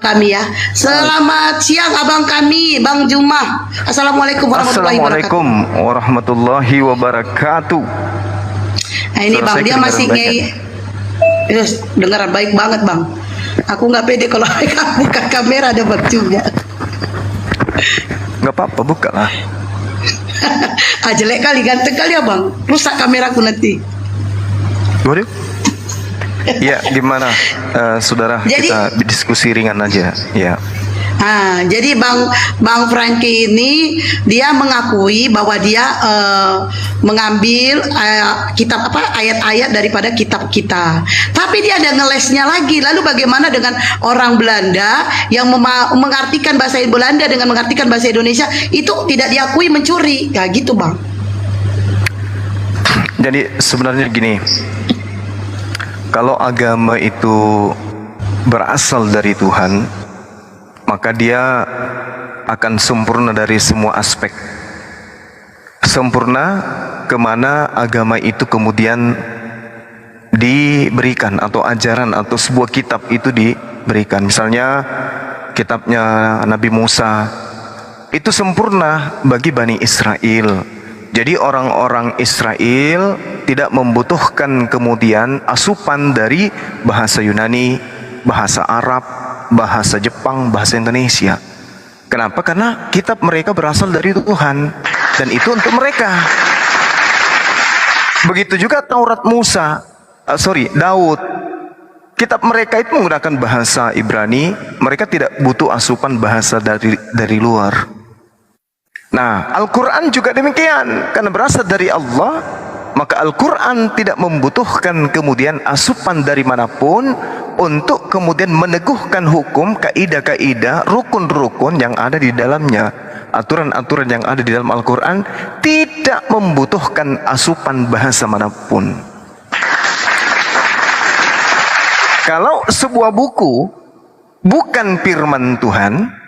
kami ya. Selamat siang abang kami, Bang Juma. Assalamualaikum warahmatullahi wabarakatuh. Assalamualaikum warahmatullahi wabarakatuh. Nah ini Bang, dia masih Yes, dengar baik banget Bang. Aku nggak pede kalau mereka buka kamera ada Bang juga. Nggak apa-apa, buka lah. Jelek kali, ganteng kali ya Bang. Rusak kameraku nanti. Waduh. Ya, gimana saudara? Jadi, kita diskusi ringan aja. Ya. Jadi Bang Franky ini dia mengakui bahwa dia mengambil kitab ayat-ayat daripada kitab kita. Tapi dia ada ngelesnya lagi. Lalu bagaimana dengan orang Belanda yang mengartikan bahasa Belanda dengan mengartikan bahasa Indonesia itu tidak diakui mencuri? Ya gitu Bang. Jadi sebenarnya gini. Kalau agama itu berasal dari Tuhan, maka dia akan sempurna dari semua aspek. Sempurna kemana agama itu kemudian diberikan, atau ajaran atau sebuah kitab itu diberikan. Misalnya kitabnya Nabi Musa itu sempurna bagi Bani Israel. Jadi orang-orang Israel tidak membutuhkan kemudian asupan dari bahasa Yunani, bahasa Arab, bahasa Jepang, bahasa Indonesia. Kenapa? Karena kitab mereka berasal dari Tuhan, dan itu untuk mereka. Begitu juga Taurat Daud. Kitab mereka itu menggunakan bahasa Ibrani, mereka tidak butuh asupan bahasa dari luar. Nah, Al-Quran juga demikian, karena berasal dari Allah, maka Al-Quran tidak membutuhkan kemudian asupan dari manapun untuk kemudian meneguhkan hukum, kaidah-kaidah, rukun-rukun yang ada di dalamnya. Aturan-aturan yang ada di dalam Al-Quran tidak membutuhkan asupan bahasa manapun. Kalau sebuah buku bukan firman Tuhan,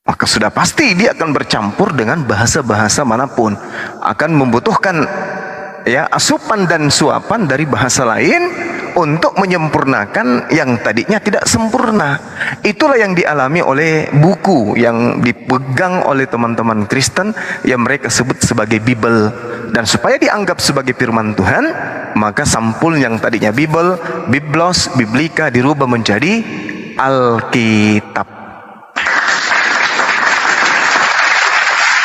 maka sudah pasti dia akan bercampur dengan bahasa-bahasa manapun, akan membutuhkan asupan dan suapan dari bahasa lain untuk menyempurnakan yang tadinya tidak sempurna. Itulah yang dialami oleh buku yang dipegang oleh teman-teman Kristen yang mereka sebut sebagai Bible. Dan supaya dianggap sebagai firman Tuhan, maka sampul yang tadinya Bible, Biblos, Biblika dirubah menjadi Alkitab.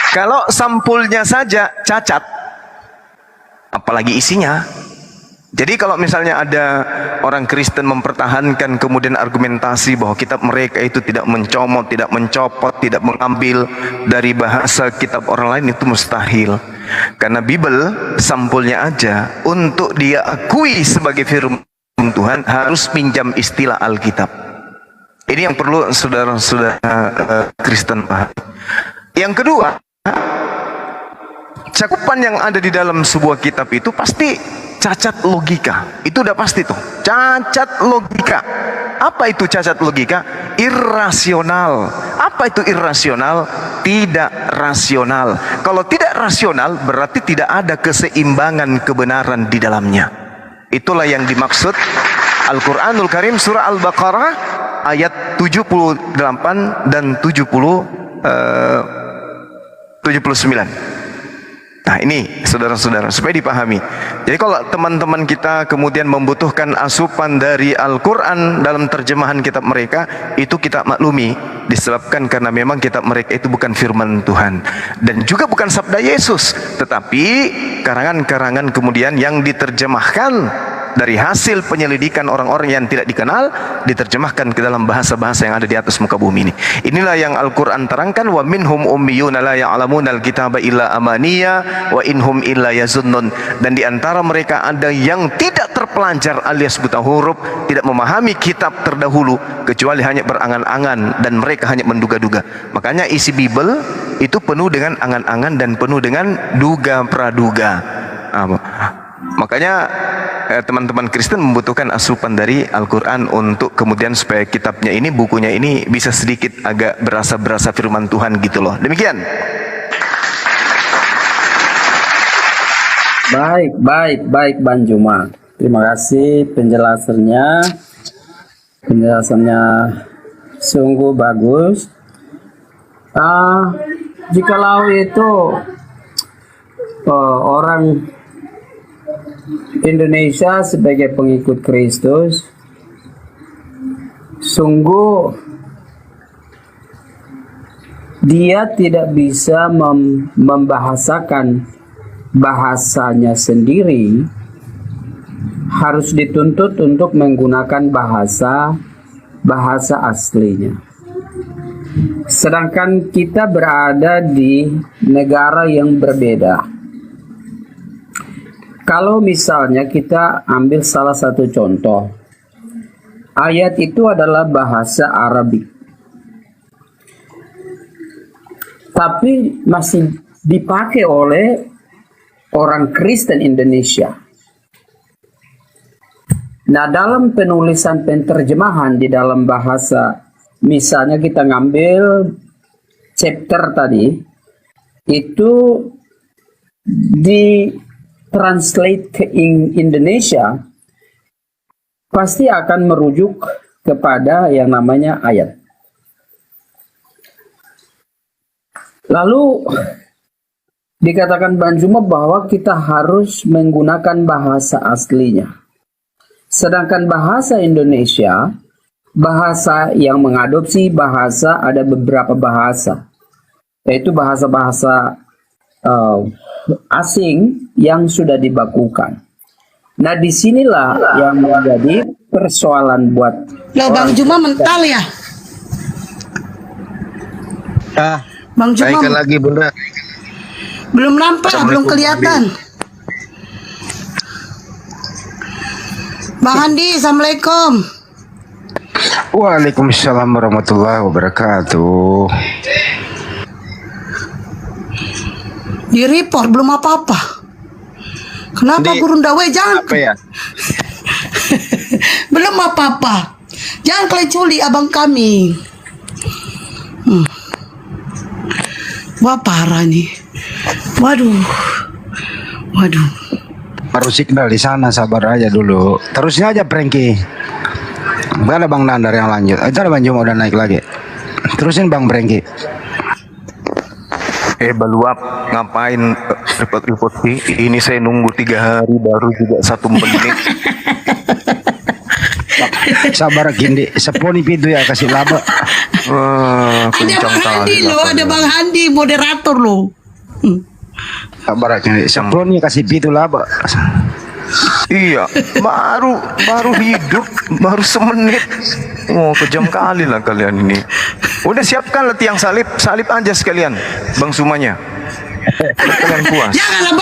Kalau sampulnya saja cacat, apalagi isinya. Jadi kalau misalnya ada orang Kristen mempertahankan kemudian argumentasi bahwa kitab mereka itu tidak mencomot, tidak mencopot, tidak mengambil dari bahasa kitab orang lain, itu mustahil. Karena Bible sampulnya aja, untuk dia akui sebagai firman Tuhan harus pinjam istilah Alkitab. Ini yang perlu saudara-saudara Kristen paham. Yang kedua, cakupan yang ada di dalam sebuah kitab itu pasti cacat logika. Itu udah pasti tuh, cacat logika. Apa itu cacat logika? Irrasional. Apa itu irrasional? Tidak rasional. Kalau tidak rasional berarti tidak ada keseimbangan kebenaran di dalamnya. Itulah yang dimaksud Al-Quranul Karim surah Al-Baqarah ayat 78 dan 79. Nah ini saudara-saudara, supaya dipahami. Jadi kalau teman-teman kita kemudian membutuhkan asupan dari Al-Quran dalam terjemahan kitab mereka, itu kita maklumi, disebabkan karena memang kitab mereka itu bukan firman Tuhan, dan juga bukan sabda Yesus, tetapi karangan-karangan kemudian yang diterjemahkan dari hasil penyelidikan orang-orang yang tidak dikenal, diterjemahkan ke dalam bahasa-bahasa yang ada di atas muka bumi ini. Inilah yang Al-Quran terangkan, wa minhum ummiyuna la ya'lamunal kitaba illa amaniya wa inhum illa yazunnun. Dan di antara mereka ada yang tidak terpelajar alias buta huruf, tidak memahami kitab terdahulu kecuali hanya berangan-angan, dan mereka hanya menduga-duga. Makanya isi Bible itu penuh dengan angan-angan dan penuh dengan duga praduga. Makanya teman-teman Kristen membutuhkan asupan dari Al-Quran untuk kemudian supaya kitabnya ini, bukunya ini bisa sedikit agak berasa firman Tuhan gitu loh. Demikian. Baik Bang Juma. Terima kasih penjelasannya sungguh bagus. Jikalau itu orang Indonesia sebagai pengikut Kristus, sungguh dia tidak bisa membahasakan bahasanya sendiri, harus dituntut untuk menggunakan bahasa aslinya. Sedangkan kita berada di negara yang berbeda. Kalau misalnya kita ambil salah satu contoh, ayat itu adalah bahasa Arabik, tapi masih dipakai oleh orang Kristen Indonesia. Nah, dalam penulisan penterjemahan di dalam bahasa, misalnya kita ngambil chapter tadi, itu di translate ke Indonesia, pasti akan merujuk kepada yang namanya ayat. Lalu dikatakan Bang Juma bahwa kita harus menggunakan bahasa aslinya. Sedangkan bahasa Indonesia, bahasa yang mengadopsi bahasa, ada beberapa bahasa, yaitu bahasa-bahasa asing yang sudah dibakukan. Nah, disinilah yang menjadi persoalan buat Loh, Bang Juma mental ya? Bang Juma Baikkan lagi Bunda. belum nampak, belum kelihatan. Bang Andi, Assalamualaikum. Waalaikumsalam warahmatullahi wabarakatuh. Di report belum apa-apa. Kenapa Guru Dawe jangan? Apa ya? Belum apa-apa. Jangan kalian culi abang kami. Wah, parah nih. Waduh. Baru signal di sana, sabar aja dulu. Terusnya aja Prengki. Gak ada Bang Nandar yang lanjut. Itu ada Bang Juma udah naik lagi. Terusin Bang Prengki. Baluap ngapain repot-repot sih? Ini saya nunggu 3 hari baru juga 1 menit. Sabar Gindi. Seponi pintu ya kasih laba. Ada Kencang Bang Handi kali loh, ada Bang Handi moderator loh. Sabar Gindi. Seponi kasih pintu laba. Iya, baru hidup, baru semenit. Oh, kejam kali lah kalian ini. Udah siapkan tiang salib aja sekalian, Bang Sumanya. Kalian puas. Janganlah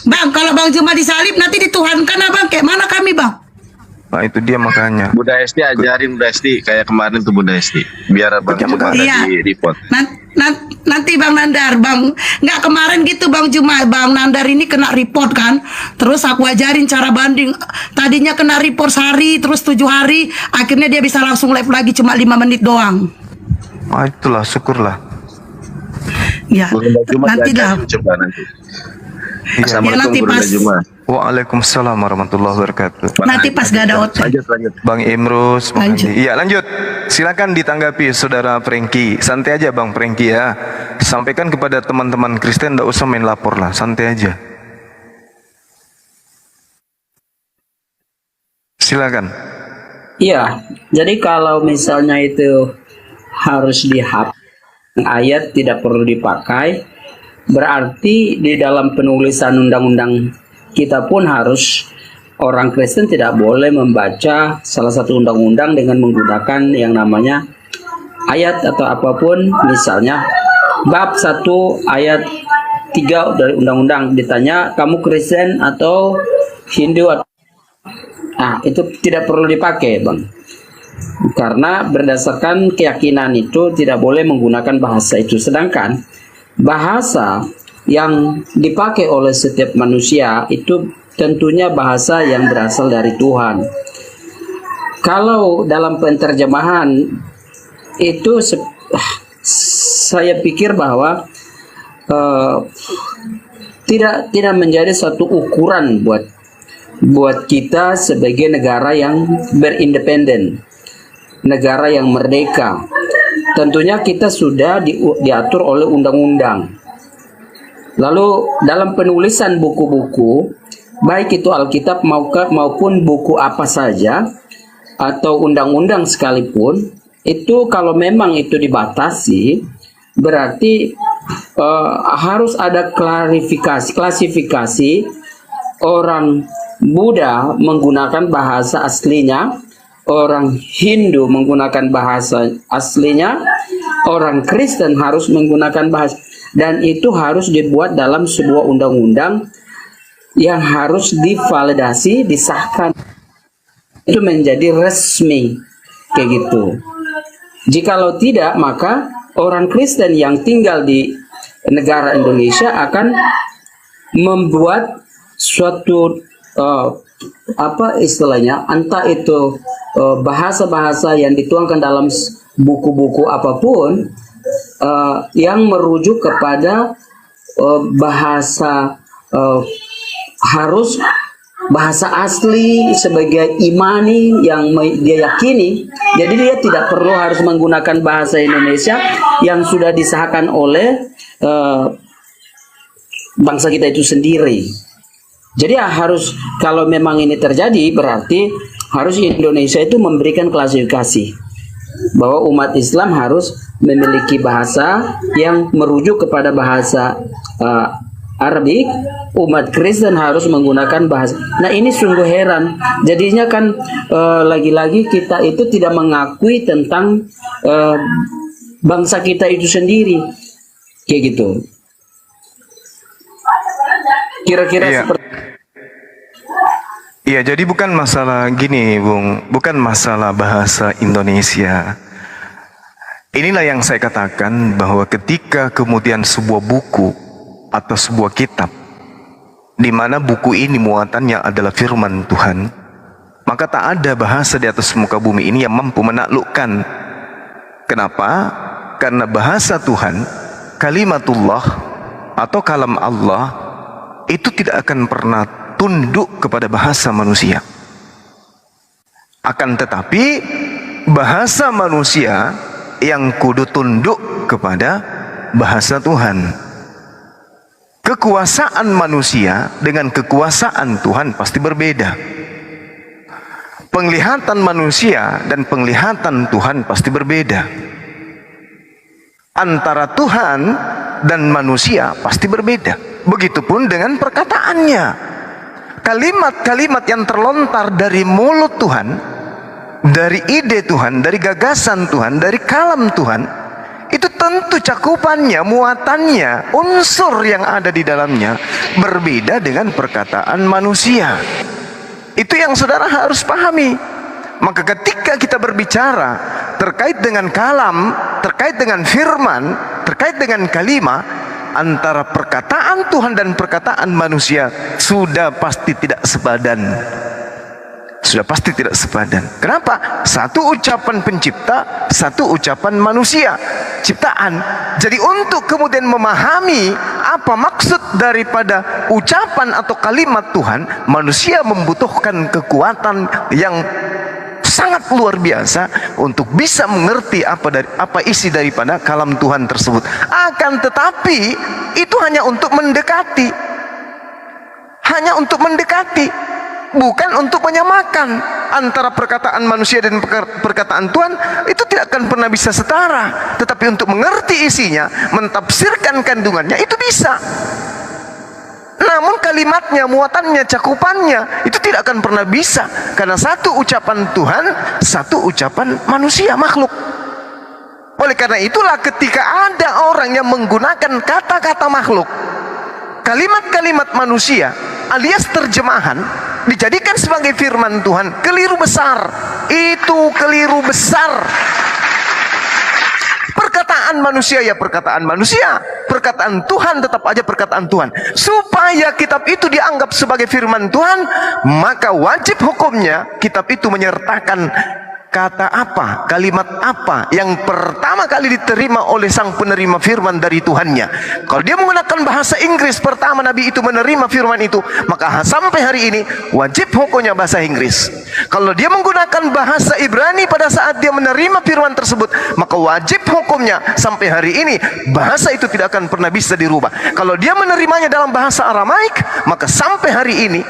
Bang, kalau Bang cuma disalib nanti dituhankan abang. Kayak mana kami Bang? Nah itu dia makanya. Bunda Esti ajarin Bunda Esti kayak kemarin tuh Bunda Esti biar Bang Juma Iya. di report. Nanti Bang Nandar, nggak kemarin gitu Bang Juma, Bang Nandar ini kena report kan, terus aku ajarin cara banding. Tadinya kena report sehari, terus 7 hari, akhirnya dia bisa langsung live lagi cuma 5 menit doang. Ah itulah, syukurlah. Ya, Bunda Juma nanti dah. diajarin, coba nanti. Iya. Assalamualaikum nanti Bunda pas- Juma. Waalaikumsalam warahmatullahi wabarakatuh. Nanti pas gak ada OT. Lanjut. Bang Imrus, Bang Lanjut. Andi. Iya lanjut. Silakan ditanggapi Saudara Prengki. Santai aja Bang Prengki ya. Sampaikan kepada teman-teman Kristen, nggak usah main lapor lah, santai aja. Silakan. Iya, jadi kalau misalnya itu harus dihapus, ayat tidak perlu dipakai, berarti di dalam penulisan undang-undang kita pun harus, orang Kristen tidak boleh membaca salah satu undang-undang dengan menggunakan yang namanya ayat atau apapun. Misalnya bab 1 ayat 3 dari undang-undang, ditanya kamu Kristen atau Hindu atau... Nah, itu tidak perlu dipakai, Bang. Karena berdasarkan keyakinan itu tidak boleh menggunakan bahasa itu. Sedangkan bahasa yang dipakai oleh setiap manusia itu tentunya bahasa yang berasal dari Tuhan. Kalau dalam penterjemahan itu saya pikir bahwa tidak menjadi satu ukuran buat kita sebagai negara yang berindependen. negara yang merdeka. Tentunya kita sudah diatur oleh undang-undang. Lalu dalam penulisan buku-buku, baik itu Alkitab maupun buku apa saja, atau undang-undang sekalipun, itu kalau memang itu dibatasi, berarti harus ada klasifikasi orang Buddha menggunakan bahasa aslinya, orang Hindu menggunakan bahasa aslinya, orang Kristen harus menggunakan bahasa, dan itu harus dibuat dalam sebuah undang-undang yang harus divalidasi, disahkan, itu menjadi resmi, kayak gitu. Jikalau tidak, maka orang Kristen yang tinggal di negara Indonesia akan membuat suatu apa istilahnya, entah itu bahasa-bahasa yang dituangkan dalam buku-buku apapun yang merujuk kepada bahasa harus bahasa asli sebagai imani yang dia yakini. Jadi dia tidak perlu harus menggunakan bahasa Indonesia yang sudah disahkan oleh bangsa kita itu sendiri. Jadi harus, kalau memang ini terjadi, berarti harus Indonesia itu memberikan klasifikasi bahwa umat Islam harus memiliki bahasa yang merujuk kepada bahasa Arabik, umat Kristen harus menggunakan bahasa. Nah, ini sungguh heran. Jadinya kan lagi-lagi kita itu tidak mengakui tentang bangsa kita itu sendiri, kayak gitu. Kira-kira Iya. seperti Iya, jadi bukan masalah gini, Bung, bukan masalah bahasa Indonesia. Inilah yang saya katakan, bahwa ketika kemudian sebuah buku atau sebuah kitab, di mana buku ini muatannya adalah firman Tuhan, maka tak ada bahasa di atas muka bumi ini yang mampu menaklukkan. Kenapa? Karena bahasa Tuhan, kalimatullah atau kalam Allah, itu tidak akan pernah tunduk kepada bahasa manusia. Akan tetapi bahasa manusia yang kudu tunduk kepada bahasa Tuhan. Kekuasaan manusia dengan kekuasaan Tuhan pasti berbeda. Penglihatan manusia dan penglihatan Tuhan pasti berbeda. Antara Tuhan dan manusia pasti berbeda. Begitupun dengan perkataannya. Kalimat-kalimat yang terlontar dari mulut Tuhan, dari ide Tuhan, dari gagasan Tuhan, dari kalam Tuhan, itu tentu cakupannya, muatannya, unsur yang ada di dalamnya berbeda dengan perkataan manusia. Itu yang saudara harus pahami. Maka ketika kita berbicara terkait dengan kalam, terkait dengan firman, terkait dengan kalimat, antara perkataan Tuhan dan perkataan manusia sudah pasti tidak sepadan. Sudah pasti tidak sepadan. Kenapa? Satu ucapan pencipta, satu ucapan manusia, ciptaan. Jadi untuk kemudian memahami apa maksud daripada ucapan atau kalimat Tuhan, manusia membutuhkan kekuatan yang sangat luar biasa untuk bisa mengerti apa isi daripada kalam Tuhan tersebut. Akan tetapi itu hanya untuk mendekati, bukan untuk menyamakan antara perkataan manusia dan perkataan Tuhan. Itu tidak akan pernah bisa setara. Tetapi untuk mengerti isinya, mentafsirkan kandungannya, itu bisa. Namun kalimatnya, muatannya, cakupannya itu tidak akan pernah bisa, karena satu ucapan Tuhan, satu ucapan manusia, makhluk. Oleh karena itulah ketika ada orang yang menggunakan kata-kata makhluk, kalimat-kalimat manusia alias terjemahan, dijadikan sebagai firman Tuhan, keliru besar. Itu keliru besar. Perkataan manusia ya perkataan manusia, perkataan Tuhan tetap aja perkataan Tuhan. Supaya kitab itu dianggap sebagai firman Tuhan, maka wajib hukumnya kitab itu menyertakan kata apa, kalimat apa yang pertama kali diterima oleh sang penerima firman dari Tuhannya. Kalau dia menggunakan bahasa Inggris pertama Nabi itu menerima firman itu, maka sampai hari ini wajib hukumnya bahasa Inggris. Kalau dia menggunakan bahasa Ibrani pada saat dia menerima firman tersebut, maka wajib hukumnya sampai hari ini bahasa itu tidak akan pernah bisa dirubah. Kalau dia menerimanya dalam bahasa Aramaik, maka sampai hari ini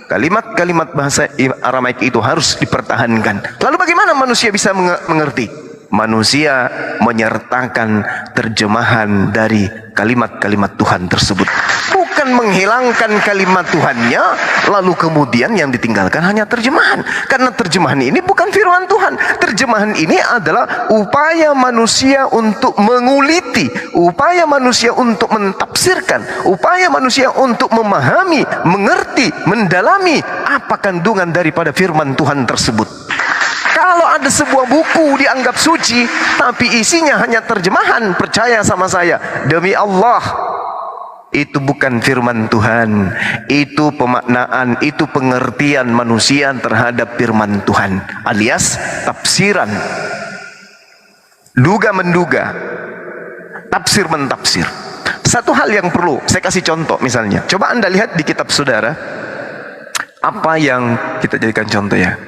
kalimat-kalimat bahasa Aramaik itu harus dipertahankan. Lalu bagaimana manusia bisa mengerti? Manusia menyertakan terjemahan dari kalimat-kalimat Tuhan tersebut. Bukan menghilangkan kalimat Tuhannya, lalu kemudian yang ditinggalkan hanya terjemahan. Karena terjemahan ini bukan firman Tuhan. Terjemahan ini adalah upaya manusia untuk menguliti, upaya manusia untuk mentafsirkan, upaya manusia untuk memahami, mengerti, mendalami apa kandungan daripada firman Tuhan tersebut. Kalau ada sebuah buku dianggap suci, tapi isinya hanya terjemahan, percaya sama saya, demi Allah, itu bukan firman Tuhan. Itu pemaknaan, itu pengertian manusia terhadap firman Tuhan, alias tafsiran, duga-menduga, tafsir-mentafsir. Satu hal yang perlu saya kasih contoh, misalnya, coba Anda lihat di kitab saudara, apa yang kita jadikan contoh ya.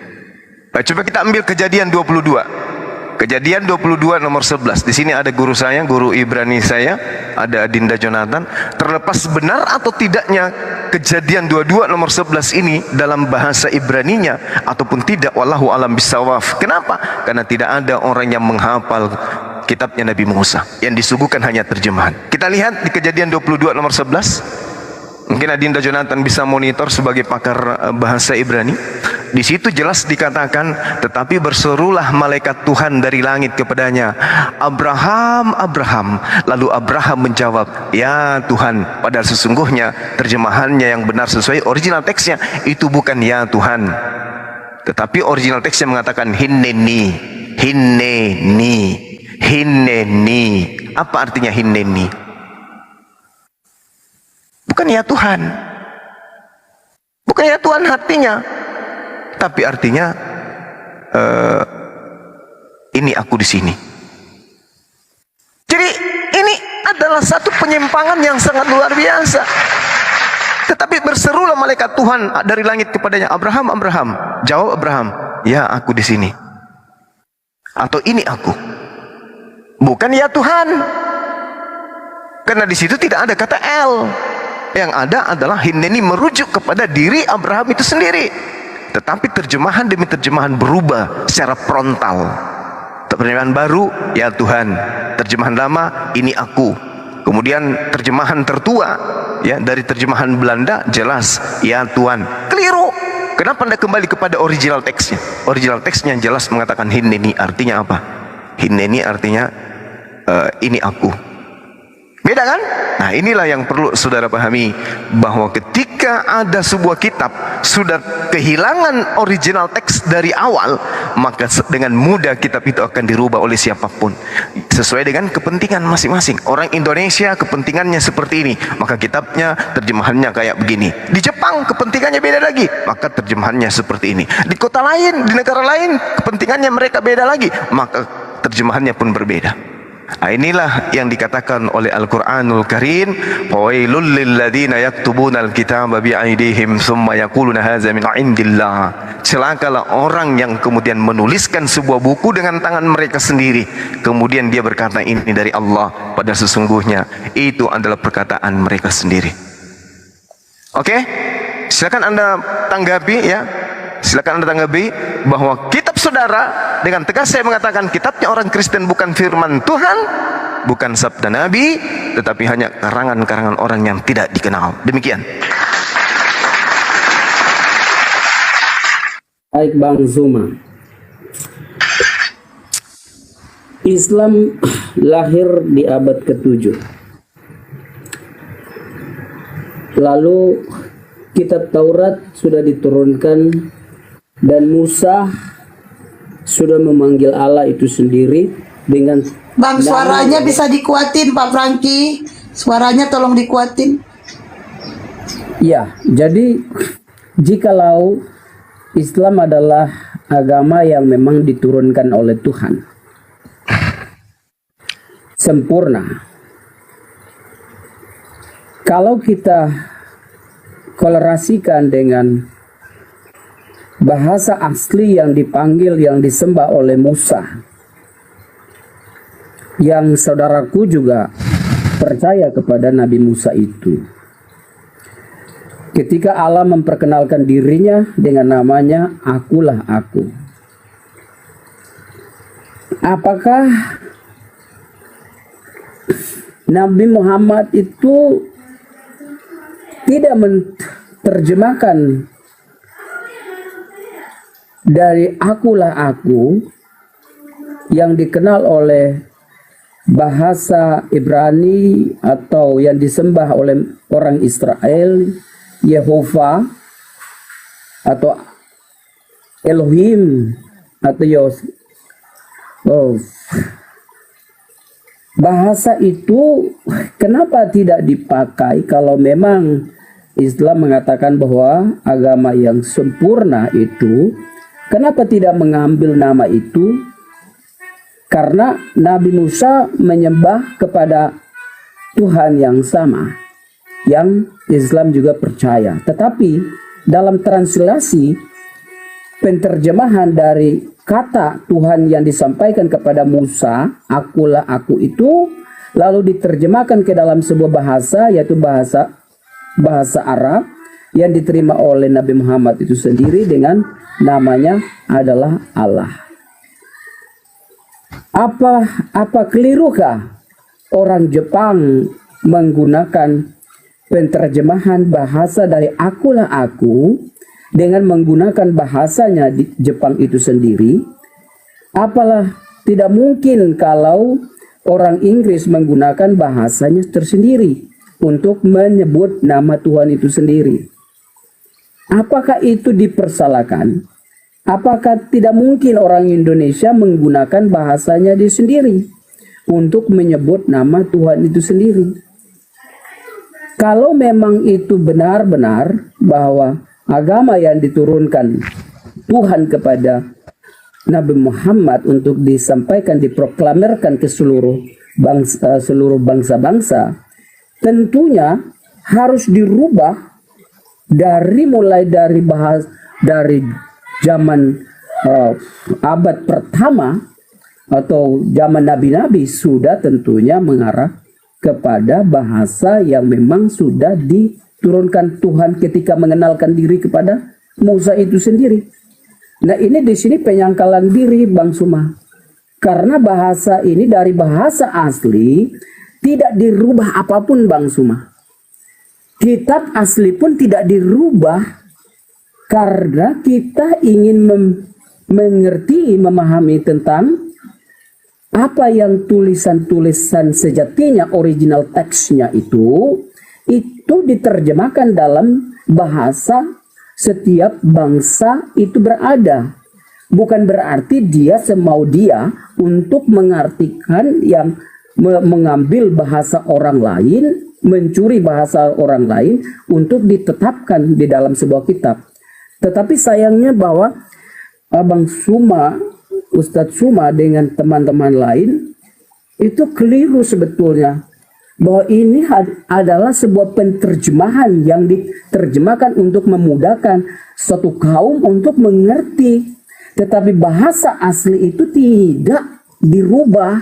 Baik, coba kita ambil Kejadian 22. Kejadian 22 nomor 11. Di sini ada guru saya, guru Ibrani saya, ada Adinda Jonathan. Terlepas benar atau tidaknya Kejadian 22 nomor 11 ini dalam bahasa Ibraninya ataupun tidak, wallahu alam bisawab. Kenapa? Karena tidak ada orang yang menghafal kitabnya Nabi Musa. Yang disuguhkan hanya terjemahan. Kita lihat di Kejadian 22 nomor 11. Mungkin Adinda Jonathan bisa monitor sebagai pakar bahasa Ibrani. Di situ jelas dikatakan, tetapi berserulah malaikat Tuhan dari langit kepadanya, Abraham, Abraham. Lalu Abraham menjawab, ya Tuhan. Padahal sesungguhnya terjemahannya yang benar sesuai original teksnya itu bukan ya Tuhan, tetapi original teksnya mengatakan hinneni, hinneni, hinneni. Apa artinya hinneni? Bukan ya Tuhan, bukan ya Tuhan artinya, tapi artinya ini aku di sini. Jadi ini adalah satu penyimpangan yang sangat luar biasa. Tetapi berserulah malaikat Tuhan dari langit kepadanya, Abraham, Abraham. Jawab Abraham, ya aku di sini. Atau ini aku. Bukan ya Tuhan. Karena di situ tidak ada kata L. Yang ada adalah hinneni, merujuk kepada diri Abraham itu sendiri. Tetapi terjemahan demi terjemahan berubah secara frontal. Terjemahan baru, ya Tuhan. Terjemahan lama, ini aku. Kemudian terjemahan tertua, ya, dari terjemahan Belanda jelas, ya Tuhan. Keliru. Kenapa Anda kembali kepada original teksnya? Original teksnya jelas mengatakan hinneni. Artinya apa? Hinneni artinya ini aku. Beda kan? Nah, inilah yang perlu saudara pahami, bahwa ketika ada sebuah kitab sudah kehilangan original teks dari awal, maka dengan mudah kitab itu akan dirubah oleh siapapun sesuai dengan kepentingan masing-masing. Orang Indonesia kepentingannya seperti ini, maka kitabnya terjemahannya kayak begini. Di Jepang kepentingannya beda lagi, maka terjemahannya seperti ini. Di kota lain, di negara lain kepentingannya mereka beda lagi, maka terjemahannya pun berbeda. Nah, inilah yang dikatakan oleh Al-Quranul Karim, fawailul lilladzina yaktubuna al-kitaba bi'aidihim thumma yaquluna hadza min 'indillah. Celakalah orang yang kemudian menuliskan sebuah buku dengan tangan mereka sendiri, kemudian dia berkata ini dari Allah, padahal sesungguhnya itu adalah perkataan mereka sendiri. Oke? Silakan Anda tanggapi ya. Silakan Anda tanggapi bahwa kitab saudara dengan tegas saya mengatakan kitabnya orang Kristen bukan firman Tuhan, bukan sabda Nabi, tetapi hanya karangan-karangan orang yang tidak dikenal. Demikian. Baik Bang Zuma. Islam lahir di abad ke-7. Lalu kitab Taurat sudah diturunkan dan Musa sudah memanggil Allah itu sendiri dengan Bang, suaranya bisa dikuatin Pak Franky. Suaranya tolong dikuatin. Ya, jadi jikalau Islam adalah agama yang memang diturunkan oleh Tuhan. Sempurna. Kalau kita kolerasikan dengan bahasa asli yang dipanggil, yang disembah oleh Musa, yang saudaraku juga percaya kepada Nabi Musa itu. Ketika Allah memperkenalkan dirinya dengan namanya, Akulah Aku. Apakah Nabi Muhammad itu tidak menerjemahkan dari Akulah Aku yang dikenal oleh bahasa Ibrani atau yang disembah oleh orang Israel, Yehova atau Elohim atau bahasa itu kenapa tidak dipakai kalau memang Islam mengatakan bahwa agama yang sempurna itu, kenapa tidak mengambil nama itu? Karena Nabi Musa menyembah kepada Tuhan yang sama, yang Islam juga percaya. Tetapi dalam translasi penterjemahan dari kata Tuhan yang disampaikan kepada Musa, Akulah Aku itu, lalu diterjemahkan ke dalam sebuah bahasa, yaitu bahasa Arab yang diterima oleh Nabi Muhammad itu sendiri dengan namanya adalah Allah. Apa kelirukah orang Jepang menggunakan penterjemahan bahasa dari Akulah Aku dengan menggunakan bahasanya di Jepang itu sendiri? Apalah tidak mungkin kalau orang Inggris menggunakan bahasanya tersendiri untuk menyebut nama Tuhan itu sendiri. Apakah itu dipersalahkan? Apakah tidak mungkin orang Indonesia menggunakan bahasanya di sendiri untuk menyebut nama Tuhan itu sendiri? Kalau memang itu benar-benar bahwa agama yang diturunkan Tuhan kepada Nabi Muhammad untuk disampaikan, diproklamirkan ke seluruh bangsa-bangsa, tentunya harus dirubah mulai dari zaman abad pertama atau zaman nabi-nabi sudah tentunya mengarah kepada bahasa yang memang sudah diturunkan Tuhan ketika mengenalkan diri kepada Musa itu sendiri. Nah, ini di sini penyangkalan diri Bang Suma. Karena bahasa ini dari bahasa asli tidak dirubah apapun Bang Suma. Kitab asli pun tidak dirubah karena kita ingin mengerti, memahami tentang apa yang tulisan-tulisan sejatinya, original teksnya itu diterjemahkan dalam bahasa setiap bangsa itu berada. Bukan berarti dia semau dia untuk mengartikan yang mengambil bahasa orang lain, mencuri bahasa orang lain untuk ditetapkan di dalam sebuah kitab. Tetapi sayangnya bahwa Abang Suma, Ustadz Suma dengan teman-teman lain itu keliru sebetulnya. Bahwa ini adalah sebuah penterjemahan yang diterjemahkan untuk memudahkan suatu kaum untuk mengerti. Tetapi bahasa asli itu tidak dirubah.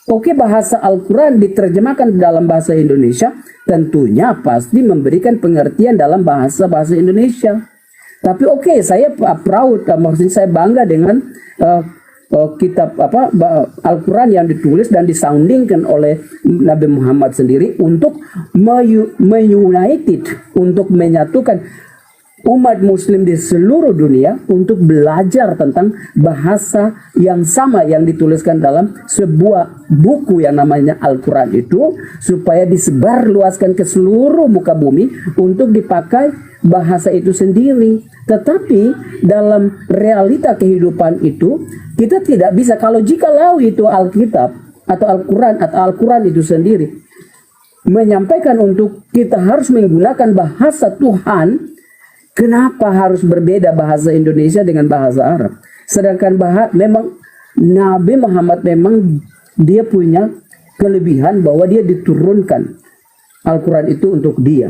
Oke, bahasa Al-Quran diterjemahkan dalam bahasa Indonesia, tentunya pasti memberikan pengertian dalam bahasa Indonesia. Tapi oke, saya proud, maksudnya saya bangga dengan kitab Al-Quran yang ditulis dan disoundingkan oleh Nabi Muhammad sendiri untuk united, untuk menyatukan umat muslim di seluruh dunia untuk belajar tentang bahasa yang sama yang dituliskan dalam sebuah buku yang namanya Al-Quran itu, supaya disebarluaskan ke seluruh muka bumi untuk dipakai bahasa itu sendiri. Tetapi dalam realita kehidupan itu kita tidak bisa, kalau jikalau itu Alkitab atau Al-Quran itu sendiri menyampaikan untuk kita harus menggunakan bahasa Tuhan, Kenapa harus berbeda bahasa Indonesia dengan bahasa Arab? Sedangkan memang Nabi Muhammad memang dia punya kelebihan bahwa dia diturunkan Al-Quran itu untuk dia.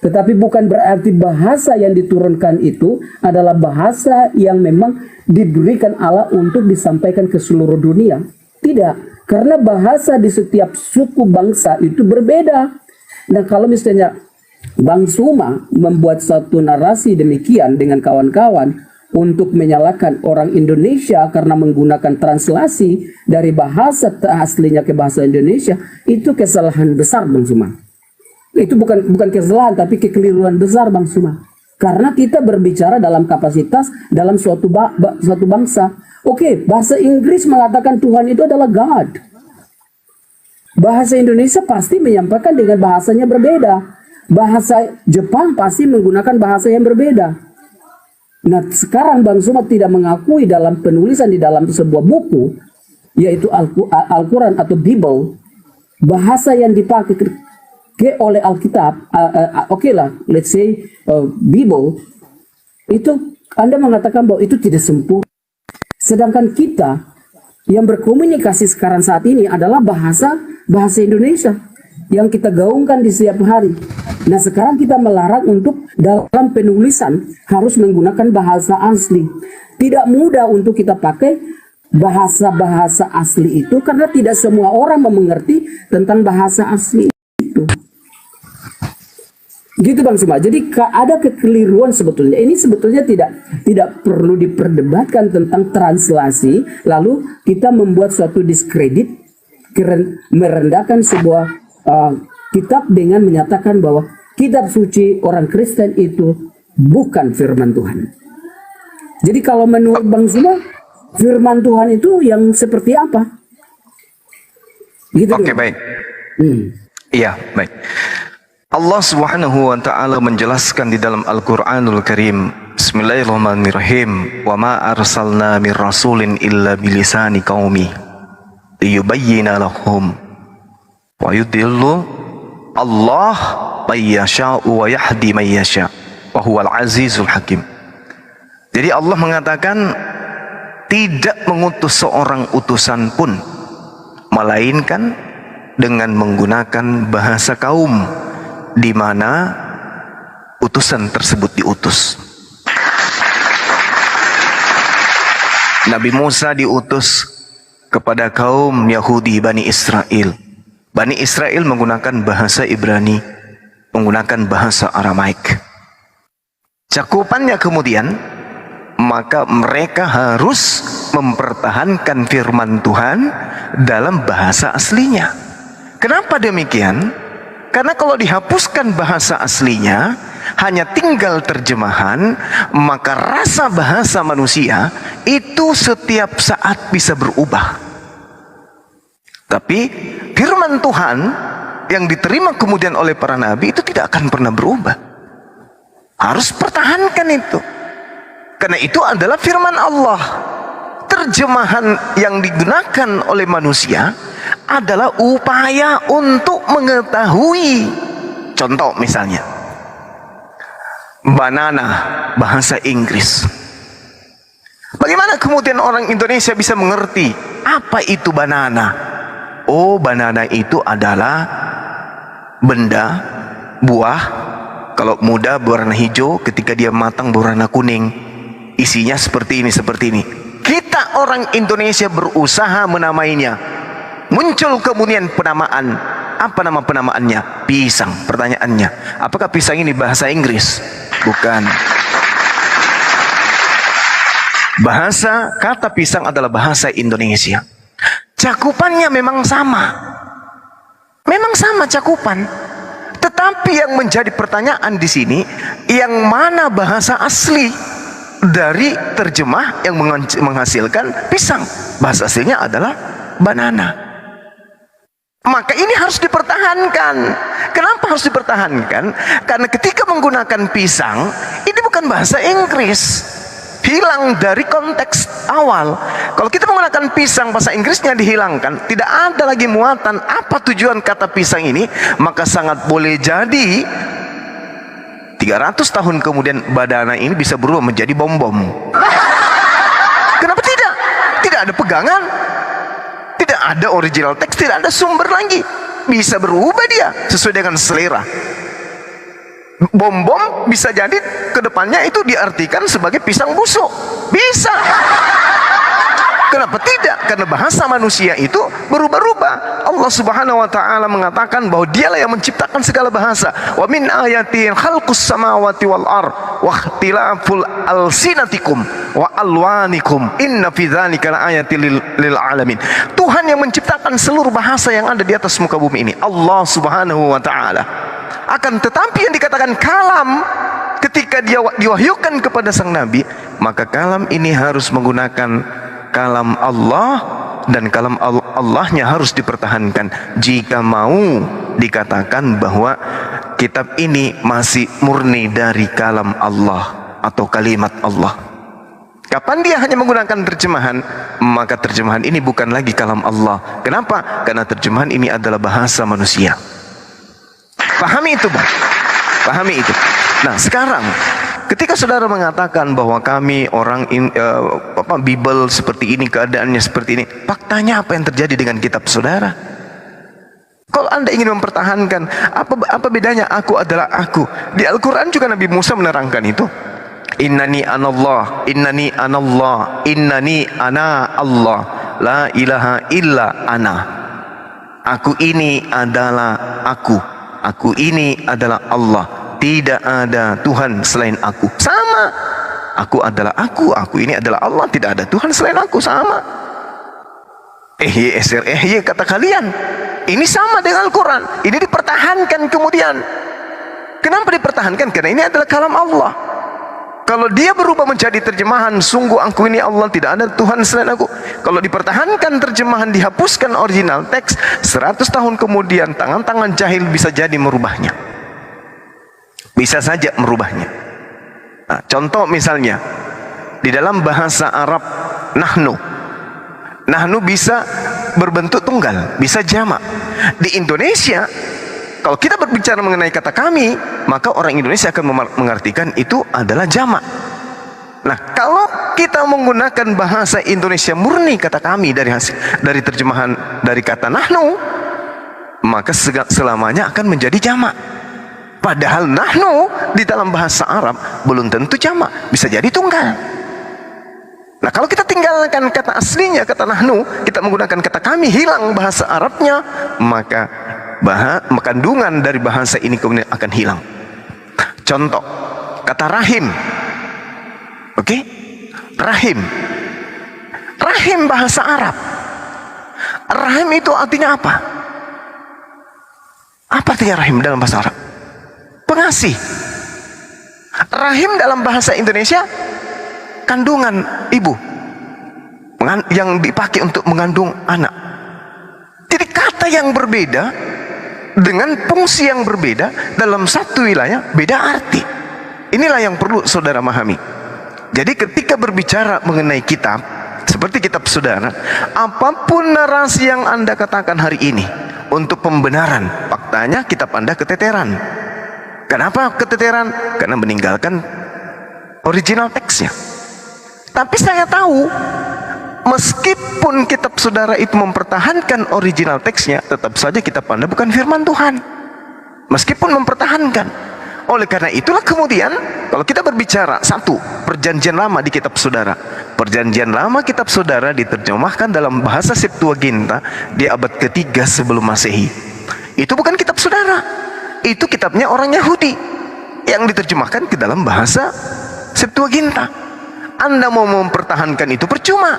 Tetapi bukan berarti bahasa yang diturunkan itu adalah bahasa yang memang diberikan Allah untuk disampaikan ke seluruh dunia. Tidak, karena bahasa di setiap suku bangsa itu berbeda. Nah, kalau misalnya Bang Suma membuat satu narasi demikian dengan kawan-kawan untuk menyalahkan orang Indonesia karena menggunakan translasi dari bahasa aslinya ke bahasa Indonesia, itu kesalahan besar Bang Suma. Itu bukan kesalahan tapi kekeliruan besar Bang Suma. Karena kita berbicara dalam kapasitas dalam suatu bangsa. Oke, bahasa Inggris mengatakan Tuhan itu adalah God. Bahasa Indonesia pasti menyampaikan dengan bahasanya berbeda. Bahasa Jepang pasti menggunakan bahasa yang berbeda. Nah, sekarang Bang Suma tidak mengakui dalam penulisan di dalam sebuah buku, yaitu Al-Quran atau Bible, bahasa yang dipakai oleh Alkitab, oke lah, let's say Bible, itu Anda mengatakan bahwa itu tidak sempurna. Sedangkan kita yang berkomunikasi sekarang saat ini adalah bahasa Indonesia yang kita gaungkan di setiap hari. Nah, sekarang kita melarang untuk dalam penulisan harus menggunakan bahasa asli. Tidak mudah untuk kita pakai bahasa asli itu karena tidak semua orang mengerti tentang bahasa asli itu. Gitu Bang Suma. Jadi ada kekeliruan sebetulnya. Ini sebetulnya tidak perlu diperdebatkan tentang translasi lalu kita membuat suatu diskredit, merendahkan sebuah kitab dengan menyatakan bahwa kitab suci orang Kristen itu bukan firman Tuhan. Jadi kalau menurut Bang Suma, firman Tuhan itu yang seperti apa? Gitu. Oke, baik. Iya, baik. Allah Subhanahu wa taala menjelaskan di dalam Al-Qur'anul Karim, Bismillahirrahmanirrahim, "Wa ma arsalna mir rasulin illa bilisani qaumi liyubayyana lahum wa yudillu Allah mayyasha'u wa yahdi mayyasha' wa huwal azizul hakim." Jadi Allah mengatakan tidak mengutus seorang utusan pun melainkan dengan menggunakan bahasa kaum di mana utusan tersebut diutus. Nabi Musa diutus kepada kaum Yahudi Bani Israel. Bani Israel menggunakan bahasa Ibrani, menggunakan bahasa Aramaik. Cakupannya kemudian, maka mereka harus mempertahankan firman Tuhan dalam bahasa aslinya. Kenapa demikian? Karena kalau dihapuskan bahasa aslinya, hanya tinggal terjemahan, maka rasa bahasa manusia itu setiap saat bisa berubah. Tapi firman Tuhan yang diterima kemudian oleh para nabi itu tidak akan pernah berubah. Harus pertahankan itu. Karena itu adalah firman Allah. Terjemahan yang digunakan oleh manusia adalah upaya untuk mengetahui. Contoh misalnya, banana, bahasa Inggris. Bagaimana kemudian orang Indonesia bisa mengerti apa itu banana? Oh, banana itu adalah benda, buah. Kalau muda berwarna hijau, ketika dia matang berwarna kuning. Isinya seperti ini, seperti ini. Kita orang Indonesia berusaha menamainya. Muncul kemudian penamaan. Apa nama penamaannya? Pisang. Pertanyaannya, apakah pisang ini bahasa Inggris? Bukan. Bahasa kata pisang adalah bahasa Indonesia. Cakupannya memang sama. Memang sama cakupan. Tetapi yang menjadi pertanyaan di sini, yang mana bahasa asli dari terjemah yang menghasilkan pisang? Bahasa aslinya adalah banana. Maka ini harus dipertahankan. Kenapa harus dipertahankan? Karena ketika menggunakan pisang, ini bukan bahasa Inggris. Hilang dari konteks awal. Kalau kita menggunakan pisang, bahasa Inggrisnya dihilangkan, tidak ada lagi muatan apa tujuan kata pisang ini, maka sangat boleh jadi 300 tahun kemudian badana ini bisa berubah menjadi bom-bom. Kenapa tidak? Tidak ada pegangan, tidak ada original teks, tidak ada sumber lagi. Bisa berubah dia sesuai dengan selera. Bom-bom bisa jadi kedepannya itu diartikan sebagai pisang busuk. Bisa. Kenapa tidak? Karena bahasa manusia itu berubah-ubah. Allah Subhanahu wa taala mengatakan bahwa Dialah yang menciptakan segala bahasa. Wa min ayatin khalqus samawati wal ard wa ikhtilaful alsinatikum wa alwanikum inna fi dzalika laayatin lil alamin. Tuhan yang menciptakan seluruh bahasa yang ada di atas muka bumi ini. Allah Subhanahu wa taala. Akan tetapi yang dikatakan kalam, ketika dia diwahyukan kepada sang nabi, maka kalam ini harus menggunakan kalam Allah, dan kalam Allahnya harus dipertahankan jika mau dikatakan bahwa kitab ini masih murni dari kalam Allah atau kalimat Allah. Kapan dia hanya menggunakan terjemahan, maka terjemahan ini bukan lagi kalam Allah. Kenapa? Karena terjemahan ini adalah bahasa manusia. Pahami itu, Bang. Pahami itu. Nah, sekarang ketika saudara mengatakan bahwa kami orang Bible seperti ini, keadaannya seperti ini, faktanya apa yang terjadi dengan kitab saudara? Kalau Anda ingin mempertahankan, apa bedanya aku adalah aku? Di Al-Quran juga Nabi Musa menerangkan itu. Innani anallah, innani anallah, innani ana Allah, la ilaha illa ana. Aku ini adalah aku ini adalah Allah. Tidak ada Tuhan selain aku. Sama. Aku adalah aku ini adalah Allah. Tidak ada Tuhan selain aku. Sama. Kata kalian. Ini sama dengan Al-Quran. Ini dipertahankan kemudian. Kenapa dipertahankan? Karena ini adalah kalam Allah. Kalau dia berubah menjadi terjemahan, sungguh aku ini Allah, tidak ada Tuhan selain aku. Kalau dipertahankan terjemahan, dihapuskan original teks, 100 tahun kemudian tangan-tangan jahil bisa jadi merubahnya. Bisa saja merubahnya. Nah, contoh misalnya di dalam bahasa Arab nahnu bisa berbentuk tunggal, bisa jamak. Di Indonesia kalau kita berbicara mengenai kata kami, maka orang Indonesia akan mengartikan itu adalah jamak. Nah, kalau kita menggunakan bahasa Indonesia murni kata kami dari terjemahan dari kata nahnu, maka selamanya akan menjadi jamak. Padahal nahnu di dalam bahasa Arab belum tentu jamak, bisa jadi tunggal. Nah, kalau kita tinggalkan kata aslinya, kata nahnu, kita menggunakan kata kami, hilang bahasa Arabnya, maka kandungan dari bahasa ini kemudian akan hilang. Contoh, kata rahim. Oke? Rahim. Rahim bahasa Arab. Rahim itu artinya apa? Apa artinya rahim dalam bahasa Arab? Pengasih. Rahim dalam bahasa Indonesia kandungan ibu yang dipakai untuk mengandung anak. Jadi kata yang berbeda dengan fungsi yang berbeda dalam satu wilayah, beda arti. Inilah yang perlu saudara pahami. Jadi ketika berbicara mengenai kitab, seperti kitab saudara, apapun narasi yang Anda katakan hari ini untuk pembenaran, faktanya kitab Anda keteteran. Kenapa keteteran? Karena meninggalkan original teksnya. Tapi saya tahu, meskipun kitab saudara itu mempertahankan original teksnya, tetap saja kitab Anda bukan firman Tuhan. Meskipun mempertahankan. Oleh karena itulah kemudian, kalau kita berbicara satu, perjanjian lama di kitab saudara. Perjanjian lama kitab saudara diterjemahkan dalam bahasa Septuaginta di abad ketiga sebelum Masehi. Itu bukan kitab saudara. Itu kitabnya orang Yahudi yang diterjemahkan ke dalam bahasa Septuaginta. Anda mau mempertahankan itu percuma.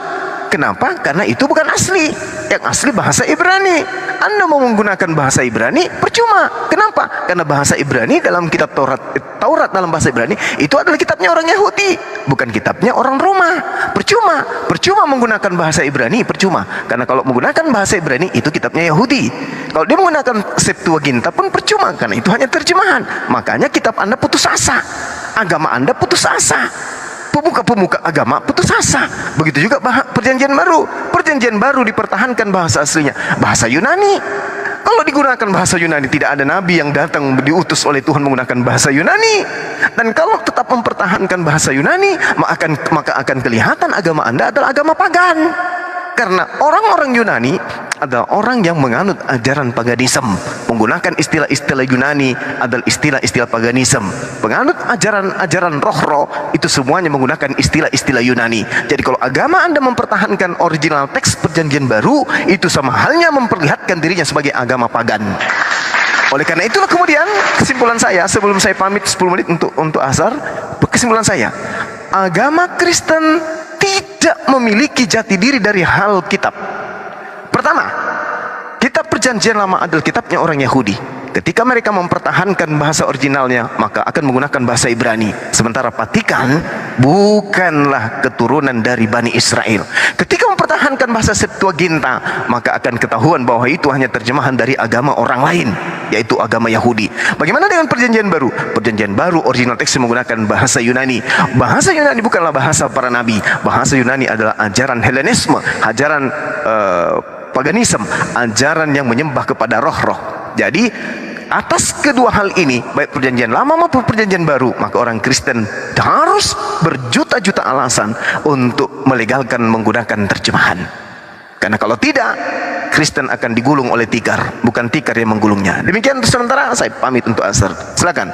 Kenapa? Karena itu bukan asli. Yang asli bahasa Ibrani. Anda mau menggunakan bahasa Ibrani percuma. Kenapa? Karena bahasa Ibrani dalam kitab Taurat dalam bahasa Ibrani itu adalah kitabnya orang Yahudi, bukan kitabnya orang Roma. Percuma menggunakan bahasa Ibrani, percuma. Karena kalau menggunakan bahasa Ibrani itu kitabnya Yahudi. Kalau dia menggunakan Septuaginta pun percuma, karena itu hanya terjemahan. Makanya kitab Anda putus asa. Agama Anda putus asa. Pemuka-pemuka agama putus asa. Begitu juga perjanjian baru. Perjanjian baru dipertahankan bahasa aslinya, bahasa Yunani. Kalau digunakan bahasa Yunani, tidak ada nabi yang datang diutus oleh Tuhan menggunakan bahasa Yunani. Dan kalau tetap mempertahankan bahasa Yunani, maka akan kelihatan agama Anda adalah agama pagan. Karena orang-orang Yunani adalah orang yang menganut ajaran paganisme. Menggunakan istilah-istilah Yunani adalah istilah-istilah paganisme. Penganut ajaran roh-roh itu semuanya menggunakan istilah-istilah Yunani. Jadi kalau agama Anda mempertahankan original teks perjanjian baru, itu sama halnya memperlihatkan dirinya sebagai agama pagan. Oleh karena itulah kemudian kesimpulan saya, sebelum saya pamit 10 menit untuk asar, kesimpulan saya, agama Kristen tidak memiliki jati diri dari hal kitab. Pertama, kitab perjanjian lama adalah kitabnya orang Yahudi. Ketika mereka mempertahankan bahasa originalnya, maka akan menggunakan bahasa Ibrani. Sementara Vatikan bukanlah keturunan dari Bani Israel. Ketika mempertahankan bahasa Septuaginta, maka akan ketahuan bahwa itu hanya terjemahan dari agama orang lain, yaitu agama Yahudi. Bagaimana dengan perjanjian baru? Perjanjian baru original teks menggunakan bahasa Yunani. Bahasa Yunani bukanlah bahasa para nabi. Bahasa Yunani adalah ajaran Helenisme, ajaran paganisme, ajaran yang menyembah kepada roh-roh. Jadi atas kedua hal ini, baik perjanjian lama maupun perjanjian baru, maka orang Kristen harus berjuta-juta alasan untuk melegalkan menggunakan terjemahan. Karena kalau tidak, Kristen akan digulung oleh tikar, bukan tikar yang menggulungnya. Demikian sementara, saya pamit untuk asar. Silakan.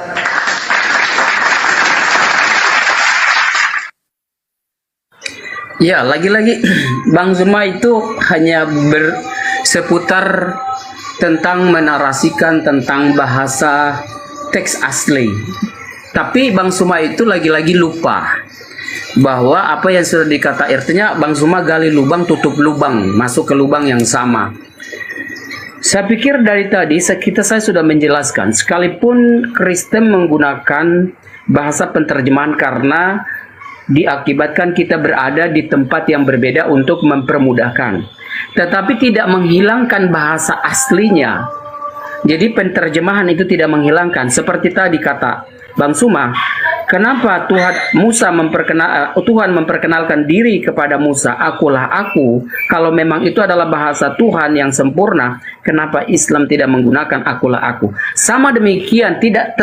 Ya, lagi-lagi Bang Zuma itu hanya seputar tentang menarasikan tentang bahasa teks asli. Tapi Bang Zuma itu lagi-lagi lupa bahwa apa yang sudah dikata artinya Bang Zuma gali lubang, tutup lubang, masuk ke lubang yang sama. Saya pikir dari tadi saya sudah menjelaskan, sekalipun Kristen menggunakan bahasa penterjemahan karena diakibatkan kita berada di tempat yang berbeda untuk mempermudahkan, tetapi tidak menghilangkan bahasa aslinya. Jadi penterjemahan itu tidak menghilangkan. Seperti tadi kata Bang Suma, kenapa Tuhan memperkenalkan diri kepada Musa, akulah aku. Kalau memang itu adalah bahasa Tuhan yang sempurna, kenapa Islam tidak menggunakan akulah aku? Sama demikian, tidak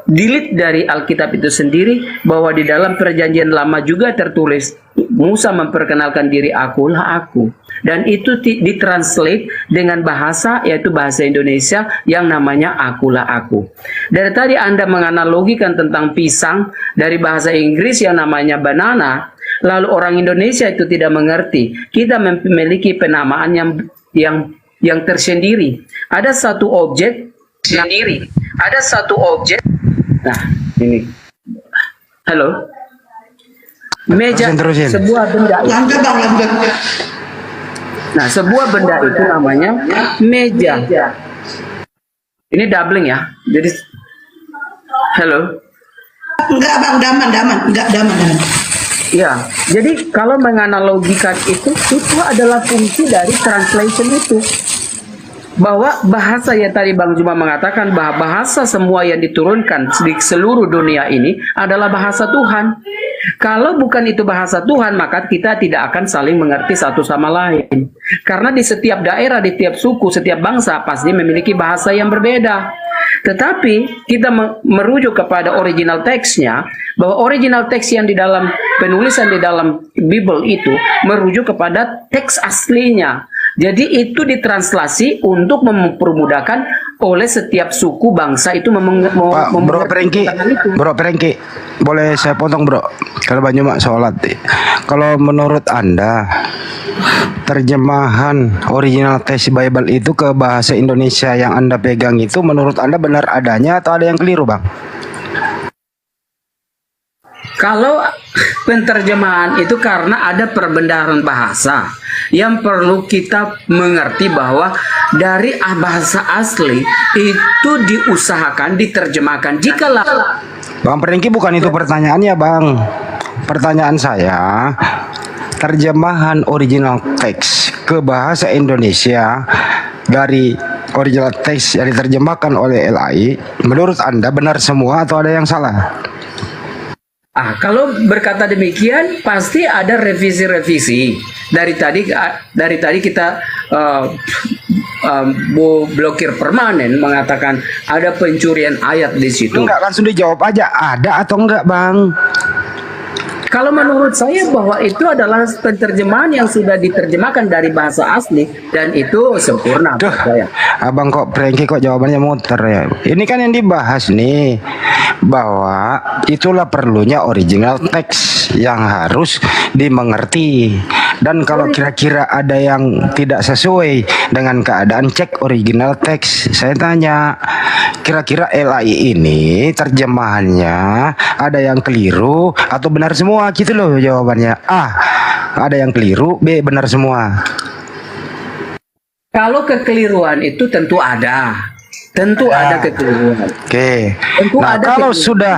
delete dari Alkitab itu sendiri bahwa di dalam perjanjian lama juga tertulis Musa memperkenalkan diri, akulah aku, dan itu ditranslate dengan bahasa, yaitu bahasa Indonesia yang namanya akulah aku. Dari tadi Anda menganalogikan tentang pisang dari bahasa Inggris yang namanya banana, lalu orang Indonesia itu tidak mengerti. Kita memiliki penamaan yang tersendiri. Ada satu objek sendiri. Ada satu objek. Nah, ini. Halo. Meja, Terusin. sebuah benda. Lanjut bang, lanjut. Nah, sebuah benda itu namanya meja. Ini doubling ya. Jadi, halo. Enggak bang, daman. Ya, jadi kalau menganalogikan itu adalah fungsi dari translation itu. Bahwa bahasa yang tadi Bang Zuma mengatakan bahwa bahasa semua yang diturunkan di seluruh dunia ini adalah bahasa Tuhan. Kalau bukan itu bahasa Tuhan, maka kita tidak akan saling mengerti satu sama lain. Karena di setiap daerah, di setiap suku, setiap bangsa pasti memiliki bahasa yang berbeda. Tetapi kita merujuk kepada original teksnya, bahwa original teks yang di dalam penulisan di dalam Bible itu merujuk kepada teks aslinya. Jadi itu ditranslasi untuk mempermudahkan oleh setiap suku bangsa itu Pak, Bro Prengki, boleh saya potong bro? Kalau banyak mak sholat. Kalau menurut Anda, terjemahan original teks Bible itu ke bahasa Indonesia yang Anda pegang itu menurut Anda benar adanya atau ada yang keliru, Bang? Kalau penterjemahan itu karena ada perbendaharaan bahasa yang perlu kita mengerti bahwa dari bahasa asli itu diusahakan diterjemahkan. Jikalau Bang Prengki, bukan itu pertanyaannya, Bang. Pertanyaan saya, terjemahan original teks ke bahasa Indonesia dari original teks yang diterjemahkan oleh LAI, menurut Anda benar semua atau ada yang salah? kalau berkata demikian pasti ada revisi-revisi. Dari tadi kita blokir permanen mengatakan ada pencurian ayat di situ. Enggak, langsung dijawab aja, ada atau enggak, Bang? Kalau menurut saya bahwa itu adalah penerjemahan yang sudah diterjemahkan dari bahasa asli dan itu sempurna Duh, menurut saya. Abang kok Frankie kok jawabannya muter ya. Ini kan yang dibahas nih, bahwa itulah perlunya original text yang harus dimengerti. Dan kalau kira-kira ada yang tidak sesuai dengan keadaan, cek original text. Saya tanya, kira-kira LAI ini terjemahannya ada yang keliru atau benar semua gitu loh jawabannya. A, ada yang keliru, B, benar semua. Kalau kekeliruan itu tentu ada. Tentu ada kekeliruan. Oke. Tentu Nah, ada kalau kekeliruan. sudah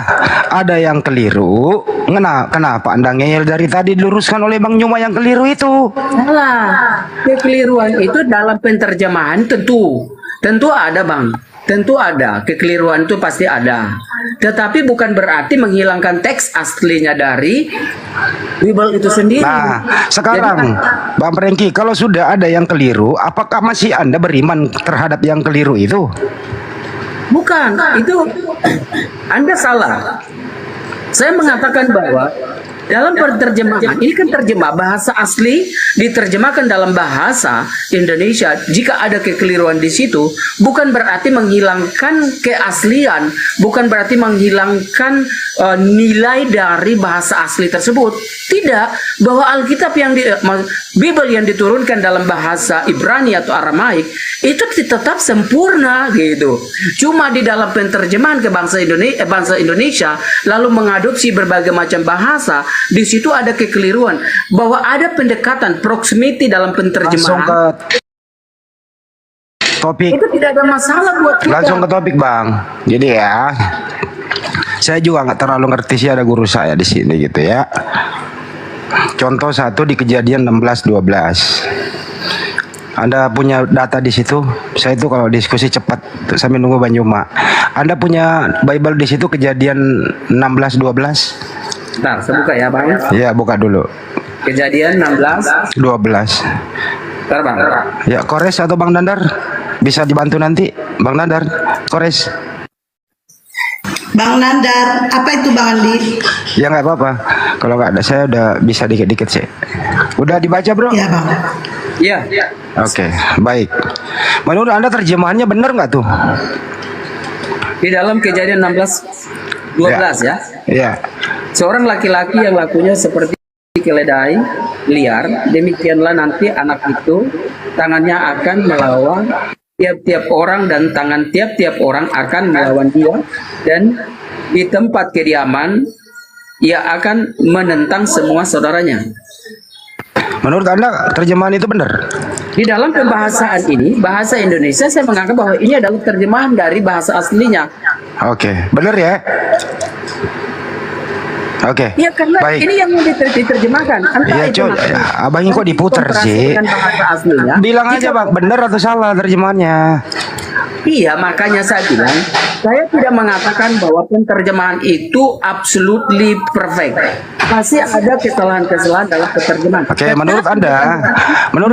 ada yang keliru, kenapa Anda ngeyel dari tadi diluruskan oleh Bang Nyuma yang keliru itu? Salah. Kekeliruan itu dalam penerjemahan tentu ada, Bang. Tentu ada. Kekeliruan itu pasti ada. Tetapi bukan berarti menghilangkan teks aslinya dari Bible itu sendiri. Nah, sekarang Bang Frankie, kalau sudah ada yang keliru, apakah masih Anda beriman terhadap yang keliru itu? Bukan, itu Anda salah. Saya mengatakan bahwa dalam penerjemahan, ini kan terjemah bahasa asli diterjemahkan dalam bahasa Indonesia. Jika ada kekeliruan di situ, bukan berarti menghilangkan keaslian, bukan berarti menghilangkan nilai dari bahasa asli tersebut. Tidak, bahwa Alkitab Bible yang diturunkan dalam bahasa Ibrani atau Aramaik itu tetap sempurna gitu. Cuma di dalam penerjemahan ke bangsa Indonesia lalu mengadopsi berbagai macam bahasa, di situ ada kekeliruan bahwa ada pendekatan proximity dalam Langsung penerjemahan. ke topik. Itu tidak ada masalah buat kita. Langsung ke topik, Bang. Jadi ya, saya juga nggak terlalu ngerti sih, ada guru saya di sini gitu ya. Contoh satu di Kejadian 16:12. Anda punya data di situ. Saya itu kalau diskusi cepat sambil nunggu Banyuma. Anda punya Bible di situ Kejadian 16:12? Bentar, saya buka ya, Bang. Ya, buka dulu. Kejadian 16. 12. Bentar, Bang. Ya, Kores atau Bang Dandar? Bisa dibantu nanti, Bang Dandar. Kores. Bang Nandar, apa itu Bang Andi? Ya nggak apa-apa. Kalau nggak ada, saya udah bisa dikit-dikit sih. Udah dibaca, Bro? Ya Bang. Iya. Oke, baik. Menurut Anda terjemahannya benar nggak tuh? Di dalam Kejadian 16:12 ya. Iya. Seorang laki-laki yang lakunya seperti keledai liar, demikianlah nanti anak itu tangannya akan melawan tiap-tiap orang dan tangan tiap-tiap orang akan melawan dia, dan di tempat kediaman ia akan menentang semua saudaranya. Menurut Anda terjemahan itu benar? Di dalam pembahasan ini, bahasa Indonesia, saya menganggap bahwa ini adalah terjemahan dari bahasa aslinya. Oke, benar ya? Oke, Ya, karena baik. ini yang diterjemahkan. Entah Ya, itu coba. nanti Abang ini kok diputer sih? dengan bahasa aslinya. Bilang aja, Jika- Bang, benar atau salah terjemahannya? Iya, makanya saya bilang, saya tidak mengatakan bahwa penerjemahan itu absolutely perfect. Pasti ada kesalahan-kesalahan dalam penerjemahan. Oke, menurut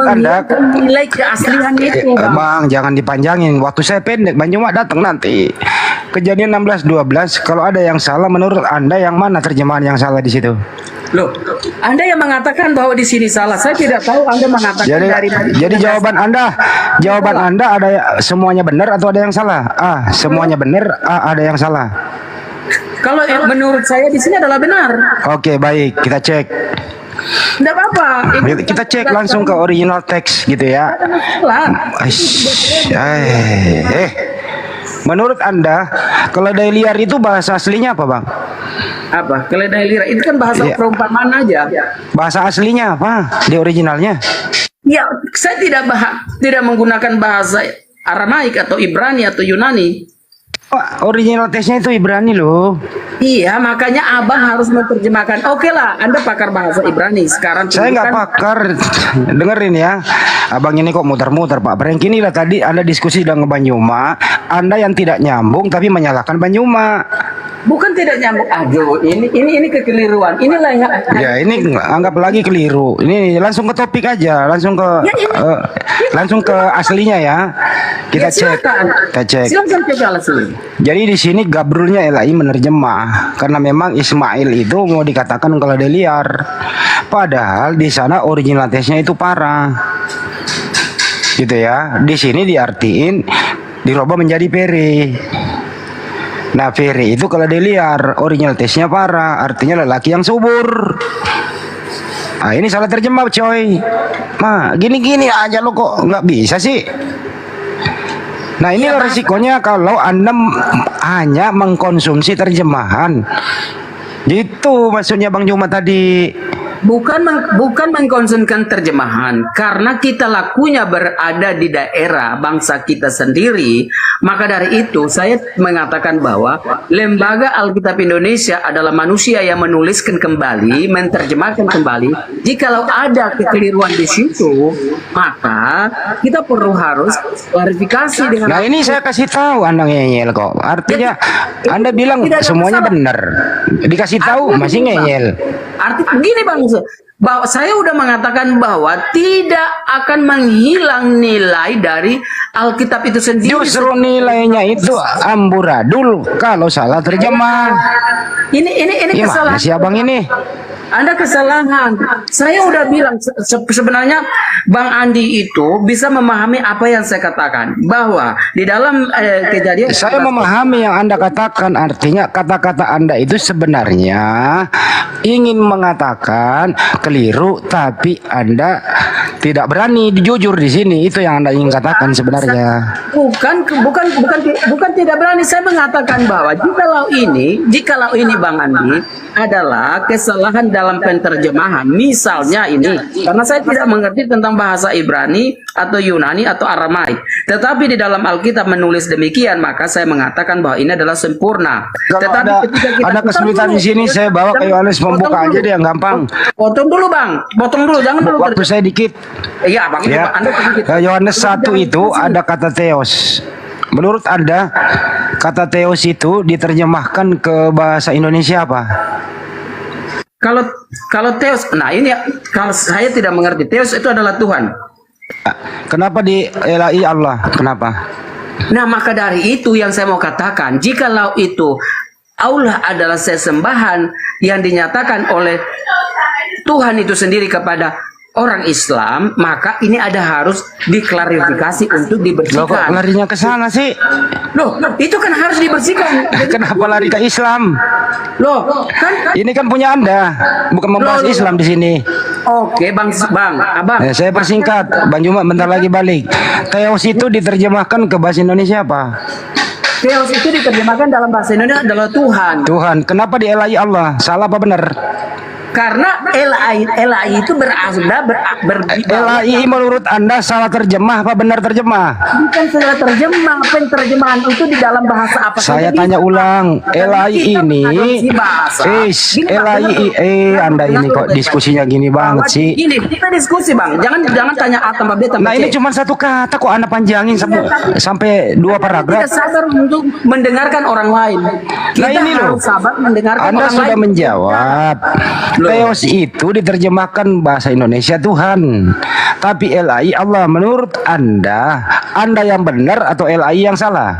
Anda, nilai keaslian itu, Bang. Bang, jangan dipanjangin. Waktu saya pendek, Bang Cuma datang nanti. Kejadian 16:12. Kalau ada yang salah, menurut Anda yang mana terjemahan yang salah di situ? Loh, Anda yang mengatakan bahwa di sini salah. Saya tidak tahu Anda mengatakan dari mana. Jadi jawaban Anda ada semuanya benar atau ada yang salah? A, semuanya benar. A, ada yang salah. Kalau menurut saya di sini adalah benar. Oke, baik, kita cek. Tidak apa-apa. Kita cek langsung ke original text gitu ya. Tidak ada masalah. Menurut Anda, keledai liar itu bahasa aslinya apa, Bang? Apa? Keledai liar itu kan bahasa Iya. perumpamaan aja. Bahasa aslinya apa di originalnya? Ya, saya tidak menggunakan bahasa Aramaik atau Ibrani atau Yunani. Oh, original teksnya itu Ibrani loh. Iya, makanya abang harus menerjemahkan. Oke lah, Anda pakar bahasa Ibrani. Sekarang Saya nggak tunjukkan- pakar. Dengerin ya. Abang ini kok muter-muter, Pak. Frank ini lah tadi Anda diskusi dengan Banyuma. Anda yang tidak nyambung tapi menyalahkan Banyuma. Bukan tidak nyambung. Aduh, ini kekeliruan. Inilah yang Ya ini anggap lagi keliru. Ini langsung ke topik aja, langsung ke Ya, ini- langsung ke aslinya ya. Kita cek. Kita cek. Silakan cek Al-Asli. Jadi di sini gabrulnya LAI menerjemah karena memang Ismail itu mau dikatakan kalau dia liar. Padahal di sana original tesnya itu parah. Gitu ya. Di sini diartiin dirubah menjadi pere. Nah, pere itu kalau dia liar, original tesnya parah, artinya lelaki yang subur. Nah, ini salah terjemah, coy. Nah, gini-gini aja lo kok nggak bisa sih. Nah, ini resikonya kalau Anda hanya mengkonsumsi terjemahan. Gitu maksudnya Bang Juma tadi. Bukan mengkonsumsikan terjemahan, karena kita lakunya berada di daerah bangsa kita sendiri. Maka dari itu saya mengatakan bahwa Lembaga Alkitab Indonesia adalah manusia yang menuliskan kembali, menerjemahkan kembali. Jikalau ada kekeliruan di situ, maka kita perlu harus klarifikasi dengan. Nah, ini saya kasih tahu Anda ngeyel kok. Artinya Anda bilang semuanya benar. Dikasih tahu masih ngeyel. Arti begini Bang, bahwa saya udah mengatakan bahwa tidak akan menghilang nilai dari Alkitab itu sendiri. Justru nilainya itu amburadul kalau salah terjemah. Ini Gimana kesalahan. sih abang ini? Anda kesalahan. Saya udah bilang sebenarnya Bang Andi itu bisa memahami apa yang saya katakan, bahwa di dalam kejadian Saya memahami yang Anda katakan, artinya kata-kata Anda itu sebenarnya ingin mengatakan keliru, tapi Anda tidak berani jujur di sini. Itu yang Anda ingin katakan sebenarnya. Bukan tidak berani. Saya mengatakan bahwa jikalau ini Bang Andi adalah kesalahan dalam penerjemahan. Misalnya ini, karena saya tidak mengerti tentang bahasa Ibrani atau Yunani atau Aramaik, tetapi di dalam Alkitab menulis demikian, maka saya mengatakan bahwa ini adalah sempurna. Kalau Tetapi ketika kita ada kesulitan di sini, saya bawa ke Yohanes membuka aja deh yang gampang. Potong dulu Bang, potong dulu, jangan dulu. Waktu saya dikit. Iya Bang, itu Ya, Anda sedikit. Yohanes 1 itu ada kata theos. Menurut Anda, kata theos itu diterjemahkan ke bahasa Indonesia apa? Kalau Theos, nah ini kalau saya tidak mengerti, Theos itu adalah Tuhan. Kenapa di LAI Allah? Kenapa? Nah maka dari itu yang saya mau katakan, jikalau itu Allah adalah sesembahan yang dinyatakan oleh Tuhan itu sendiri kepada orang Islam, maka ini ada harus diklarifikasi untuk Loh, kok dibersihkan. larinya ke sana sih? Loh, itu kan harus dibersihkan. Kenapa lari ke Islam? Loh, kan Ini kan punya Anda, bukan membahas Loh. Islam di sini. oke Abang. Saya persingkat, Bang Juma bentar lagi balik. Theos itu diterjemahkan ke bahasa Indonesia apa? Theos itu diterjemahkan dalam bahasa Indonesia adalah Tuhan. Tuhan. Kenapa di LAI Allah? Salah apa benar? Karena LAI itu LAI menurut Anda salah terjemah apa benar terjemah? bukan salah terjemah, penterjemahan itu di dalam bahasa apa Saya saja tanya bisa. ulang, LAI Kita ini, mengadopsi bahasa. Gini, Bang, LAI, Anda ini kok diskusinya gini banget sih. Gini, kita diskusi Bang, jangan tanya A tambah B tambah Nah C. ini cuma satu kata kok Anda panjangin sampai 2 Kita paragraf. sabar untuk mendengarkan orang lain. Kita Nah, ini loh. harus sabar mendengarkan Anda orang sudah lain. menjawab. Loh. Theos itu diterjemahkan bahasa Indonesia Tuhan. Tapi LAI Allah. Menurut Anda yang benar atau LAI yang salah?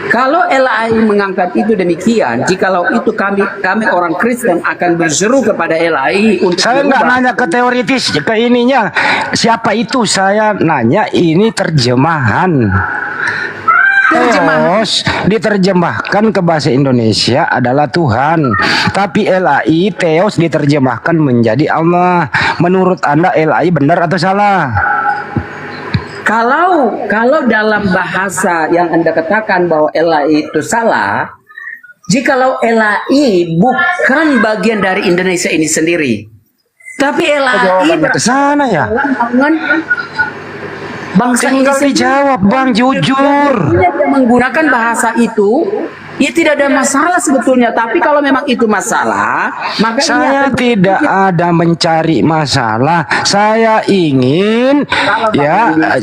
Kalau LAI mengangkat itu demikian, jikalau itu kami orang Kristen akan berseru kepada LAI untuk Saya nggak merubah. nanya ke teoritis, ke ininya. Siapa itu? Saya nanya ini terjemahan. Theos diterjemahkan ke bahasa Indonesia adalah Tuhan. Tapi LAI Theos diterjemahkan menjadi Allah. Menurut Anda LAI benar atau salah? Kalau dalam bahasa yang Anda katakan bahwa LAI itu salah, jikalau LAI bukan bagian dari Indonesia ini sendiri, tapi LAI Jawabannya ke sana ya. dalam naungan bangsa ini Tinggal sendiri. dijawab Bang, jujur. Dia menggunakan bahasa itu, ya tidak ada masalah sebetulnya. Tapi kalau memang itu masalah, maka ini Saya akan- tidak ada mencari masalah. Saya ingin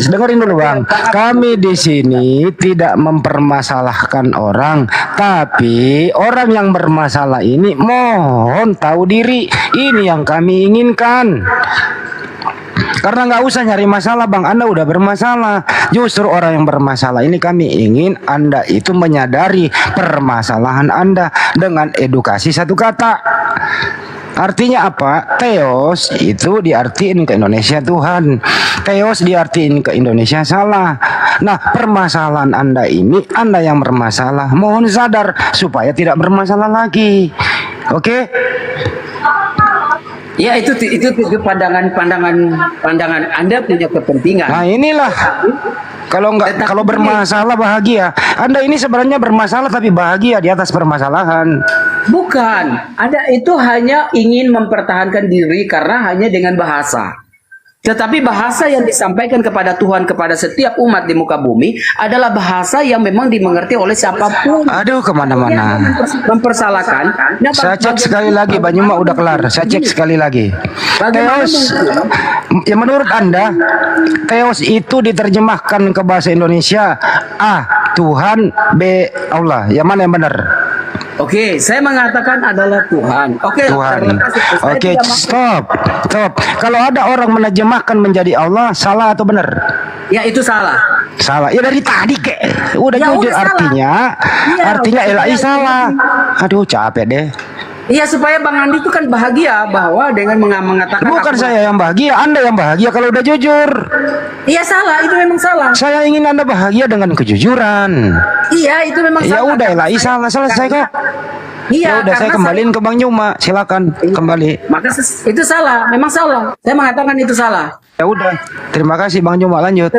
dengerin dulu Bang. Kami di sini tidak mempermasalahkan orang, tapi orang yang bermasalah ini mohon tahu diri. Ini yang kami inginkan. Karena nggak usah nyari masalah bang, Anda udah bermasalah. Justru orang yang bermasalah ini kami ingin Anda itu menyadari permasalahan Anda dengan edukasi satu kata. Artinya apa? Theos itu diartiin ke Indonesia Tuhan. Theos diartiin ke Indonesia salah. Nah, permasalahan Anda ini, Anda yang bermasalah, mohon sadar supaya tidak bermasalah lagi. Oke? Ya itu pandangan Anda punya kepentingan. Nah, inilah kalau bermasalah bahagia. Anda ini sebenarnya bermasalah tapi bahagia di atas permasalahan. Bukan, Anda itu hanya ingin mempertahankan diri karena hanya dengan bahasa. Tetapi bahasa yang disampaikan kepada Tuhan kepada setiap umat di muka bumi adalah bahasa yang memang dimengerti oleh siapapun. Aduh, kemana-mana. Mempersalahkan. Nah, Saya cek sekali lagi, Banyuma udah kelar. Saya cek sekali lagi. Theos, ya menurut Anda, Theos itu diterjemahkan ke bahasa Indonesia A. Tuhan, B. Allah. Yang mana yang benar? Oke, saya mengatakan adalah Tuhan. Tuhan. Oke, stop. Kalau ada orang menerjemahkan menjadi Allah, salah atau benar? Ya itu salah. Salah. Ya dari tadi udah Ya, jujur udah salah. artinya. Iya, Artinya udah Elai salah. salah. Aduh, capek deh. Iya, supaya Bang Andi itu kan bahagia bahwa dengan mengatakan Bukan saya yang bahagia, Anda yang bahagia kalau udah jujur. Iya salah, itu memang salah. Saya ingin Anda bahagia dengan kejujuran. Iya, itu memang Ya salah. udah, Elai salah, selesai kok. Iya, Ya udah, saya karena kembaliin ke Bang Nyuma. Silakan kembali. Maka itu salah, memang salah. Saya mengatakan itu salah. Ya udah, terima kasih Bang Nyuma, lanjut.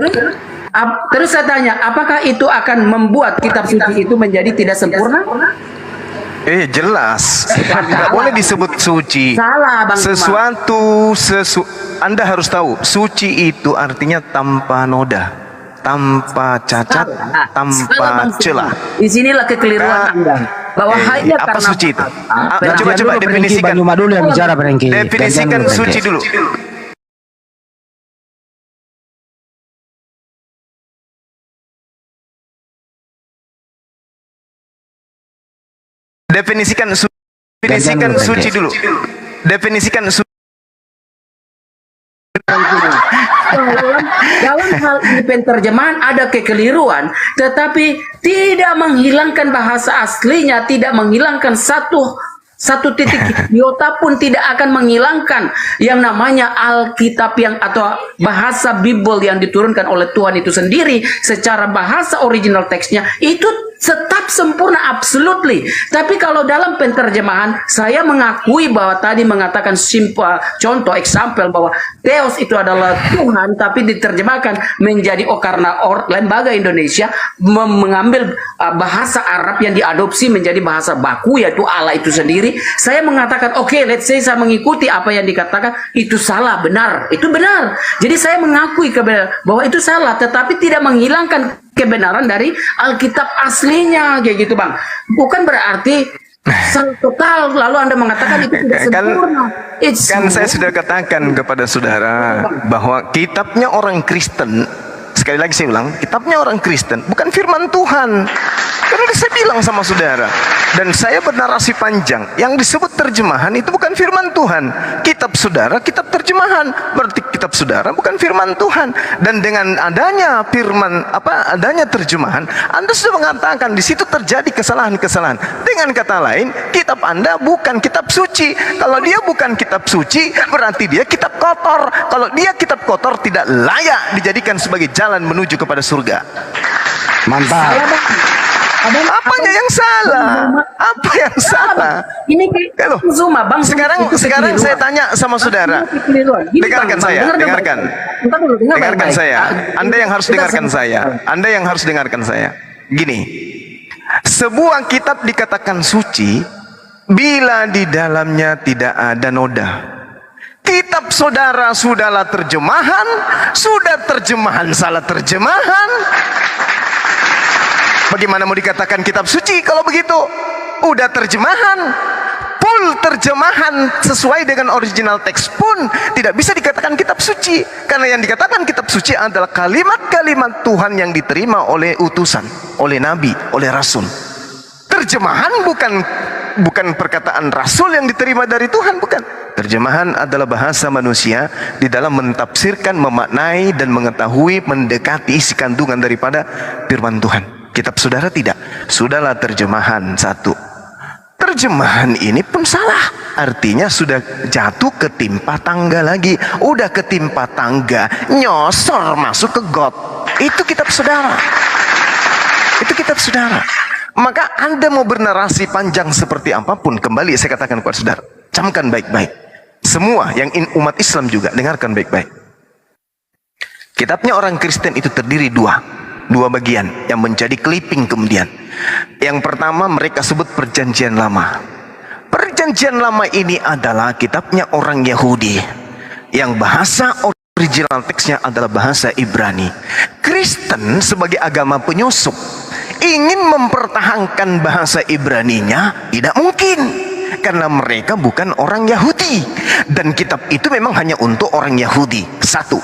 Terus saya tanya, apakah itu akan membuat kitab suci itu menjadi tidak sempurna? Jelas. Tidak boleh disebut suci. Salah, Bang. Anda harus tahu, suci itu artinya tanpa noda, tanpa cacat, Salah, tanpa Bang. celah. Disinilah kekeliruan Anda. Bahwa hanya apa karena suci itu? Gantian Coba dulu, definisikan. Bang Nyuma dulu yang bicara, Brengki. Definisikan Gantian dulu, suci Brengki. dulu. Definisikan suci dulu. Definisikan suci. Dalam hal ini penterjemahan ada kekeliruan, tetapi tidak menghilangkan bahasa aslinya, tidak menghilangkan satu titik iota pun tidak akan menghilangkan yang namanya Alkitab atau bahasa Bible yang diturunkan oleh Tuhan itu sendiri secara bahasa original teksnya itu tetap sempurna, absolutely. Tapi kalau dalam penterjemahan saya mengakui bahwa tadi mengatakan contoh example bahwa Theos itu adalah Tuhan, tapi diterjemahkan menjadi karena lembaga Indonesia mengambil bahasa Arab yang diadopsi menjadi bahasa baku yaitu Allah itu sendiri. Saya mengatakan oke, let's say saya mengikuti apa yang dikatakan itu salah, benar, itu benar. Jadi saya mengakui bahwa itu salah, tetapi tidak menghilangkan kebenaran dari Alkitab aslinya, kayak gitu Bang. Bukan berarti total lalu Anda mengatakan itu tidak sempurna. Kan saya sudah katakan kepada saudara bahwa kitabnya orang Kristen, sekali lagi saya ulang, kitabnya orang Kristen bukan firman Tuhan. Karena saya bilang sama saudara, dan saya bernarasi panjang, yang disebut terjemahan itu bukan firman Tuhan. Kitab saudara, kitab terjemahan, berarti kitab saudara bukan firman Tuhan. Dan dengan adanya adanya terjemahan, Anda sudah mengatakan di situ terjadi kesalahan-kesalahan. Dengan kata lain, kitab Anda bukan kitab suci. Kalau dia bukan kitab suci, berarti dia kitab kotor. Kalau dia kitab kotor, tidak layak dijadikan sebagai jalan menuju kepada surga. Mantap. Apanya yang salah? Apa yang salah? Ini Loh, Zuma, Bang. sekarang saya tanya sama saudara. Dengarkan saya, dengarkan. Dengarkan saya. Anda yang harus dengarkan saya. Anda yang harus dengarkan saya. Gini, sebuah kitab dikatakan suci bila di dalamnya tidak ada noda. Kitab saudara sudahlah terjemahan, sudah terjemahan salah terjemahan. Bagaimana mau dikatakan kitab suci kalau begitu? Udah terjemahan, full terjemahan sesuai dengan original teks pun tidak bisa dikatakan kitab suci. Karena yang dikatakan kitab suci adalah kalimat-kalimat Tuhan yang diterima oleh utusan, oleh nabi, oleh rasul. Terjemahan bukan bukan perkataan Rasul yang diterima dari Tuhan, bukan. Terjemahan adalah bahasa manusia di dalam mentafsirkan, memaknai dan mengetahui, mendekati isi kandungan daripada firman Tuhan. Kitab saudara tidak. Sudahlah terjemahan satu. Terjemahan ini pun salah. Artinya sudah jatuh ketimpa tangga lagi. Udah ketimpa tangga, nyosor masuk ke got. Itu kitab saudara. Itu kitab saudara. Maka Anda mau bernarasi panjang seperti apapun, kembali saya katakan kepada saudara, camkan baik-baik. Semua yang umat Islam juga dengarkan baik-baik. Kitabnya orang Kristen itu terdiri dua bagian yang menjadi clipping kemudian. Yang pertama mereka sebut Perjanjian Lama. Perjanjian Lama ini adalah kitabnya orang Yahudi yang bahasa original teksnya adalah bahasa Ibrani. Kristen sebagai agama penyusup ingin mempertahankan bahasa Ibraninya tidak mungkin, karena mereka bukan orang Yahudi dan kitab itu memang hanya untuk orang Yahudi. Satu.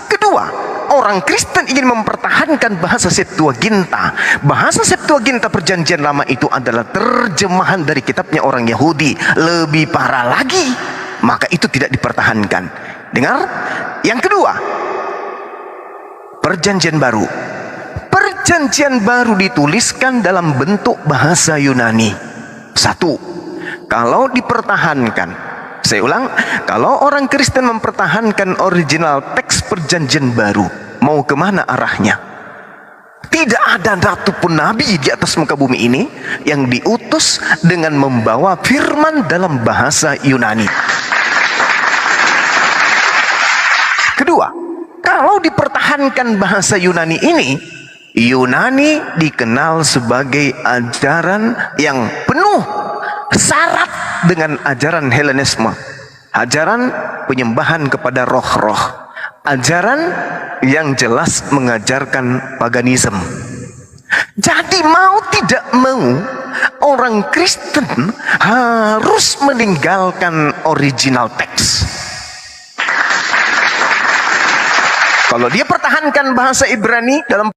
Kedua, orang Kristen ingin mempertahankan bahasa Septuaginta. Bahasa Septuaginta Perjanjian Lama itu adalah terjemahan dari kitabnya orang Yahudi. Lebih parah lagi, maka itu tidak dipertahankan. Dengar? Yang kedua, Perjanjian Baru. Perjanjian Baru dituliskan dalam bentuk bahasa Yunani. Satu, kalau dipertahankan, saya ulang, kalau orang Kristen mempertahankan original teks Perjanjian Baru, mau kemana arahnya? Tidak ada satupun nabi di atas muka bumi ini yang diutus dengan membawa firman dalam bahasa Yunani. Kedua, kalau dipertahankan bahasa Yunani ini, Yunani dikenal sebagai ajaran yang penuh syarat dengan ajaran Helenisme, ajaran penyembahan kepada roh-roh, ajaran yang jelas mengajarkan paganisme. Jadi mau tidak mau orang Kristen harus meninggalkan original teks. Kalau dia pertahankan bahasa Ibrani dalam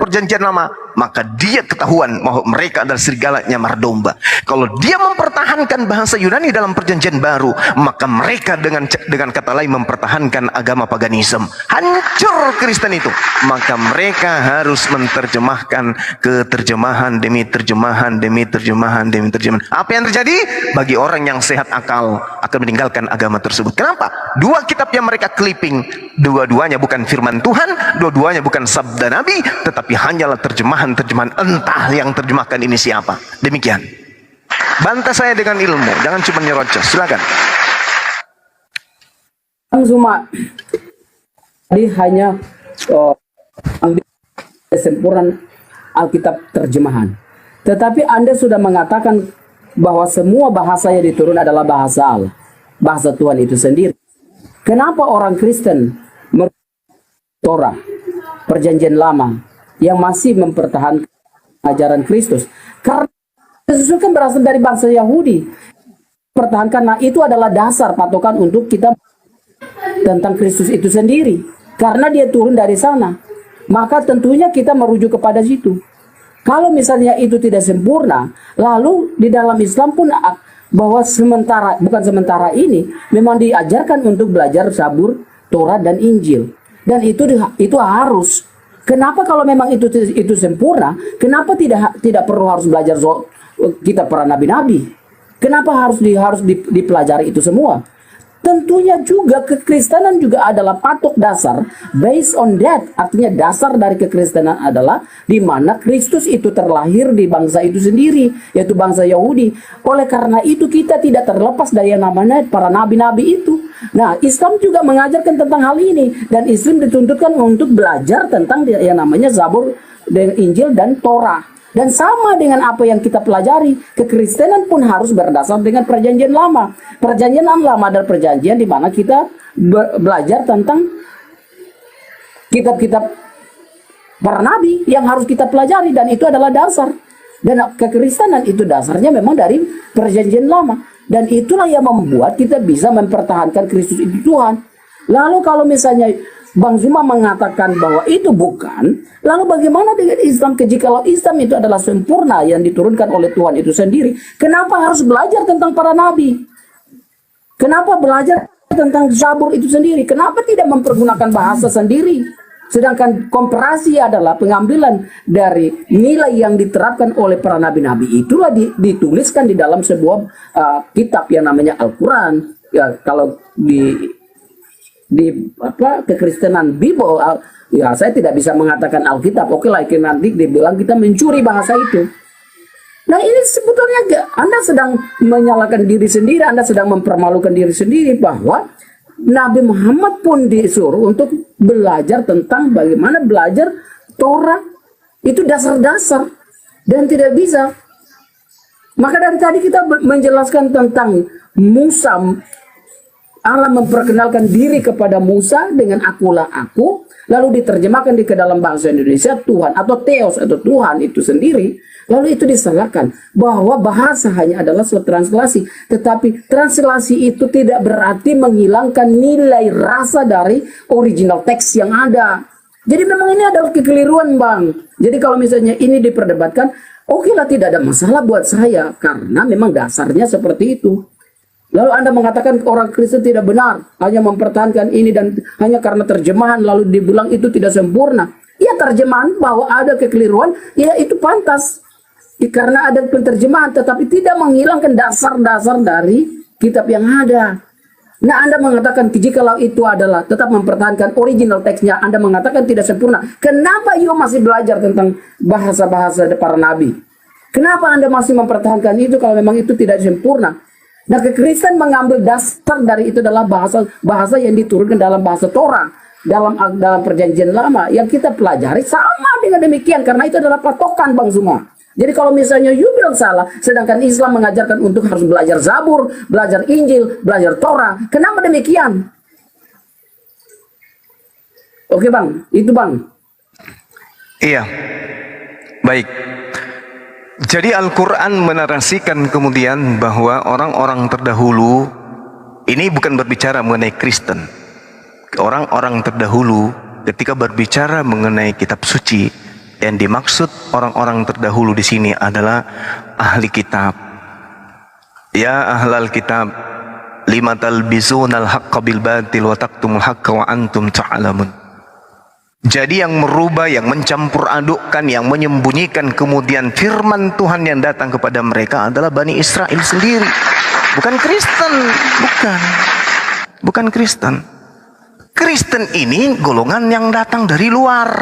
Perjanjian Lama, maka dia ketahuan bahwa mereka adalah serigala nyamar domba. Kalau dia mempertahankan bahasa Yunani dalam Perjanjian Baru, maka mereka dengan kata lain mempertahankan agama paganisme. Hancur Kristen itu. Maka mereka harus menerjemahkan ke terjemahan demi terjemahan demi terjemahan demi terjemahan. Apa yang terjadi? Bagi orang yang sehat akal akan meninggalkan agama tersebut. Kenapa? Dua kitab yang mereka clipping, dua-duanya bukan firman Tuhan, dua-duanya bukan sabda Nabi, tetapi hanyalah terjemahan-terjemahan, entah yang terjemahkan ini siapa. Demikian. Bantah saya dengan ilmu, jangan cuma nyerocos. Silakan. Cuma jadi hanya kesempurnaan Alkitab terjemahan. Tetapi Anda sudah mengatakan bahwa semua bahasa yang diturun adalah bahasa Allah, bahasa Tuhan itu sendiri. Kenapa orang Kristen Torah, Perjanjian Lama, yang masih mempertahankan ajaran Kristus? Karena Kristus kan berasal dari bangsa Yahudi. Pertahankan, nah itu adalah dasar patokan untuk kita tentang Kristus itu sendiri. Karena dia turun dari sana, maka tentunya kita merujuk kepada situ. Kalau misalnya itu tidak sempurna, lalu di dalam Islam pun bahwa bukan sementara ini memang diajarkan untuk belajar Zabur, Torah dan Injil. Dan itu harus. Kenapa kalau memang itu sempurna, kenapa tidak perlu harus belajar kitab para nabi-nabi? Kenapa harus dipelajari itu semua? Tentunya juga kekristenan juga adalah patok dasar, based on that, artinya dasar dari kekristenan adalah di mana Kristus itu terlahir di bangsa itu sendiri, yaitu bangsa Yahudi. Oleh karena itu kita tidak terlepas dari yang namanya para nabi-nabi itu. Nah, Islam juga mengajarkan tentang hal ini, dan Islam dituntutkan untuk belajar tentang yang namanya Zabur, dan Injil dan Torah. Dan sama dengan apa yang kita pelajari, kekristenan pun harus berdasar dengan Perjanjian Lama. Perjanjian Lama adalah perjanjian di mana kita belajar tentang kitab-kitab para nabi yang harus kita pelajari, dan itu adalah dasar. Dan kekristenan itu dasarnya memang dari Perjanjian Lama. Dan itulah yang membuat kita bisa mempertahankan Kristus itu Tuhan. Lalu kalau misalnya Bang Zuma mengatakan bahwa itu bukan, lalu bagaimana dengan Islam? Jikalau Islam itu adalah sempurna yang diturunkan oleh Tuhan itu sendiri, kenapa harus belajar tentang para nabi? Kenapa belajar tentang Zabur itu sendiri? Kenapa tidak mempergunakan bahasa sendiri? Sedangkan komparasi adalah pengambilan dari nilai yang diterapkan oleh para nabi-nabi, itulah dituliskan di dalam sebuah kitab yang namanya Al-Quran. Ya, kalau di kekristenan Bible, ya saya tidak bisa mengatakan Alkitab. Oke lah, nanti dibilang kita mencuri bahasa itu. Nah ini sebetulnya Anda sedang menyalahkan diri sendiri, Anda sedang mempermalukan diri sendiri, bahwa Nabi Muhammad pun disuruh untuk belajar tentang bagaimana belajar Torah, itu dasar-dasar, dan tidak bisa. Maka dari tadi kita menjelaskan tentang Musa, Allah memperkenalkan diri kepada Musa dengan akulah aku, lalu diterjemahkan ke dalam bahasa Indonesia Tuhan atau Theos atau Tuhan itu sendiri. Lalu itu disalahkan bahwa bahasa hanya adalah suatu translasi, tetapi translasi itu tidak berarti menghilangkan nilai rasa dari original teks yang ada. Jadi memang ini adalah kekeliruan, Bang. Jadi kalau misalnya ini diperdebatkan, oke lah, tidak ada masalah buat saya, karena memang dasarnya seperti itu. Lalu Anda mengatakan orang Kristen tidak benar, hanya mempertahankan ini dan hanya karena terjemahan, lalu dibilang itu tidak sempurna. Ya, terjemahan bahwa ada kekeliruan, ya itu pantas. Karena ada penterjemahan, tetapi tidak menghilangkan dasar-dasar dari kitab yang ada. Nah, Anda mengatakan jikalau itu adalah tetap mempertahankan original teksnya, Anda mengatakan tidak sempurna. Kenapa you masih belajar tentang bahasa-bahasa para nabi? Kenapa Anda masih mempertahankan itu kalau memang itu tidak sempurna? Nah, Kristen mengambil dasar dari itu adalah bahasa yang diturunkan dalam bahasa Torah, dalam perjanjian lama yang kita pelajari sama dengan demikian, karena itu adalah patokan, Bang Zuma. Jadi kalau misalnya you bilang salah, sedangkan Islam mengajarkan untuk harus belajar Zabur, belajar Injil, belajar Torah, kenapa demikian? Oke, Bang, itu Bang. Iya, baik. Jadi Al-Quran menarasikan kemudian bahwa orang-orang terdahulu, ini bukan berbicara mengenai Kristen. Orang-orang terdahulu ketika berbicara mengenai kitab suci, yang dimaksud orang-orang terdahulu di sini adalah ahli kitab. Ya ahlal kitab, lima talbizunal haqqa bil batil wa taktumul haqqa wa antum ta'lamun. Jadi yang merubah, yang mencampur adukkan, yang menyembunyikan kemudian firman Tuhan yang datang kepada mereka adalah Bani Israel sendiri. Bukan Kristen, bukan Kristen. Kristen ini golongan yang datang dari luar,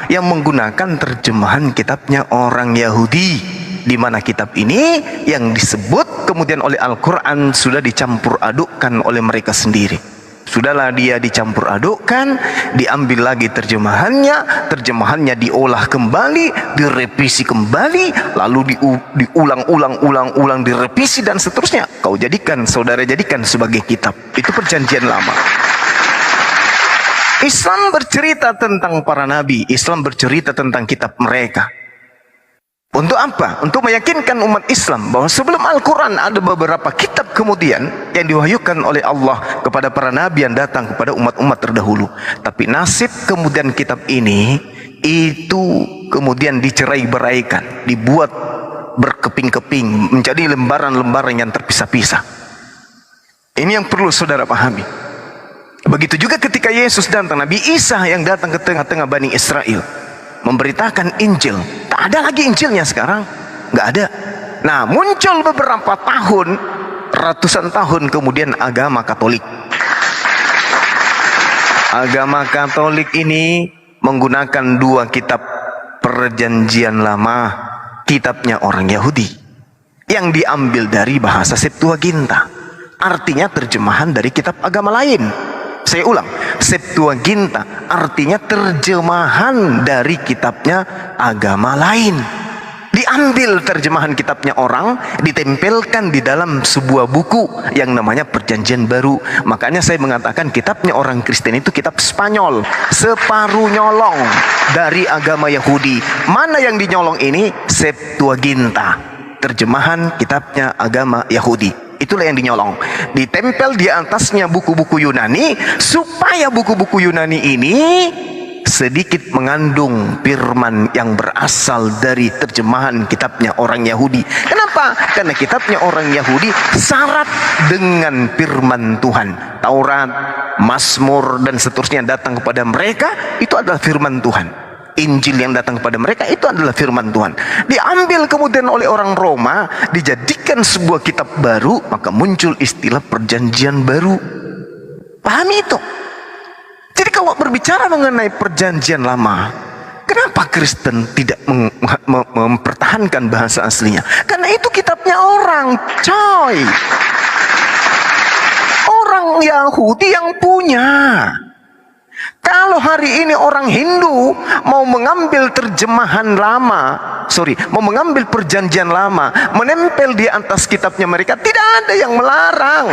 yang menggunakan terjemahan kitabnya orang Yahudi, di mana kitab ini yang disebut kemudian oleh Al-Quran sudah dicampur adukkan oleh mereka sendiri. Sudahlah dia dicampur adukkan, diambil lagi terjemahannya diolah kembali, direvisi kembali, lalu diulang-ulang, direvisi dan seterusnya. Saudara jadikan sebagai kitab. Itu perjanjian lama. Islam bercerita tentang para nabi, Islam bercerita tentang kitab mereka. Untuk apa? Untuk meyakinkan umat Islam bahwa sebelum Al-Quran ada beberapa kitab kemudian yang diwahyukan oleh Allah kepada para nabi yang datang kepada umat-umat terdahulu. Tapi nasib kemudian kitab ini itu kemudian dicerai-beraikan, dibuat berkeping-keping, menjadi lembaran-lembaran yang terpisah-pisah. Ini yang perlu saudara pahami. Begitu juga ketika Yesus datang, Nabi Isa yang datang ke tengah-tengah Bani Israel memberitakan Injil. Tak ada lagi Injilnya sekarang, nggak ada. Nah, muncul beberapa tahun, ratusan tahun kemudian agama Katolik. Agama Katolik ini menggunakan dua kitab perjanjian lama, kitabnya orang Yahudi, yang diambil dari bahasa Septuaginta, artinya terjemahan dari kitab agama lain. Saya ulang, Septuaginta artinya terjemahan dari kitabnya agama lain. Diambil terjemahan kitabnya orang, ditempelkan di dalam sebuah buku yang namanya Perjanjian Baru. Makanya saya mengatakan kitabnya orang Kristen itu kitab Spanyol, separuh nyolong dari agama Yahudi. Mana yang dinyolong ini? Septuaginta, terjemahan kitabnya agama Yahudi. Itulah yang dinyolong. Ditempel di atasnya buku-buku Yunani, supaya buku-buku Yunani ini sedikit mengandung firman yang berasal dari terjemahan kitabnya orang Yahudi. Kenapa? Karena kitabnya orang Yahudi syarat dengan firman Tuhan. Taurat, Mazmur, dan seterusnya datang kepada mereka, itu adalah firman Tuhan. Injil yang datang kepada mereka itu adalah firman Tuhan. Diambil kemudian oleh orang Roma, dijadikan sebuah kitab baru, maka muncul istilah perjanjian baru. Pahami itu? Jadi kalau berbicara mengenai perjanjian lama, kenapa Kristen tidak mempertahankan bahasa aslinya? Karena itu kitabnya orang, coy. Orang Yahudi yang punya. Kalau hari ini orang Hindu mau mengambil terjemahan lama, mau mengambil perjanjian lama, menempel di atas kitabnya mereka, tidak ada yang melarang.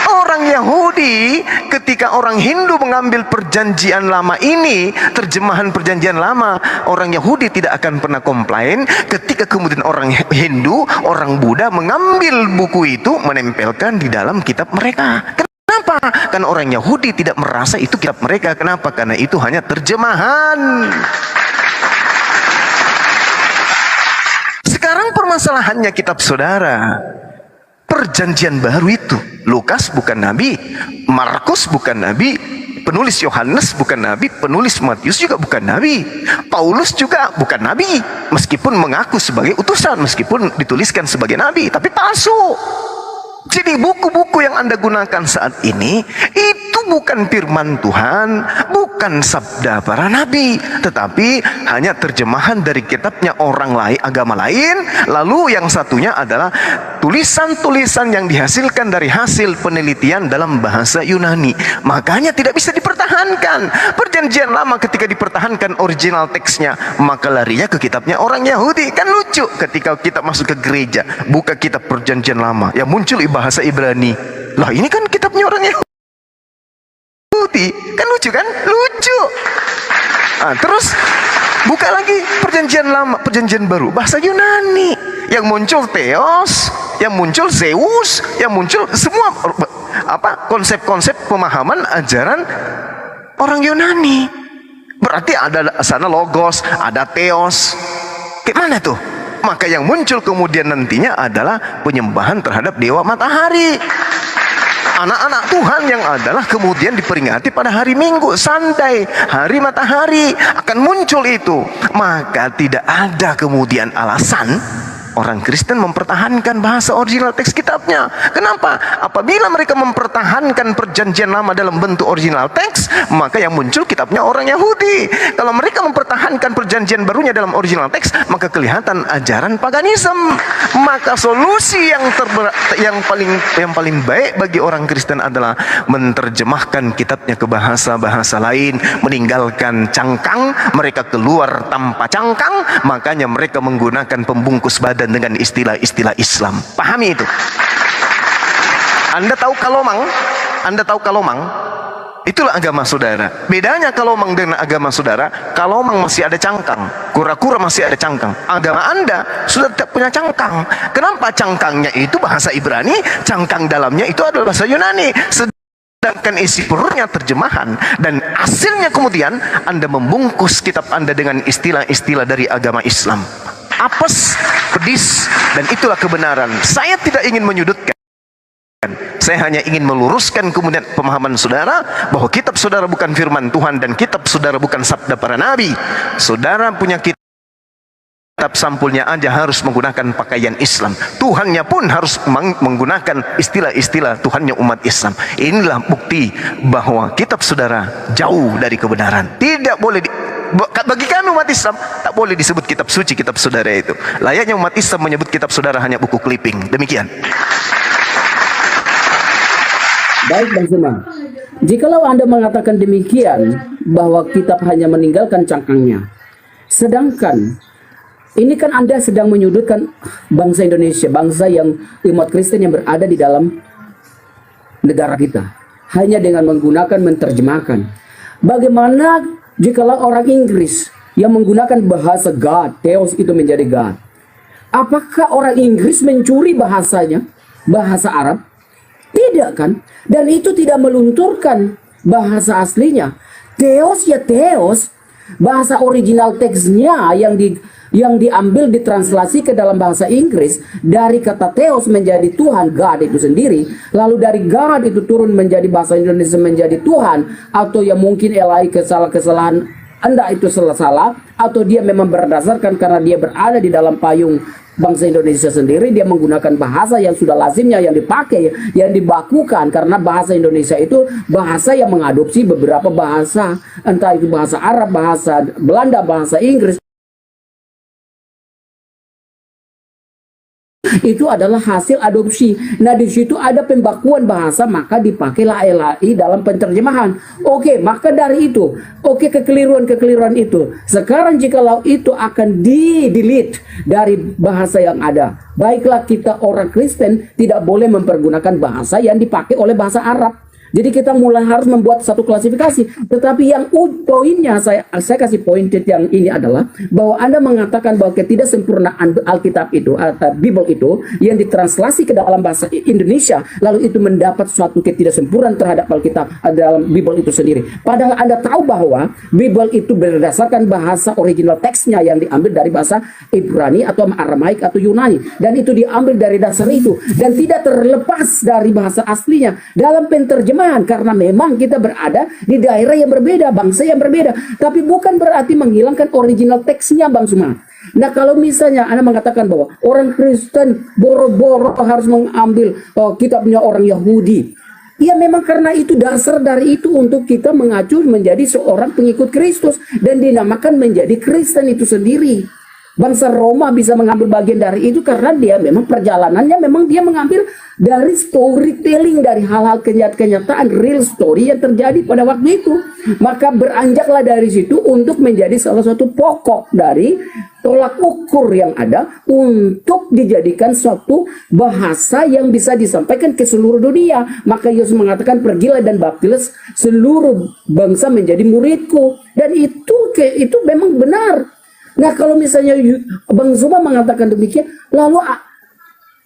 Orang Yahudi, ketika orang Hindu mengambil perjanjian lama ini, terjemahan perjanjian lama, orang Yahudi tidak akan pernah komplain ketika kemudian orang Hindu, orang Buddha mengambil buku itu, menempelkan di dalam kitab mereka. Kenapa? Karena orang Yahudi tidak merasa itu kitab mereka. Kenapa? Karena itu hanya terjemahan. Sekarang permasalahannya kitab saudara, perjanjian baru itu, Lukas bukan nabi, Markus bukan nabi, penulis Yohanes bukan nabi, penulis Matius juga bukan nabi, Paulus juga bukan nabi, meskipun mengaku sebagai utusan, meskipun dituliskan sebagai nabi, tapi palsu. Jadi buku-buku yang Anda gunakan saat ini itu bukan firman Tuhan, bukan sabda para nabi, tetapi hanya terjemahan dari kitabnya orang lain, agama lain. Lalu yang satunya adalah tulisan-tulisan yang dihasilkan dari hasil penelitian dalam bahasa Yunani. Makanya tidak bisa dipertahankan. Perjanjian lama ketika dipertahankan original teksnya, maka larinya ke kitabnya orang Yahudi. Kan lucu ketika kita masuk ke gereja, buka kitab perjanjian lama, yang muncul bahasa Ibrani. Lah ini kan kitabnya orang Yahudi. Kan lucu kan? Lucu. Terus buka lagi perjanjian lama, perjanjian baru, bahasa Yunani. Yang muncul Theos, yang muncul Zeus, yang muncul semua konsep-konsep pemahaman ajaran orang Yunani. Berarti ada sana logos, ada Theos. Gimana tuh? Maka yang muncul kemudian nantinya adalah penyembahan terhadap dewa matahari. Anak-anak Tuhan yang adalah kemudian diperingati pada hari Minggu, Sunday, hari matahari, akan muncul itu. Maka tidak ada kemudian alasan orang Kristen mempertahankan bahasa original teks kitabnya. Kenapa? Apabila mereka mempertahankan perjanjian lama dalam bentuk original teks, maka yang muncul kitabnya orang Yahudi. Kalau mereka mempertahankan perjanjian barunya dalam original teks, maka kelihatan ajaran paganisme. Maka solusi yang paling baik bagi orang Kristen adalah menerjemahkan kitabnya ke bahasa-bahasa lain, meninggalkan cangkang, mereka keluar tanpa cangkang, makanya mereka menggunakan pembungkus badan dengan istilah-istilah Islam. Pahami itu. Anda tahu kalomang? Anda tahu kalomang? Itulah agama saudara. Bedanya kalomang dengan agama saudara, kalomang masih ada cangkang, kura-kura masih ada cangkang. Agama Anda sudah tidak punya cangkang. Kenapa? Cangkangnya itu bahasa Ibrani, cangkang dalamnya itu adalah bahasa Yunani. Sedangkan isi perutnya terjemahan, dan hasilnya kemudian Anda membungkus kitab Anda dengan istilah-istilah dari agama Islam. Apes, pedis, dan itulah kebenaran. Saya tidak ingin menyudutkan. Saya hanya ingin meluruskan kemudian pemahaman saudara bahwa kitab saudara bukan firman Tuhan dan kitab saudara bukan sabda para nabi. Saudara punya kitab sampulnya aja harus menggunakan pakaian Islam. Tuhannya pun harus menggunakan istilah-istilah Tuhannya umat Islam. Inilah bukti bahwa kitab saudara jauh dari kebenaran. Tidak boleh bagi kami umat Islam tak boleh disebut kitab suci kitab saudara itu. Layaknya umat Islam menyebut kitab saudara hanya buku clipping. Demikian. Baik Bang Firman, jikalau Anda mengatakan demikian bahwa kitab hanya meninggalkan cangkangnya, sedangkan ini kan Anda sedang menyudutkan bangsa Indonesia, bangsa yang umat Kristen yang berada di dalam negara kita, hanya dengan menggunakan menerjemahkan. Bagaimana jikalau orang Inggris yang menggunakan bahasa God, Theos itu menjadi God? Apakah orang Inggris mencuri bahasanya, bahasa Arab? Tidak kan? Dan itu tidak melunturkan bahasa aslinya. Theos ya theos, bahasa original teksnya yang diambil ditranslasi ke dalam bahasa Inggris dari kata theos menjadi Tuhan, God itu sendiri, lalu dari God itu turun menjadi bahasa Indonesia menjadi Tuhan, atau ya mungkin kesalahan Anda itu salah, atau dia memang berdasarkan karena dia berada di dalam payung bangsa Indonesia sendiri, dia menggunakan bahasa yang sudah lazimnya yang dipakai, yang dibakukan, karena bahasa Indonesia itu bahasa yang mengadopsi beberapa bahasa, entah itu bahasa Arab, bahasa Belanda, bahasa Inggris. Itu adalah hasil adopsi. Nah, di situ ada pembakuan bahasa, maka dipakailah LAI dalam penerjemahan. Oke, maka dari itu, kekeliruan itu. Sekarang jikalau itu akan di-delete dari bahasa yang ada, baiklah kita orang Kristen tidak boleh mempergunakan bahasa yang dipakai oleh bahasa Arab. Jadi kita mulai harus membuat satu klasifikasi. Tetapi yang poinnya saya kasih pointed yang ini adalah bahwa Anda mengatakan bahwa ketidaksempurnaan Alkitab itu atau Bible itu yang ditranslasi ke dalam bahasa Indonesia, lalu itu mendapat suatu ketidaksempurnaan terhadap Alkitab dalam Bible itu sendiri. Padahal Anda tahu bahwa Bible itu berdasarkan bahasa original teksnya yang diambil dari bahasa Ibrani atau Aramaik atau Yunani, dan itu diambil dari dasar itu dan tidak terlepas dari bahasa aslinya dalam penterjemahan. Karena memang kita berada di daerah yang berbeda, bangsa yang berbeda, tapi bukan berarti menghilangkan original teksnya, Bang Suma. Nah, kalau misalnya Anda mengatakan bahwa orang Kristen boro-boro harus mengambil kitabnya orang Yahudi, ya memang karena itu dasar dari itu untuk kita mengacu menjadi seorang pengikut Kristus dan dinamakan menjadi Kristen itu sendiri. Bangsa Roma bisa mengambil bagian dari itu karena dia memang perjalanannya memang dia mengambil dari storytelling, dari hal-hal kenyataan, real story yang terjadi pada waktu itu. Maka beranjaklah dari situ untuk menjadi salah satu pokok dari tolak ukur yang ada untuk dijadikan suatu bahasa yang bisa disampaikan ke seluruh dunia. Maka Yesus mengatakan, pergilah dan baptilah seluruh bangsa menjadi muridku. Dan itu memang benar. Nah, kalau misalnya Bang Zuma mengatakan demikian, lalu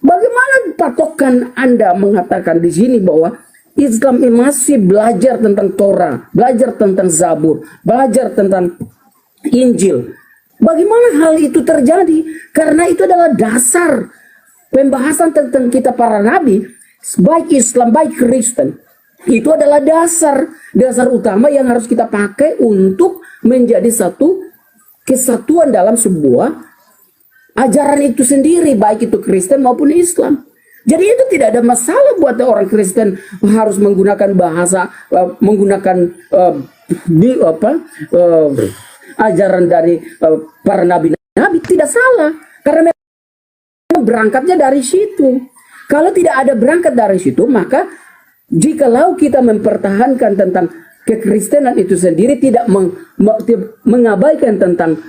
bagaimana patokan Anda mengatakan di sini bahwa Islam ini masih belajar tentang Torah, belajar tentang Zabur, belajar tentang Injil? Bagaimana hal itu terjadi? Karena itu adalah dasar pembahasan tentang kita para nabi, baik Islam, baik Kristen. Itu adalah dasar utama yang harus kita pakai untuk menjadi satu kesatuan dalam sebuah ajaran itu sendiri, baik itu Kristen maupun Islam. Jadi itu tidak ada masalah buat orang Kristen harus menggunakan bahasa, menggunakan ajaran dari para nabi-nabi, tidak salah, karena memang berangkatnya dari situ. Kalau tidak ada berangkat dari situ, maka jikalau kita mempertahankan tentang kekristenan itu sendiri, tidak mengabaikan tentang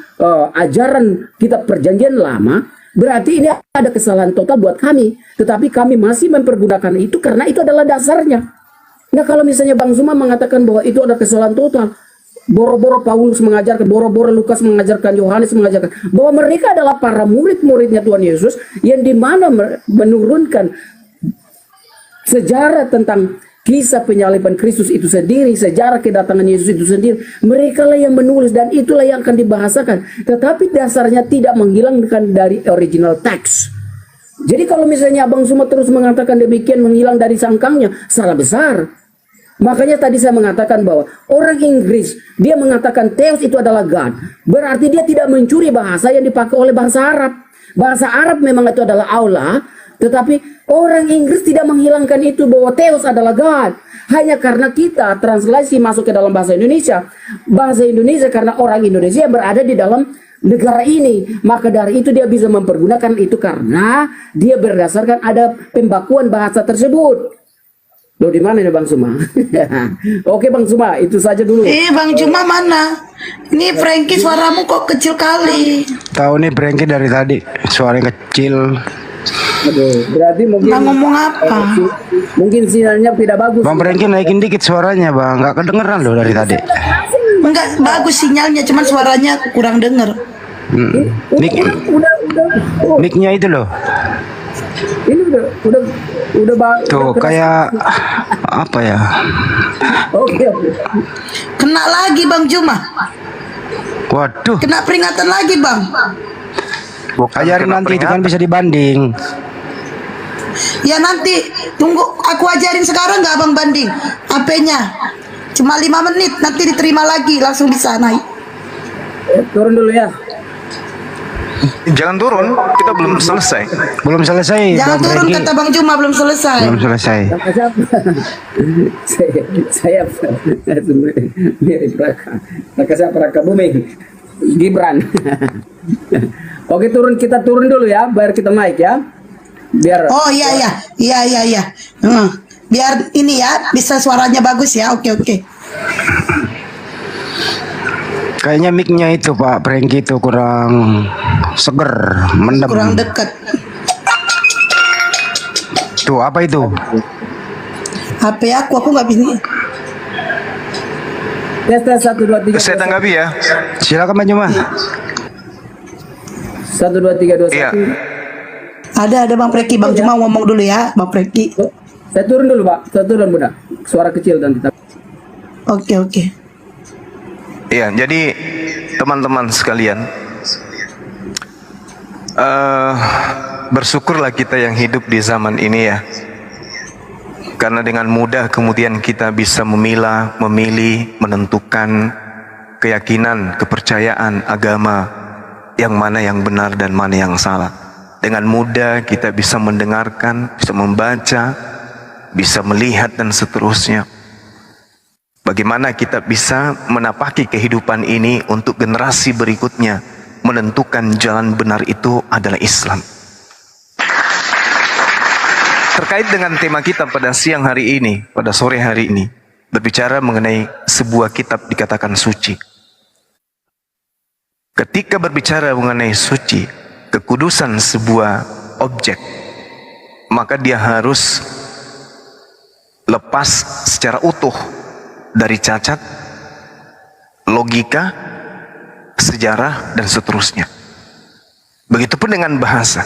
ajaran kitab perjanjian lama, berarti ini ada kesalahan total buat kami. Tetapi kami masih mempergunakan itu karena itu adalah dasarnya. Nah, kalau misalnya Bang Zuma mengatakan bahwa itu ada kesalahan total, boro-boro Paulus mengajarkan, boro-boro Lukas mengajarkan, Yohanes mengajarkan bahwa mereka adalah para murid-muridnya Tuhan Yesus yang dimana menurunkan sejarah tentang kisah penyaliban Kristus itu sendiri, sejarah kedatangan Yesus itu sendiri. Mereka lah yang menulis dan itulah yang akan dibahasakan. Tetapi dasarnya tidak menghilangkan dari original text. Jadi kalau misalnya Abang Suma terus mengatakan demikian, menghilang dari sangkangnya, salah besar. Makanya tadi saya mengatakan bahwa orang Inggris, dia mengatakan Theos itu adalah God. Berarti dia tidak mencuri bahasa yang dipakai oleh bahasa Arab. Bahasa Arab memang itu adalah Allah, tetapi orang Inggris tidak menghilangkan itu bahwa Theos adalah God. Hanya karena kita translasi masuk ke dalam bahasa Indonesia. Bahasa Indonesia karena orang Indonesia berada di dalam negara ini. Maka dari itu dia bisa mempergunakan itu karena dia berdasarkan ada pembakuan bahasa tersebut. Loh, di mana nih Bang Suma? Oke Bang Suma, itu saja dulu. Bang Juma mana? Ini Frankie suaramu kok kecil kali. Tahu nih Frankie dari tadi suaranya kecil. Aduh, berarti mungkin Bang ngomong apa? mungkin sinyalnya tidak bagus. Bang Frankie naikin dikit suaranya Bang, nggak kedengeran loh dari tadi. Enggak bagus sinyalnya, cuman suaranya kurang denger. Mik, udah, oh, mic-nya itu loh. ini Tuh kayak apa ya? Oke, oke. Kena lagi Bang Juma. Waduh, Kena peringatan lagi Bang. Bukan ajarin kena nanti itu kan peringatan. bisa dibanding. Ya nanti tunggu aku ajarin sekarang nggak Bang banding HP-nya. Cuma 5 menit nanti diterima lagi langsung bisa naik. Turun dulu ya. Jangan turun, kita belum selesai. Belum selesai, Jangan Bang turun Franky. kata Bang Juma belum selesai. Belum selesai. Kata siapa? saya mirip Raka. Raka siapa? Raka Buming. Gibran. Oke, kita turun dulu ya, biar kita naik ya. Biar Oh iya. Biar ini ya bisa suaranya bagus ya. Oke. Kayaknya mic-nya itu Pak Franky itu kurang seger, mendem. Kurang dekat. Tuh apa itu? HP aku nggak bisa. tes 1 2 3. Saya tanggapi ya. Silakan Bang Juma. 1 2 3 2 1. Iya. Ada Bang Preki. Bang Juma ngomong dulu ya Bang Preki. Saya turun dulu, Pak. Saya turun, Bunda. Suara kecil dan tetap. Oke. Iya, jadi teman-teman sekalian, bersyukurlah kita yang hidup di zaman ini ya. Karena dengan mudah kemudian kita bisa memilah, memilih, menentukan keyakinan, kepercayaan, agama yang mana yang benar dan mana yang salah. Dengan mudah kita bisa mendengarkan, bisa membaca, bisa melihat dan seterusnya. Bagaimana kita bisa menapaki kehidupan ini untuk generasi berikutnya menentukan jalan benar itu adalah Islam. Terkait dengan tema kita pada siang hari ini, pada sore hari ini, berbicara mengenai sebuah kitab dikatakan suci. Ketika berbicara mengenai suci, kekudusan sebuah objek, maka dia harus lepas secara utuh dari cacat, logika, sejarah, dan seterusnya. Begitupun dengan bahasa.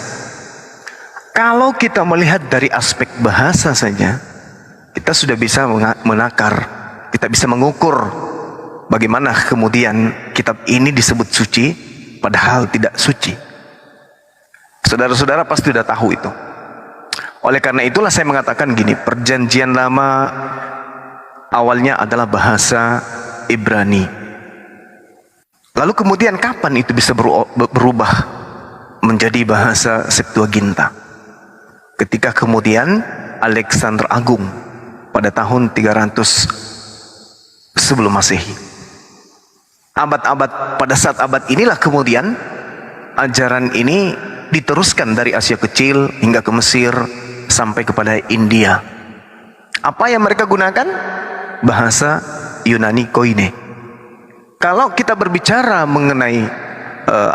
Kalau kita melihat dari aspek bahasa saja, kita sudah bisa menakar, kita bisa mengukur bagaimana kemudian kitab ini disebut suci, padahal tidak suci. Saudara-saudara pasti sudah tahu itu. Oleh karena itulah saya mengatakan gini, perjanjian lama awalnya adalah bahasa Ibrani. Lalu kemudian kapan itu bisa berubah menjadi bahasa Septuaginta? Ketika kemudian Alexander Agung pada tahun 300 sebelum Masehi. Pada saat abad inilah kemudian ajaran ini diteruskan dari Asia Kecil hingga ke Mesir sampai kepada India. Apa yang mereka gunakan? Bahasa Yunani Koine. Kalau kita berbicara mengenai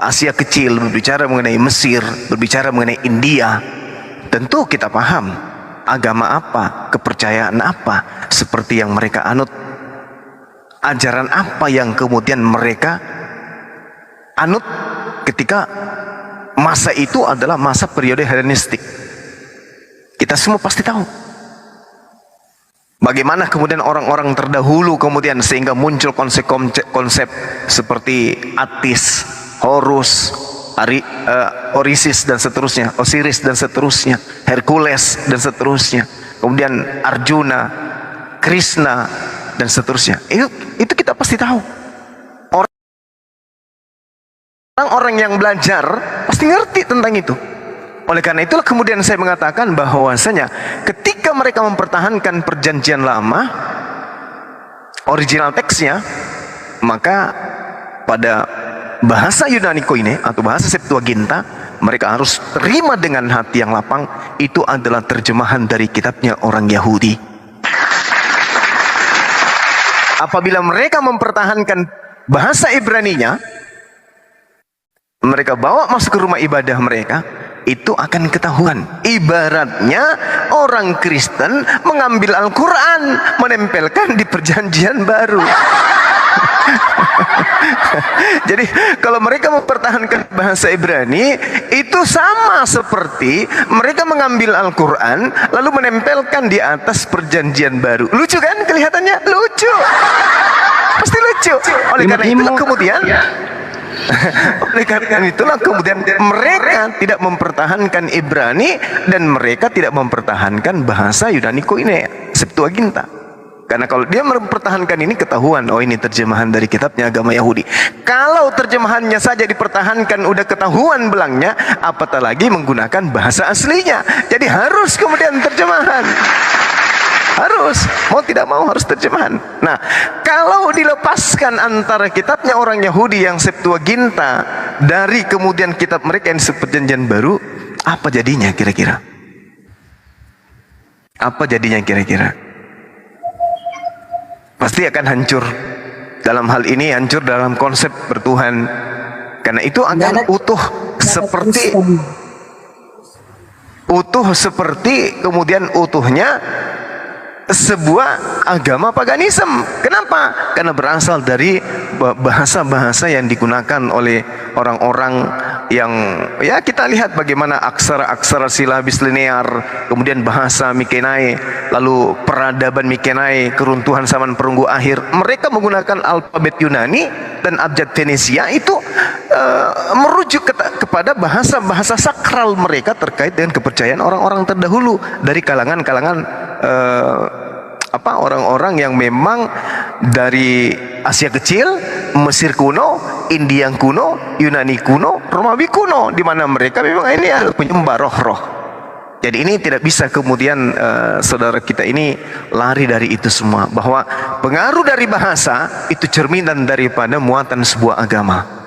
Asia Kecil, berbicara mengenai Mesir, berbicara mengenai India, tentu kita paham agama apa, kepercayaan apa seperti yang mereka anut, ajaran apa yang kemudian mereka anut ketika masa itu adalah masa periode Helenistik. Kita semua pasti tahu bagaimana kemudian orang-orang terdahulu kemudian sehingga muncul konsep seperti Atis, Horus, Orisis dan seterusnya, Osiris dan seterusnya, Hercules dan seterusnya, kemudian Arjuna, Krishna dan seterusnya. Itu kita pasti tahu. Orang-orang yang belajar pasti ngerti tentang itu. Oleh karena itulah kemudian saya mengatakan bahwasanya ketika mereka mempertahankan perjanjian lama, original teksnya, maka pada bahasa Yunani Koine atau bahasa Septuaginta, mereka harus terima dengan hati yang lapang. Itu adalah terjemahan dari kitabnya orang Yahudi. Apabila mereka mempertahankan bahasa Ibraninya, mereka bawa masuk ke rumah ibadah mereka, itu akan ketahuan. Ibaratnya orang Kristen mengambil Al-Quran, menempelkan di perjanjian baru. Jadi kalau mereka mempertahankan bahasa Ibrani, itu sama seperti mereka mengambil Al-Quran lalu menempelkan di atas perjanjian baru. Lucu kan kelihatannya? Lucu. Pasti lucu. Oleh karena itulah kemudian oleh karena itulah kemudian mereka tidak mempertahankan Ibrani dan mereka tidak mempertahankan bahasa Yunani Koine, Septuaginta. Karena kalau dia mempertahankan ini, ketahuan, oh ini terjemahan dari kitabnya agama Yahudi. Kalau terjemahannya saja dipertahankan, udah ketahuan belangnya, apatah lagi menggunakan bahasa aslinya. Jadi harus kemudian terjemahan. Harus, mau tidak mau harus terjemahan. Nah, kalau dilepaskan antara kitabnya orang Yahudi yang Septuaginta dari kemudian kitab mereka yang Perjanjian Baru, apa jadinya kira-kira? Apa jadinya kira-kira? Pasti akan hancur. Dalam hal ini hancur dalam konsep bertuhan. Karena itu akan utuh seperti kemudian utuhnya sebuah agama paganisme. Kenapa? Karena berasal dari bahasa-bahasa yang digunakan oleh orang-orang yang, ya kita lihat bagaimana aksara-aksara silabis linear, kemudian bahasa Mikenai, lalu peradaban Mikenai, keruntuhan zaman perunggu akhir. Mereka menggunakan alfabet Yunani dan abjad Fenisia itu merujuk kepada bahasa-bahasa sakral mereka terkait dengan kepercayaan orang-orang terdahulu dari kalangan-kalangan orang-orang yang memang dari Asia Kecil, Mesir kuno, India kuno, Yunani kuno, Romawi kuno, di mana mereka memang ini adalah penyembah roh-roh. Jadi ini tidak bisa kemudian saudara kita ini lari dari itu semua, bahwa pengaruh dari bahasa itu cerminan daripada muatan sebuah agama.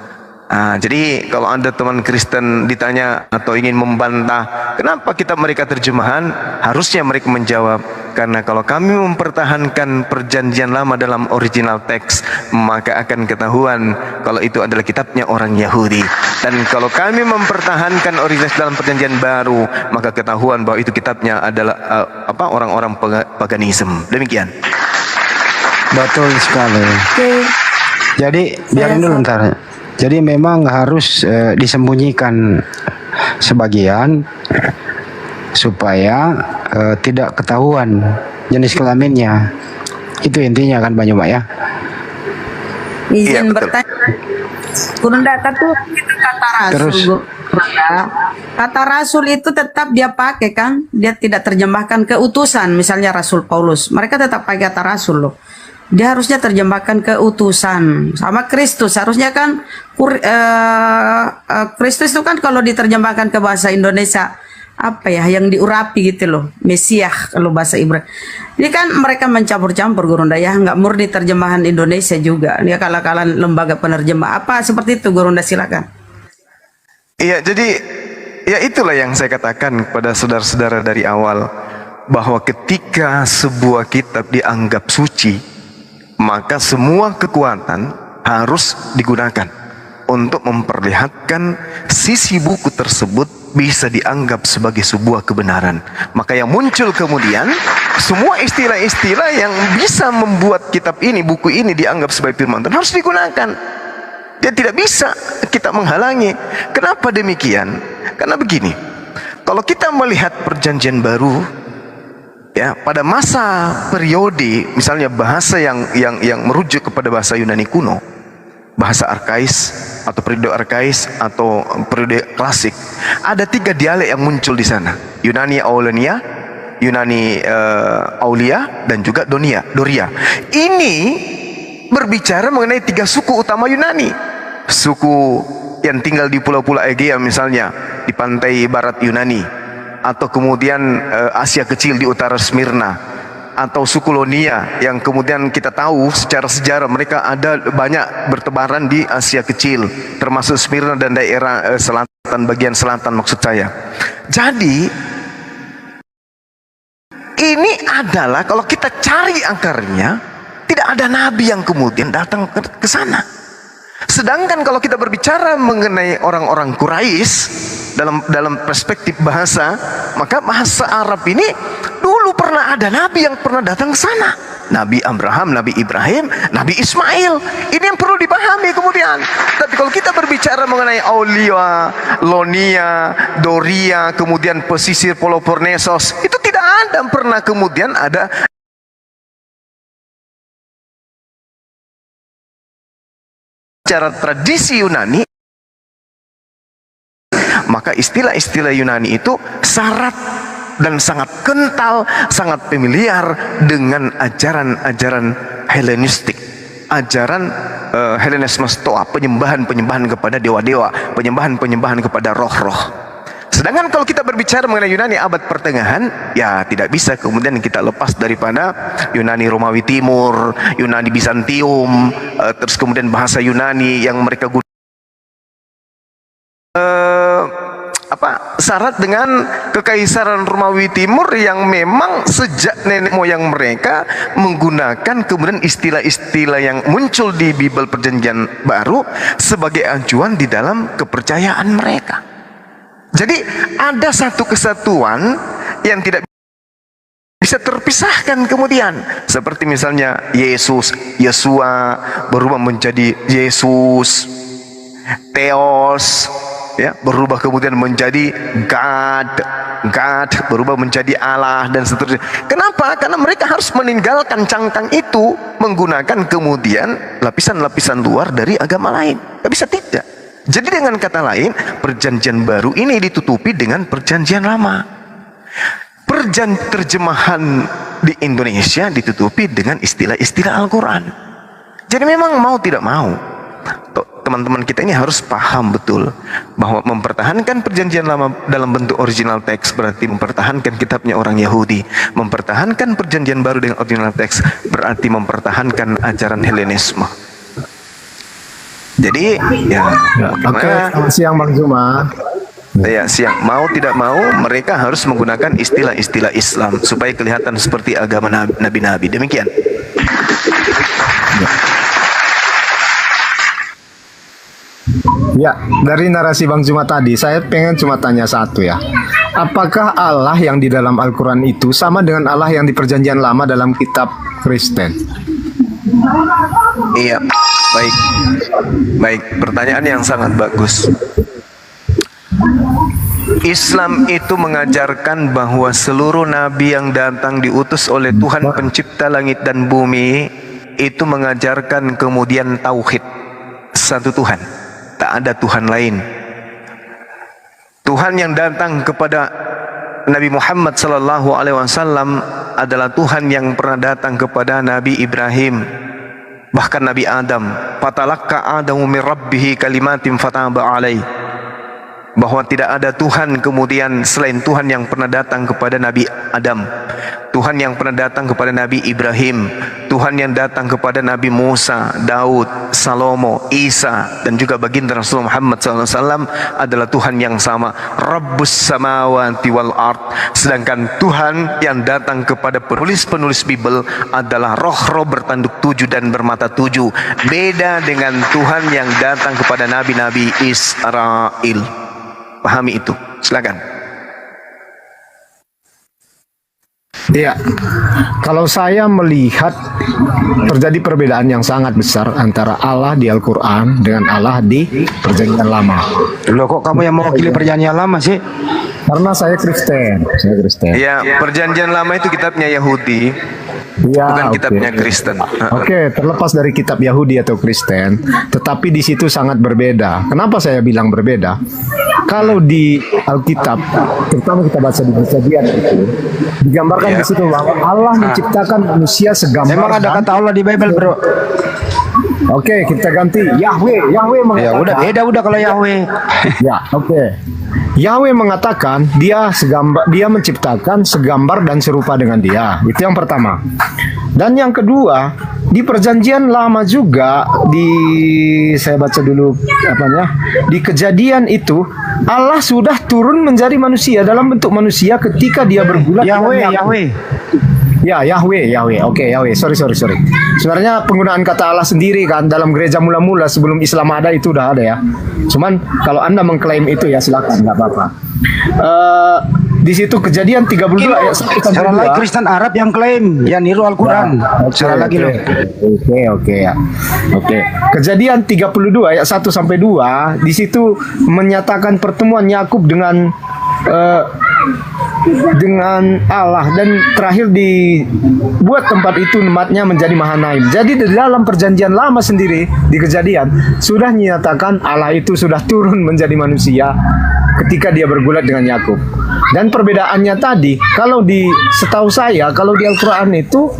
Jadi kalau ada teman Kristen ditanya atau ingin membantah kenapa kitab mereka terjemahan, harusnya mereka menjawab, karena kalau kami mempertahankan perjanjian lama dalam original teks, maka akan ketahuan kalau itu adalah kitabnya orang Yahudi. Dan kalau kami mempertahankan original dalam perjanjian baru, maka ketahuan bahwa itu kitabnya adalah orang-orang paganisme. Demikian. Betul sekali. Jadi biarin dulu ntar. Jadi memang harus disembunyikan sebagian supaya tidak ketahuan jenis kelaminnya. Itu intinya kan Bang Yoma ya. Izin bertanya. Kurunda itu kata rasul. Terus. Kata rasul itu tetap dia pakai kan? Dia tidak terjemahkan ke utusan, misalnya Rasul Paulus. Mereka tetap pakai kata rasul loh. Dia harusnya terjemahkan ke utusan. Sama Kristus harusnya kan Kristus itu kan kalau diterjemahkan ke bahasa Indonesia apa ya, yang diurapi gitu loh, Mesiah kalau bahasa Ibrani. Ini kan mereka mencampur-campur Gurunda ya, nggak murni terjemahan Indonesia juga. Dia kalah-kalah lembaga penerjemah apa seperti itu Gurunda, silakan. Iya, jadi ya itulah yang saya katakan kepada saudara-saudara dari awal, bahwa ketika sebuah kitab dianggap suci, maka semua kekuatan harus digunakan untuk memperlihatkan sisi buku tersebut bisa dianggap sebagai sebuah kebenaran. Maka yang muncul kemudian semua istilah-istilah yang bisa membuat kitab ini, buku ini dianggap sebagai firman Tuhan harus digunakan. Dia tidak bisa kita menghalangi. Kenapa demikian? Karena begini, kalau kita melihat perjanjian baru, ya, pada masa periode misalnya bahasa yang merujuk kepada bahasa Yunani kuno, bahasa arkais atau periode arkais atau periode klasik, ada 3 dialek yang muncul di sana: Yunani Aulania, Yunani Aulia, dan juga Doria. Ini berbicara mengenai 3 suku utama Yunani. Suku yang tinggal di pulau-pulau Egea misalnya, di pantai barat Yunani, atau kemudian Asia Kecil di utara Smyrna, atau suku Lonia yang kemudian kita tahu secara sejarah mereka ada banyak bertebaran di Asia Kecil, termasuk Smyrna dan daerah selatan, bagian selatan maksud saya. Jadi ini adalah, kalau kita cari akarnya, tidak ada nabi yang kemudian datang ke sana. Sedangkan kalau kita berbicara mengenai orang-orang Quraisy dalam perspektif bahasa, maka bahasa Arab ini dulu pernah ada nabi yang pernah datang ke sana. Nabi Abraham, Nabi Ibrahim, Nabi Ismail. Ini yang perlu dipahami kemudian. Tapi kalau kita berbicara mengenai Aulia, Lonia, Doria, kemudian pesisir Peloponnesos, itu tidak ada pernah kemudian ada cara tradisi Yunani. Maka istilah-istilah Yunani itu syarat dan sangat kental, sangat familiar dengan ajaran-ajaran Helenistik, ajaran Helenisme Stoa, penyembahan-penyembahan kepada dewa-dewa, penyembahan-penyembahan kepada roh-roh. Sedangkan kalau kita berbicara mengenai Yunani abad pertengahan, ya tidak bisa kemudian kita lepas daripada Yunani Romawi Timur, Yunani Bizantium, terus kemudian bahasa Yunani yang mereka gunakan. Syarat dengan kekaisaran Romawi Timur yang memang sejak nenek moyang mereka menggunakan kemudian istilah-istilah yang muncul di Bible Perjanjian Baru sebagai acuan di dalam kepercayaan mereka. Jadi ada satu kesatuan yang tidak bisa terpisahkan kemudian, seperti misalnya Yesus, Yesua berubah menjadi Yesus, Theos, ya, berubah kemudian menjadi God berubah menjadi Allah dan seterusnya. Kenapa? Karena mereka harus meninggalkan cangkang itu, menggunakan kemudian lapisan-lapisan luar dari agama lain. Tidak bisa tidak. Jadi dengan kata lain, perjanjian baru ini ditutupi dengan perjanjian lama. Terjemahan di Indonesia ditutupi dengan istilah-istilah Al-Quran. Jadi memang mau tidak mau, teman-teman kita ini harus paham betul bahwa mempertahankan perjanjian lama dalam bentuk original teks berarti mempertahankan kitabnya orang Yahudi, mempertahankan perjanjian baru dengan original teks berarti mempertahankan ajaran Helenisme. Jadi ya, Oke, selamat siang Bang Zuma. ya siang, mau tidak mau mereka harus menggunakan istilah-istilah Islam supaya kelihatan seperti agama nabi-nabi. Demikian. Ya, dari narasi Bang Zuma tadi, saya pengen cuma tanya satu ya. Apakah Allah yang di dalam Al-Quran itu sama dengan Allah yang di Perjanjian Lama dalam kitab Kristen? Iya, baik. Baik, pertanyaan yang sangat bagus. Islam itu mengajarkan bahwa seluruh nabi yang datang diutus oleh Tuhan pencipta langit dan bumi itu mengajarkan kemudian tauhid, satu Tuhan, tak ada Tuhan lain. Tuhan yang datang kepada Nabi Muhammad sallallahu alaihi wasallam adalah Tuhan yang pernah datang kepada Nabi Ibrahim, bahkan Nabi Adam. Fatalaqqa Adamu min rabbih kalimatin fataba alaihi, bahwa tidak ada Tuhan kemudian selain Tuhan yang pernah datang kepada Nabi Adam, Tuhan yang pernah datang kepada Nabi Ibrahim, Tuhan yang datang kepada Nabi Musa, Daud, Salomo, Isa, dan juga baginda Rasulullah Muhammad SAW adalah Tuhan yang sama, Rabbus samawati wal ard. Sedangkan Tuhan yang datang kepada penulis-penulis Bible adalah roh-roh bertanduk 7 dan bermata 7. Beda dengan Tuhan yang datang kepada nabi-nabi Israel. Pahami itu, silakan. Iya, kalau saya melihat terjadi perbedaan yang sangat besar antara Allah di Al-Quran dengan Allah di Perjanjian Lama. Loh, kok kamu yang mewakili Perjanjian Lama sih? Karena saya Kristen. Ya, Perjanjian Lama itu kitabnya Yahudi, Ya, bukan oke. kitabnya Kristen. Oke, terlepas dari kitab Yahudi atau Kristen, tetapi di situ sangat berbeda. Kenapa saya bilang berbeda? Kalau di Alkitab, terutama kita baca di Kejadian itu, digambarkan di situ bahwa Allah menciptakan manusia segambar. Emang ada dan- kata Allah di Bible, bro? Oke, kita ganti Yahweh. Yahweh Ya mengatakan. udah, beda udah kalau Yahweh. Ya, oke. Yahweh mengatakan dia menciptakan segambar dan serupa dengan dia. Itu yang pertama. Dan yang kedua, di Perjanjian Lama juga saya baca dulu di Kejadian itu Allah sudah turun menjadi manusia dalam bentuk manusia ketika dia bergulat dengan Yahweh, Yakub. Yahweh. Ya, Yahweh. Oke, Yahweh. Sorry. Sebenarnya penggunaan kata Allah sendiri kan dalam gereja mula-mula sebelum Islam ada itu udah ada ya. Cuman kalau Anda mengklaim itu ya silakan, nggak apa-apa. Di situ Kejadian 32 ayat 1 sampai Salah 2. lagi Kristen Arab yang klaim, yang niru Al-Quran. Salah lagi loh. Oke ya. Oke. Kejadian 32 ayat 1 sampai 2 di situ menyatakan pertemuan Yakub dengan Allah, dan terakhir dibuat tempat itu tempatnya menjadi Mahanaim. Jadi di dalam perjanjian lama sendiri di Kejadian sudah menyatakan Allah itu sudah turun menjadi manusia ketika dia bergulat dengan Yakub. Dan perbedaannya tadi, setahu saya kalau di Al-Quran itu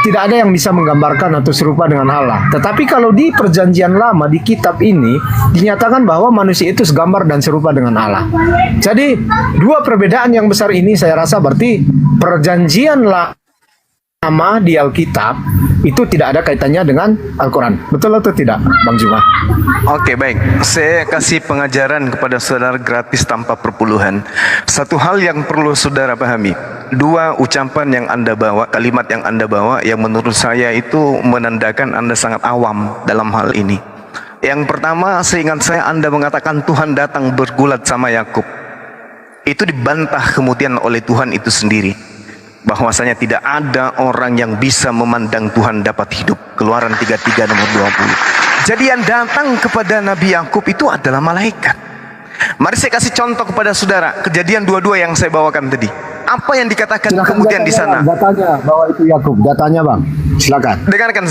tidak ada yang bisa menggambarkan atau serupa dengan Allah. Tetapi kalau di perjanjian lama di kitab ini dinyatakan bahwa manusia itu segambar dan serupa dengan Allah. Jadi dua perbedaan yang besar ini saya rasa berarti perjanjian lama di Alkitab itu tidak ada kaitannya dengan Al-Quran. Betul atau tidak, Bang Juma? Oke, baik. Saya kasih pengajaran kepada saudara gratis tanpa perpuluhan. Satu hal yang perlu saudara pahami. Dua ucapan yang Anda bawa, kalimat yang Anda bawa, yang menurut saya itu menandakan Anda sangat awam dalam hal ini. Yang pertama, seingat saya Anda mengatakan Tuhan datang bergulat sama Yakub. Itu dibantah kemudian oleh Tuhan itu sendiri, bahwasanya tidak ada orang yang bisa memandang Tuhan dapat hidup. Keluaran 33 nomor 20. Jadi yang datang kepada Nabi Yakub itu adalah malaikat. Mari saya kasih contoh kepada saudara Kejadian 22 yang saya bawakan tadi. Apa yang dikatakan kemudian di sana? Datanya bahwa itu Yakub. Datanya, Bang. Silakan. Dengarkan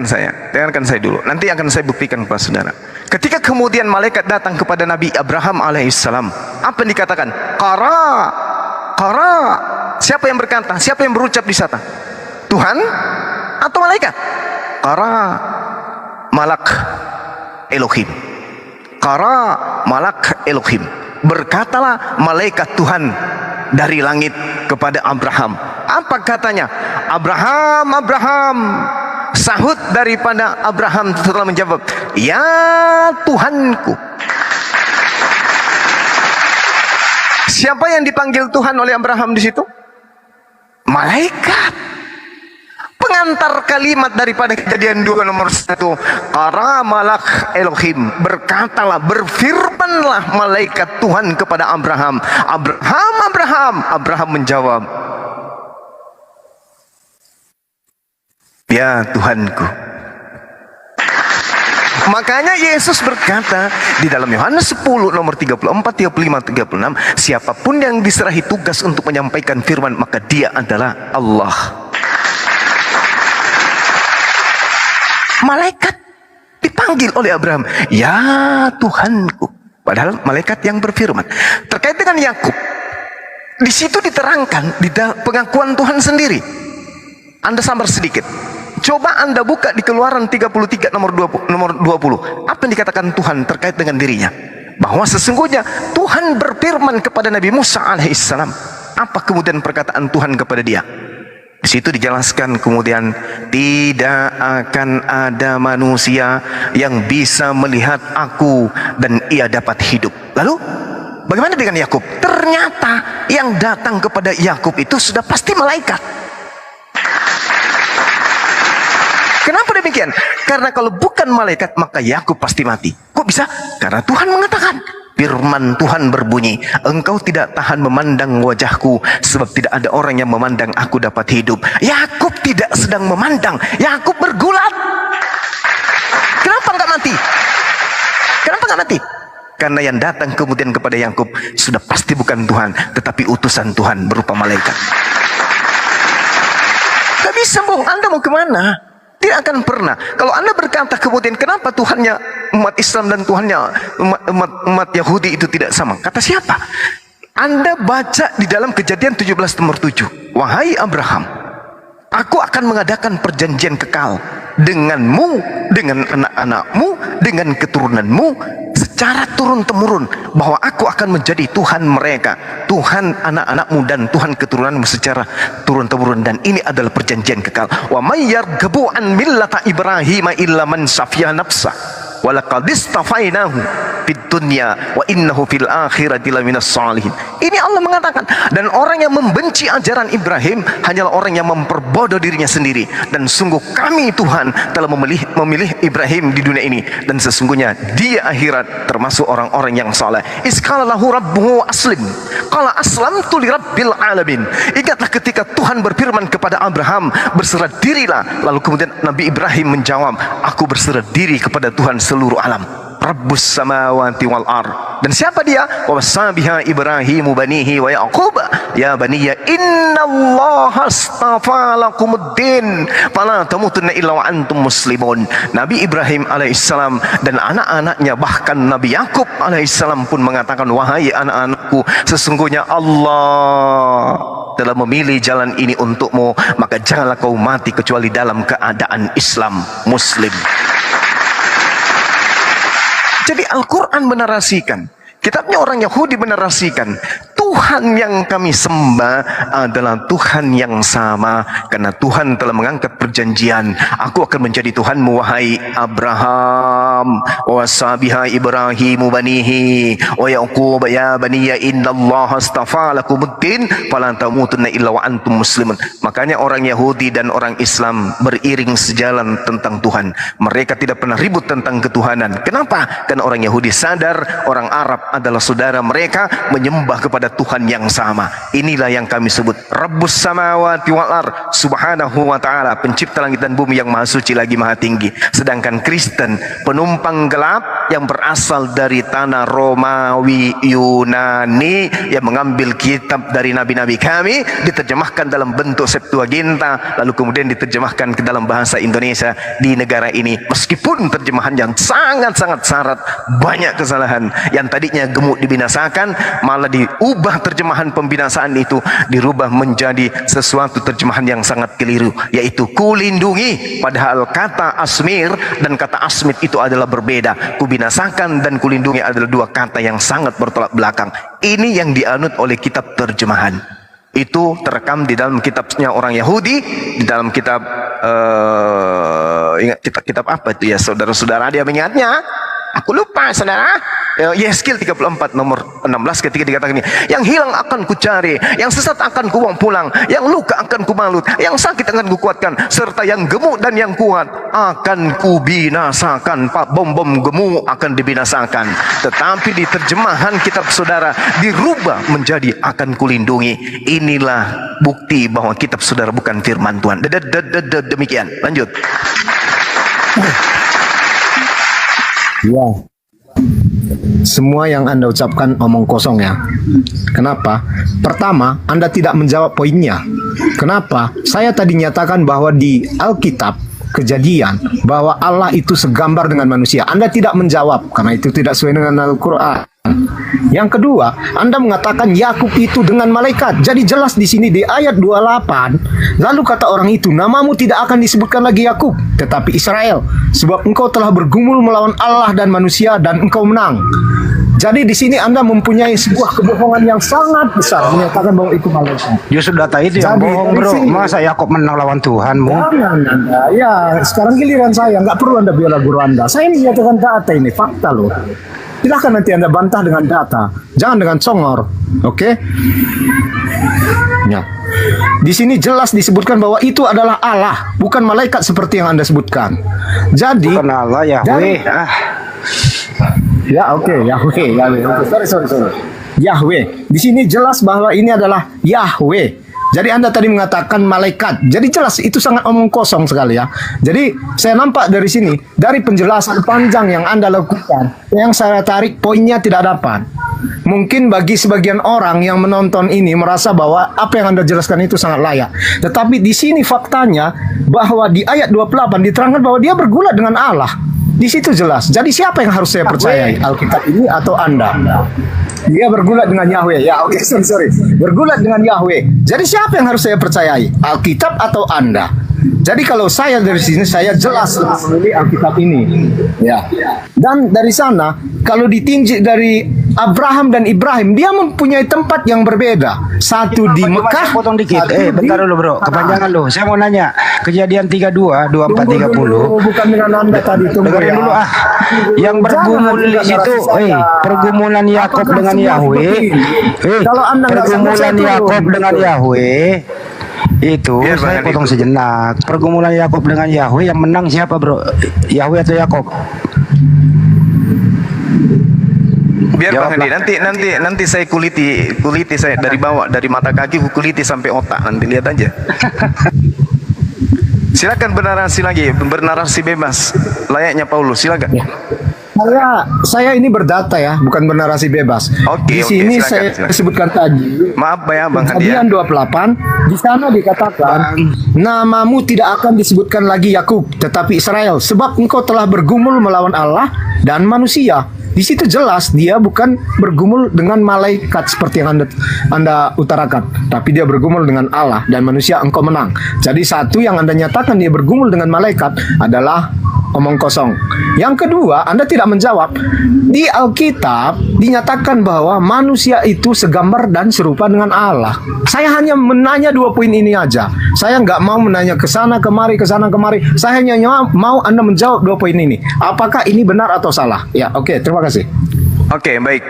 saya dulu. Nanti akan saya buktikan kepada saudara. Ketika kemudian malaikat datang kepada Nabi Abraham alaihissalam, apa yang dikatakan? Kara. Siapa yang berkata? Siapa yang berucap di sana? Tuhan atau malaikat? Kara, malak Elohim. Kara, malak Elohim. Berkatalah malaikat Tuhan dari langit kepada Abraham. Apa katanya? Abraham, Abraham. Sahut daripada Abraham setelah menjawab, ya Tuhanku. Siapa yang dipanggil Tuhan oleh Abraham di situ? Malaikat. Pengantar kalimat daripada Kejadian 2 nomor 1. Kara malak Elohim. Berkatalah, berfirmanlah malaikat Tuhan kepada Abraham. Abraham, Abraham. Abraham menjawab, ya Tuhanku. Makanya Yesus berkata di dalam Yohanes 10 nomor 34, 35, 36, siapapun yang diserahi tugas untuk menyampaikan firman, maka dia adalah Allah. Malaikat dipanggil oleh Abraham, ya Tuhanku. Padahal malaikat yang berfirman. Terkait dengan Yakub, di situ diterangkan di pengakuan Tuhan sendiri. Anda sabar sedikit. Coba Anda buka di Keluaran 33 nomor 20. Apa yang dikatakan Tuhan terkait dengan dirinya? Bahwa sesungguhnya Tuhan berfirman kepada Nabi Musa alaihissalam. Apa kemudian perkataan Tuhan kepada dia? Di situ dijelaskan kemudian, tidak akan ada manusia yang bisa melihat aku dan ia dapat hidup. Lalu bagaimana dengan Yakub? Ternyata yang datang kepada Yakub itu sudah pasti malaikat. Kenapa demikian? Karena kalau bukan malaikat maka Yakub pasti mati. Kok bisa? Karena Tuhan mengatakan, firman Tuhan berbunyi, engkau tidak tahan memandang wajahku, sebab tidak ada orang yang memandang aku dapat hidup. Yakub tidak sedang memandang, Yakub bergulat. Kenapa enggak mati? Kenapa enggak mati? Karena yang datang kemudian kepada Yakub sudah pasti bukan Tuhan, tetapi utusan Tuhan berupa malaikat. Gak bisa, Bung. Anda mau kemana? Tidak akan pernah. Kalau Anda berkata kemudian, kenapa Tuhannya umat Islam dan Tuhannya umat Yahudi itu tidak sama? Kata siapa? Anda baca di dalam Kejadian 17 nomor 7. Wahai Abraham, aku akan mengadakan perjanjian kekal denganmu, dengan anak-anakmu, dengan keturunanmu secara turun-temurun, bahwa aku akan menjadi Tuhan mereka, Tuhan anak-anakmu dan Tuhan keturunanmu secara turun-temurun, dan ini adalah perjanjian kekal. Wa may yarghabu an millata Ibrahim illa man safiya nafsa wa laqad istafainahu fid dunya wa innahu fil akhirati laminas salihin. Ini Allah Allah mengatakan, dan orang yang membenci ajaran Ibrahim hanyalah orang yang memperbodoh dirinya sendiri. Dan sungguh kami Tuhan telah memilih Ibrahim di dunia ini, dan sesungguhnya dia akhirat termasuk orang-orang yang saleh. Iskala lahu rabbuhu aslim, qala aslamtu li rabbil alamin. Ingatlah ketika Tuhan berfirman kepada Abraham, berserah dirilah. Lalu kemudian Nabi Ibrahim menjawab, aku berserah diri kepada Tuhan seluruh alam, Rabbus samawati wal ar. Dan siapa dia? Wa wasabiha Ibrahimu banihi wa Yaqub ya baniya innallaha astafa lakumuddin fala tamutunna illa wa antum muslimun. Nabi Ibrahim alaihissalam dan anak-anaknya, bahkan Nabi Yakub alaihissalam pun mengatakan, wahai anak-anakku, sesungguhnya Allah telah memilih jalan ini untukmu, maka janganlah kau mati kecuali dalam keadaan Islam Muslim. Jadi Al-Quran menarasikan, kitabnya orang Yahudi menarasikan, Tuhan yang kami sembah adalah Tuhan yang sama, karena Tuhan telah mengangkat perjanjian, aku akan menjadi Tuhanmu wahai Abraham, wasabiha Ibrahimu banihi wa Yaqub ya baniya innallaha astafa lakumuddin fala tamutunna illa wa antum muslimun. Makanya orang Yahudi dan orang Islam beriring sejalan tentang Tuhan. Mereka tidak pernah ribut tentang ketuhanan. Kenapa? Karena orang Yahudi sadar orang Arab adalah saudara mereka, menyembah kepada Tuhan yang sama. Inilah yang kami sebut Rabbus samawati wal ar, subhanahu wa ta'ala, pencipta langit dan bumi yang maha suci lagi maha tinggi. Sedangkan Kristen penumpang gelap yang berasal dari tanah Romawi Yunani, yang mengambil kitab dari nabi-nabi kami, diterjemahkan dalam bentuk Septuaginta, lalu kemudian diterjemahkan ke dalam bahasa Indonesia di negara ini. Meskipun terjemahan yang sangat-sangat syarat, banyak kesalahan, yang tadinya gemuk dibinasakan, malah diubah terjemahan pembinasaan itu, dirubah menjadi sesuatu terjemahan yang sangat keliru, yaitu kulindungi. Padahal kata asmir dan kata asmit itu adalah berbeda. Kubinasakan dan kulindungi adalah dua kata yang sangat bertolak belakang. Ini yang dianut oleh kitab terjemahan. Itu terekam di dalam kitabnya orang Yahudi, di dalam kitab ingat kitab apa itu ya saudara-saudara, dia mengingatnya? Aku lupa saudara. Yeskel 34 nomor 16 ketika dikatakan ini, yang hilang akan kucari, yang sesat akan kubuang pulang, yang luka akan kubalut, yang sakit akan kukuatkan, serta yang gemuk dan yang kuat akan kubinasakan. Bom-bom gemuk akan dibinasakan. Tetapi di terjemahan kitab saudara dirubah menjadi akan kulindungi. Inilah bukti bahwa kitab saudara bukan firman Tuhan. Demikian. Lanjut. Ya, semua yang Anda ucapkan omong kosong ya. Kenapa? Pertama, Anda tidak menjawab poinnya. Kenapa? Saya tadi nyatakan bahwa di Alkitab Kejadian bahwa Allah itu segambar dengan manusia. Anda tidak menjawab karena itu tidak sesuai dengan Al-Quran. Yang kedua, Anda mengatakan Yakub itu dengan malaikat. Jadi jelas di sini di ayat 28, lalu kata orang itu, namamu tidak akan disebutkan lagi Yakub, tetapi Israel, sebab engkau telah bergumul melawan Allah dan manusia dan engkau menang. Jadi di sini Anda mempunyai sebuah kebohongan yang sangat besar menyatakan bahwa itu malaikat. Ya sudah tahu itu yang bohong bro. Masa Yakub menang lawan Tuhan bro? Jangan Anda. Ya sekarang giliran saya. Nggak perlu Anda bela guru Anda. Saya menyatakan data ini, fakta loh. Silahkan nanti Anda bantah dengan data. Jangan dengan congor. Oke? Ya. Di sini jelas disebutkan bahwa itu adalah Allah, bukan malaikat seperti yang Anda sebutkan. Jadi Bukan Allah Yahweh. Ya oke, Yahweh. Sorry. Yahweh. Di sini jelas bahwa ini adalah Yahweh. Jadi Anda tadi mengatakan malaikat. Jadi jelas itu sangat omong kosong sekali ya. Jadi saya nampak dari sini, dari penjelasan panjang yang Anda lakukan, yang saya tarik poinnya tidak dapat. Mungkin bagi sebagian orang yang menonton ini merasa bahwa apa yang Anda jelaskan itu sangat layak. Tetapi di sini faktanya bahwa di ayat 28 diterangkan bahwa dia bergulat dengan Allah. Di situ jelas. Jadi siapa yang harus saya percayai? Alkitab ini atau Anda? Dia bergulat dengan Yahweh. Ya, oke, sorry. Bergulat dengan Yahweh. Jadi siapa yang harus saya percayai? Alkitab atau Anda? Jadi kalau saya dari sini saya jelas memilih Alkitab ini. Ya. Dan dari sana kalau ditinjau dari Abraham dan Ibrahim, dia mempunyai tempat yang berbeda. Satu di Cuma Mekah. saya potong dikit. satu di- Bentar dulu bro, kepanjangan lo. Saya mau nanya, Kejadian 32, 24, Tunggu 30. dulu, bukan dengan Anda tadi, tunggu Dengerin ya. dulu ah. Yang bergumul Jangan di situ, narasi saya. pergumulan Yakub Apakah dengan semua Yahweh. seperti ini? Kalau Anda nggak Pergumulan sanggup, saya Yakub turun. dengan Yahweh itu Biar saya Bang potong Andi. sejenak. Pergumulan Yakub dengan Yahweh yang menang siapa bro? Yahweh atau Yakub? Biar Bang Jawablah. Andi, nanti saya kuliti saya dari bawah, dari mata kaki kuliti sampai otak, nanti lihat aja. Silakan bernarasi bebas layaknya Paulus, silakan. Saya ini berdata ya, bukan bernarasi bebas. Oke, Di oke, sini silakan, saya silakan. sebutkan tadi. Maaf ya Bang Andi ya. Kejadian 28 di sana dikatakan namamu tidak akan disebutkan lagi Yakub tetapi Israel sebab engkau telah bergumul melawan Allah dan manusia. Di situ jelas dia bukan bergumul dengan malaikat seperti yang Anda utarakan, tapi dia bergumul dengan Allah dan manusia, engkau menang. Jadi satu yang Anda nyatakan dia bergumul dengan malaikat adalah omong kosong. Yang kedua, Anda tidak menjawab. Di Alkitab dinyatakan bahwa manusia itu segambar dan serupa dengan Allah. Saya hanya menanya 2 poin ini aja. Saya nggak mau menanya ke sana kemari, ke sana kemari. Saya hanya mau Anda menjawab 2 poin ini. Apakah ini benar atau salah? Ya, oke, terima kasih. Oke, baik.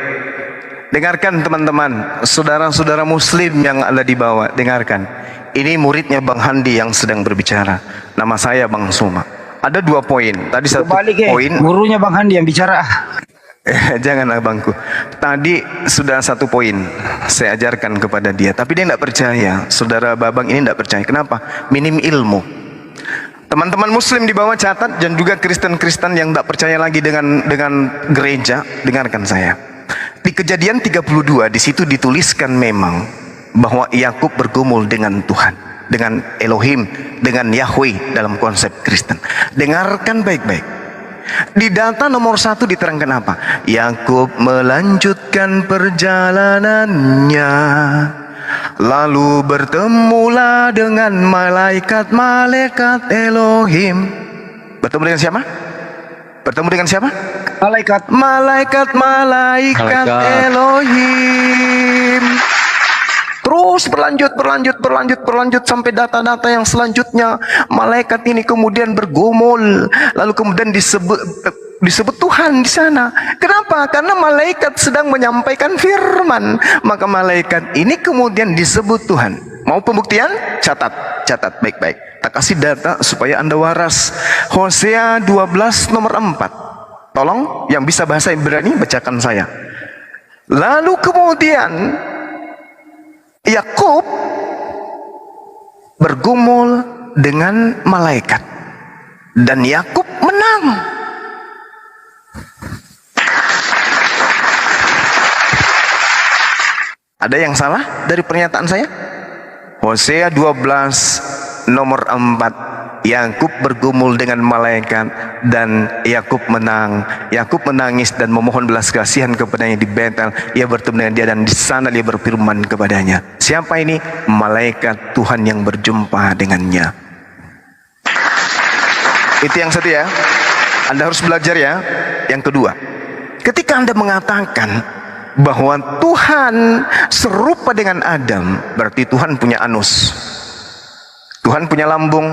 Dengarkan teman-teman, saudara-saudara muslim yang ada di bawah, dengarkan. Ini muridnya Bang Handi yang sedang berbicara. Nama saya Bang Suma. Ada 2 poin. Tadi satu Balik poin. gurunya Bang Handi yang bicara. Jangan abangku. Tadi sudah 1 poin saya ajarkan kepada dia, tapi dia tidak percaya. Saudara Babang ini tidak percaya. Kenapa? Minim ilmu. Teman-teman muslim di bawah catat, dan juga Kristen-Kristen yang tidak percaya lagi dengan gereja, dengarkan saya. Di Kejadian 32 di situ dituliskan memang bahwa Yakub bergumul dengan Tuhan, dengan Elohim, dengan Yahweh dalam konsep Kristen. Dengarkan baik-baik. Di data nomor 1 diterangkan apa? Yakub melanjutkan perjalanannya, lalu bertemulah dengan malaikat-malaikat Elohim. Bertemu dengan siapa? Bertemu dengan siapa? Malaikat. Malaikat Elohim. Terus berlanjut sampai data-data yang selanjutnya. Malaikat ini kemudian bergumul, lalu kemudian disebut Tuhan di sana. Kenapa? Karena malaikat sedang menyampaikan firman. Maka malaikat ini kemudian disebut Tuhan. Mau pembuktian? Catat baik-baik. Tak kasih data supaya Anda waras. Hosea 12 nomor 4. Tolong yang bisa bahasa Ibrani bacakan saya. Lalu kemudian Yakub bergumul dengan malaikat dan Yakub menang. Ada yang salah dari pernyataan saya? Hosea 12 nomor 4. Yakub bergumul dengan malaikat dan Yakub menang. Yakub menangis dan memohon belas kasihan kepadanya di Betel. Ia bertemu dengan dia dan di sana dia berfirman kepadanya. Siapa ini? Malaikat Tuhan yang berjumpa dengannya. Itu yang satu ya. Anda harus belajar ya. Yang kedua, ketika Anda mengatakan bahwa Tuhan serupa dengan Adam, berarti Tuhan punya anus, Tuhan punya lambung,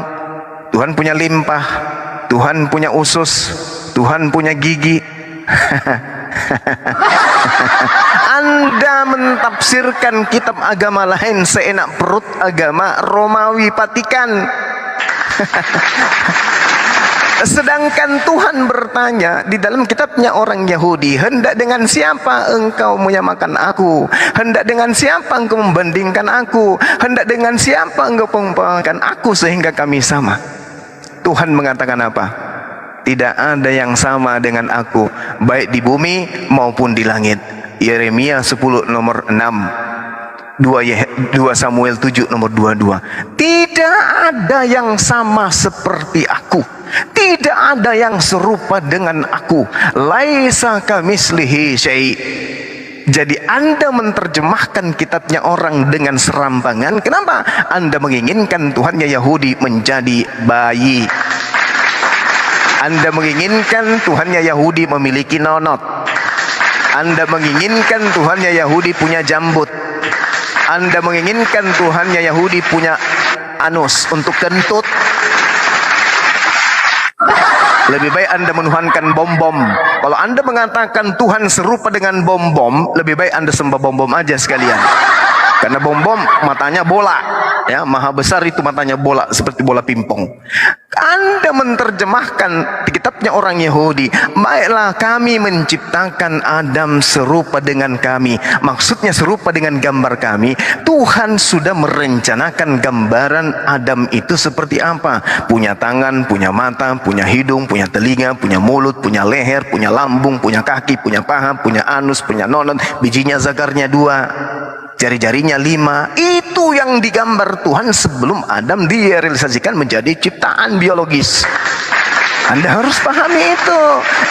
Tuhan punya limpah, Tuhan punya usus, Tuhan punya gigi. Anda mentafsirkan kitab agama lain seenak perut agama Romawi Vatikan. Sedangkan Tuhan bertanya di dalam kitabnya orang Yahudi, hendak dengan siapa engkau menyamakan aku? Hendak dengan siapa engkau membandingkan aku? Hendak dengan siapa engkau mengumpamakan aku sehingga kami sama? Tuhan mengatakan apa? Tidak ada yang sama dengan aku, baik di bumi maupun di langit. Yeremia 10 nomor 6. 2 Samuel 7 nomor 22. Tidak ada yang sama seperti aku, tidak ada yang serupa dengan aku. Laisa kamislihi syai'. Jadi Anda menerjemahkan kitabnya orang dengan serampangan. Kenapa? Anda menginginkan Tuhannya Yahudi menjadi bayi. Anda menginginkan Tuhannya Yahudi memiliki nonot. Anda menginginkan Tuhannya Yahudi punya jambut. Anda menginginkan Tuhannya Yahudi punya anus untuk kentut. Lebih baik Anda menuhankan bom-bom. Kalau Anda mengatakan Tuhan serupa dengan bom-bom, lebih baik Anda sembah bom-bom aja sekalian. Karena bom-bom matanya bola, ya, maha besar itu matanya bola seperti bola pingpong. Anda menerjemahkan di kitabnya orang Yahudi, baiklah kami menciptakan Adam serupa dengan kami. Maksudnya serupa dengan gambar kami. Tuhan sudah merencanakan gambaran Adam itu seperti apa. Punya tangan, punya mata, punya hidung, punya telinga, punya mulut, punya leher, punya lambung, punya kaki, punya paha, punya anus, punya nonon, bijinya zakarnya 2, jari-jarinya 5. Itu yang digambar Tuhan sebelum Adam direalisasikan menjadi ciptaan biologis. Anda harus pahami itu.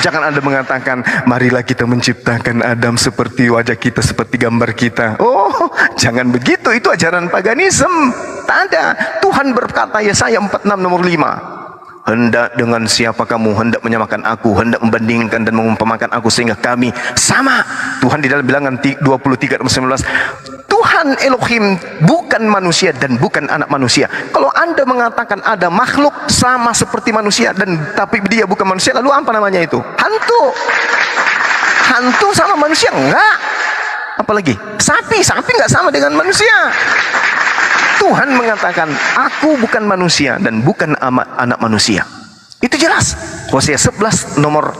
Jangan Anda mengatakan, marilah kita menciptakan Adam seperti wajah kita, seperti gambar kita. Oh, jangan begitu. Itu ajaran paganisme. Tak ada. Tuhan berkata, Yesaya 46 nomor 5. Hendak dengan siapa kamu hendak menyamakan aku, hendak membandingkan dan mengumpamakan aku sehingga kami sama. Tuhan di dalam bilangan 23 ayat 19, Tuhan Elohim bukan manusia dan bukan anak manusia. Kalau Anda mengatakan ada makhluk sama seperti manusia dan tapi dia bukan manusia, lalu apa namanya itu? Hantu. Hantu sama manusia enggak. Apalagi sapi enggak sama dengan manusia. Tuhan mengatakan, aku bukan manusia dan bukan anak manusia. Itu jelas. Hosea 11 nomor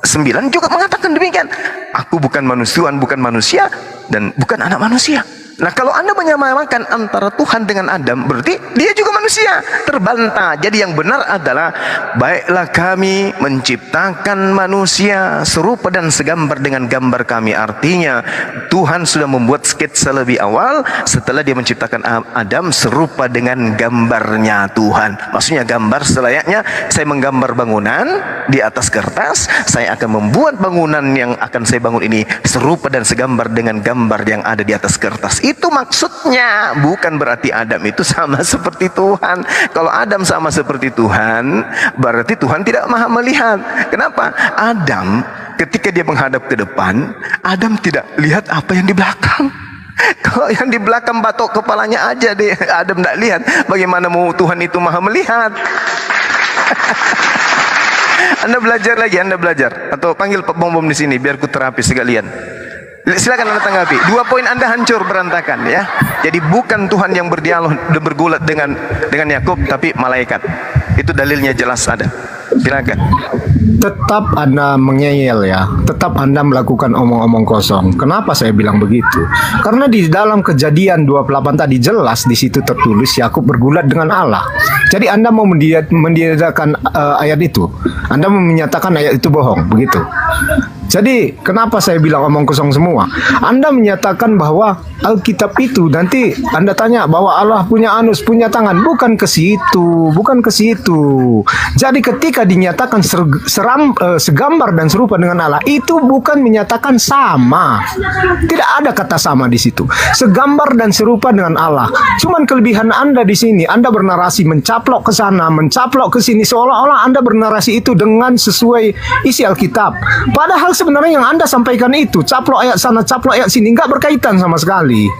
9 juga mengatakan demikian. Aku bukan manusia, bukan manusia dan bukan anak manusia. Nah, kalau Anda menyamakan antara Tuhan dengan Adam, berarti dia juga manusia. Terbantah. Jadi yang benar adalah, baiklah kami menciptakan manusia serupa dan segambar dengan gambar kami. Artinya, Tuhan sudah membuat sketsa lebih awal setelah dia menciptakan Adam serupa dengan gambarnya Tuhan. Maksudnya gambar selayaknya saya menggambar bangunan di atas kertas, saya akan membuat bangunan yang akan saya bangun ini serupa dan segambar dengan gambar yang ada di atas kertas. Itu maksudnya, bukan berarti Adam itu sama seperti Tuhan. Kalau Adam sama seperti Tuhan, berarti Tuhan tidak maha melihat. Kenapa? Adam ketika dia menghadap ke depan, Adam tidak lihat apa yang di belakang. Kalau yang di belakang batok kepalanya aja deh, Adam tidak lihat. Bagaimana mau Tuhan itu maha melihat? Anda belajar lagi, Anda belajar. Atau panggil Pak Bom-Bom di sini biar ku terapi sekalian. Silakan Anda tanggapi. 2 poin Anda hancur berantakan, ya. Jadi bukan Tuhan yang berdialog dan bergulat dengan Yakub, tapi malaikat. Itu dalilnya jelas ada. Silakan. Tetap Anda mengeyel ya, tetap Anda melakukan omong-omong kosong. Kenapa saya bilang begitu? Karena di dalam Kejadian 28 tadi jelas di situ tertulis Yakub bergulat dengan Allah. Jadi Anda mau mendiadakan ayat itu. Anda menyatakan ayat itu bohong, begitu. Jadi kenapa saya bilang omong kosong semua? Anda menyatakan bahwa Alkitab itu, nanti Anda tanya bahwa Allah punya anus, punya tangan. Bukan ke situ, bukan ke situ. Jadi ketika dinyatakan segambar dan serupa dengan Allah, itu bukan menyatakan sama. Tidak ada kata sama di situ. Segambar dan serupa dengan Allah. Cuman kelebihan Anda di sini, Anda bernarasi mencaplok ke sana, mencaplok ke sini, seolah-olah Anda bernarasi itu dengan sesuai isi Alkitab. Padahal sebenarnya yang Anda sampaikan itu caplok ayat sana, caplok ayat sini, nggak berkaitan sama sekali.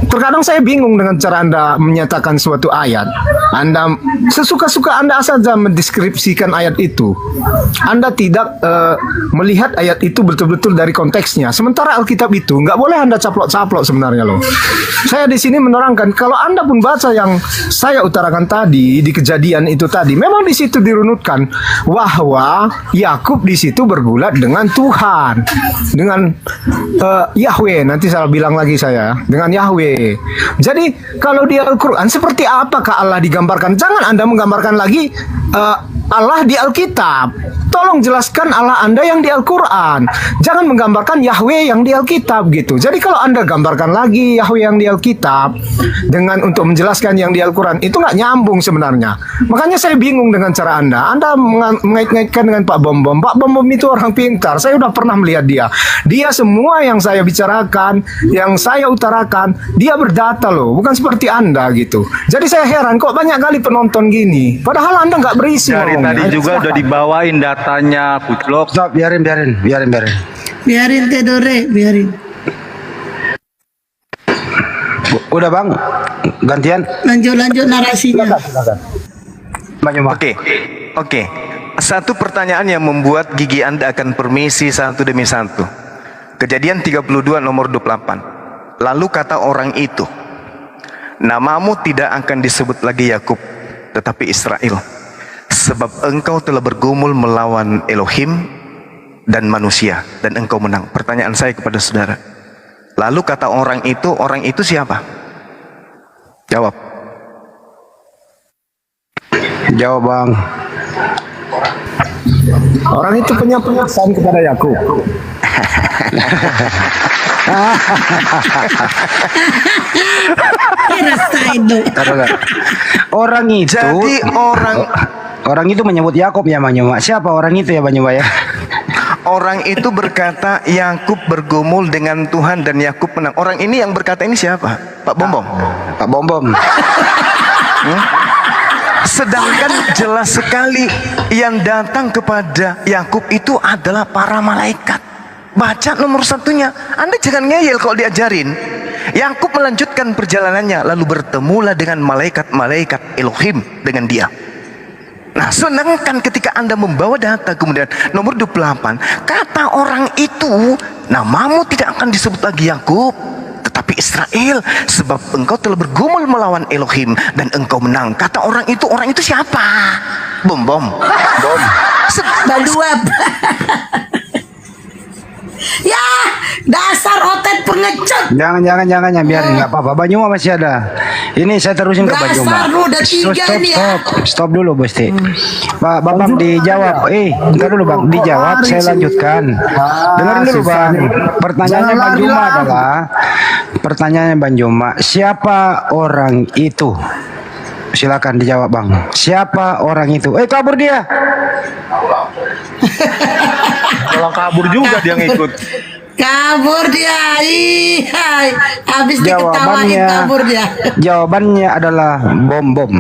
Terkadang saya bingung dengan cara Anda menyatakan suatu ayat. Anda sesuka-suka Anda saja mendeskripsikan ayat itu. Anda tidak melihat ayat itu betul-betul dari konteksnya. Sementara Alkitab itu nggak boleh Anda caplok-caplok sebenarnya loh. Saya di sini menerangkan, kalau Anda pun baca yang saya utarakan tadi di Kejadian itu tadi, memang di situ dirunutkan bahwa Yakub di situ bergulat dengan Tuhan, dengan Yahweh. Nanti saya bilang lagi saya dengan Yahweh. Jadi kalau di Al-Quran seperti apakah Allah digambarkan? Jangan Anda menggambarkan lagi Allah di Alkitab. Tolong jelaskan Allah Anda yang di Al-Quran. Jangan menggambarkan Yahweh yang di Alkitab gitu. Jadi kalau Anda gambarkan lagi Yahweh yang di Alkitab dengan untuk menjelaskan yang di Al-Quran, itu nggak nyambung sebenarnya. Makanya saya bingung dengan cara Anda. Anda mengait-ngaitkan dengan Pak Bom-Bom. Pak Bom-Bom itu orang pintar. Saya udah pernah melihat dia. Dia semua yang saya bicarakan, yang saya utarakan, dia berdata loh. Bukan seperti Anda gitu. Jadi saya heran kok banyak kali penonton gini. Padahal Anda nggak berisi. Dari tadi juga udah dibawain datanya, Kuclok. Stop, biarin. Biarin Tedore, biarin. Udah bang, gantian. Lanjut narasinya. Bang Yoma. Oke. Satu pertanyaan yang membuat gigi Anda akan permisi satu demi satu. Kejadian 32 nomor 28. Lalu kata orang itu, namamu tidak akan disebut lagi Yakub, tetapi Israel, sebab engkau telah bergumul melawan Elohim dan manusia, dan engkau menang. Pertanyaan saya kepada saudara, lalu kata orang itu siapa? Jawab. Jawab bang. Orang itu punya penyaksian kepada Yakub. Orang itu. Jadi orang itu menyebut Yakub ya Bang Yoma. Siapa orang itu ya Bang Yoma ya? orang itu berkata Yakub bergumul dengan Tuhan dan Yakub menang. Orang ini yang berkata ini siapa? Pak Bombom. Pak Bombom. Sedangkan jelas sekali yang datang kepada Yakub itu adalah para malaikat. Baca nomor satunya. Anda jangan ngeyel kalau diajarin. Yakub melanjutkan perjalanannya, lalu bertemulah dengan malaikat-malaikat Elohim dengan dia. Nah, sedangkan ketika Anda membawa data kemudian nomor 28, kata orang itu, namamu tidak akan disebut lagi Yakub, tetapi Israel, sebab engkau telah bergumul melawan Elohim dan engkau menang. Kata orang itu siapa? Bom. Baduap. Ya, dasar otet pengecut. Jangan biarin, nggak apa-apa. Bang Yoma masih ada. Ini saya terusin ke Bang Yoma. Dasar lu udah tiga nih ya. Stop dulu Bosti. Pak Bang dijawab. Entar dulu Bang, dijawab saya lanjutkan. Dengar dulu Bang. Pertanyaannya Bang Yoma adalah, pertanyaannya Bang Yoma, siapa orang itu? Silakan dijawab Bang. Siapa orang itu? Kabur dia. Kalau kabur juga dia ngikut. Kabur dia. Habis diketawain kabur dia. Jawabannya adalah bom.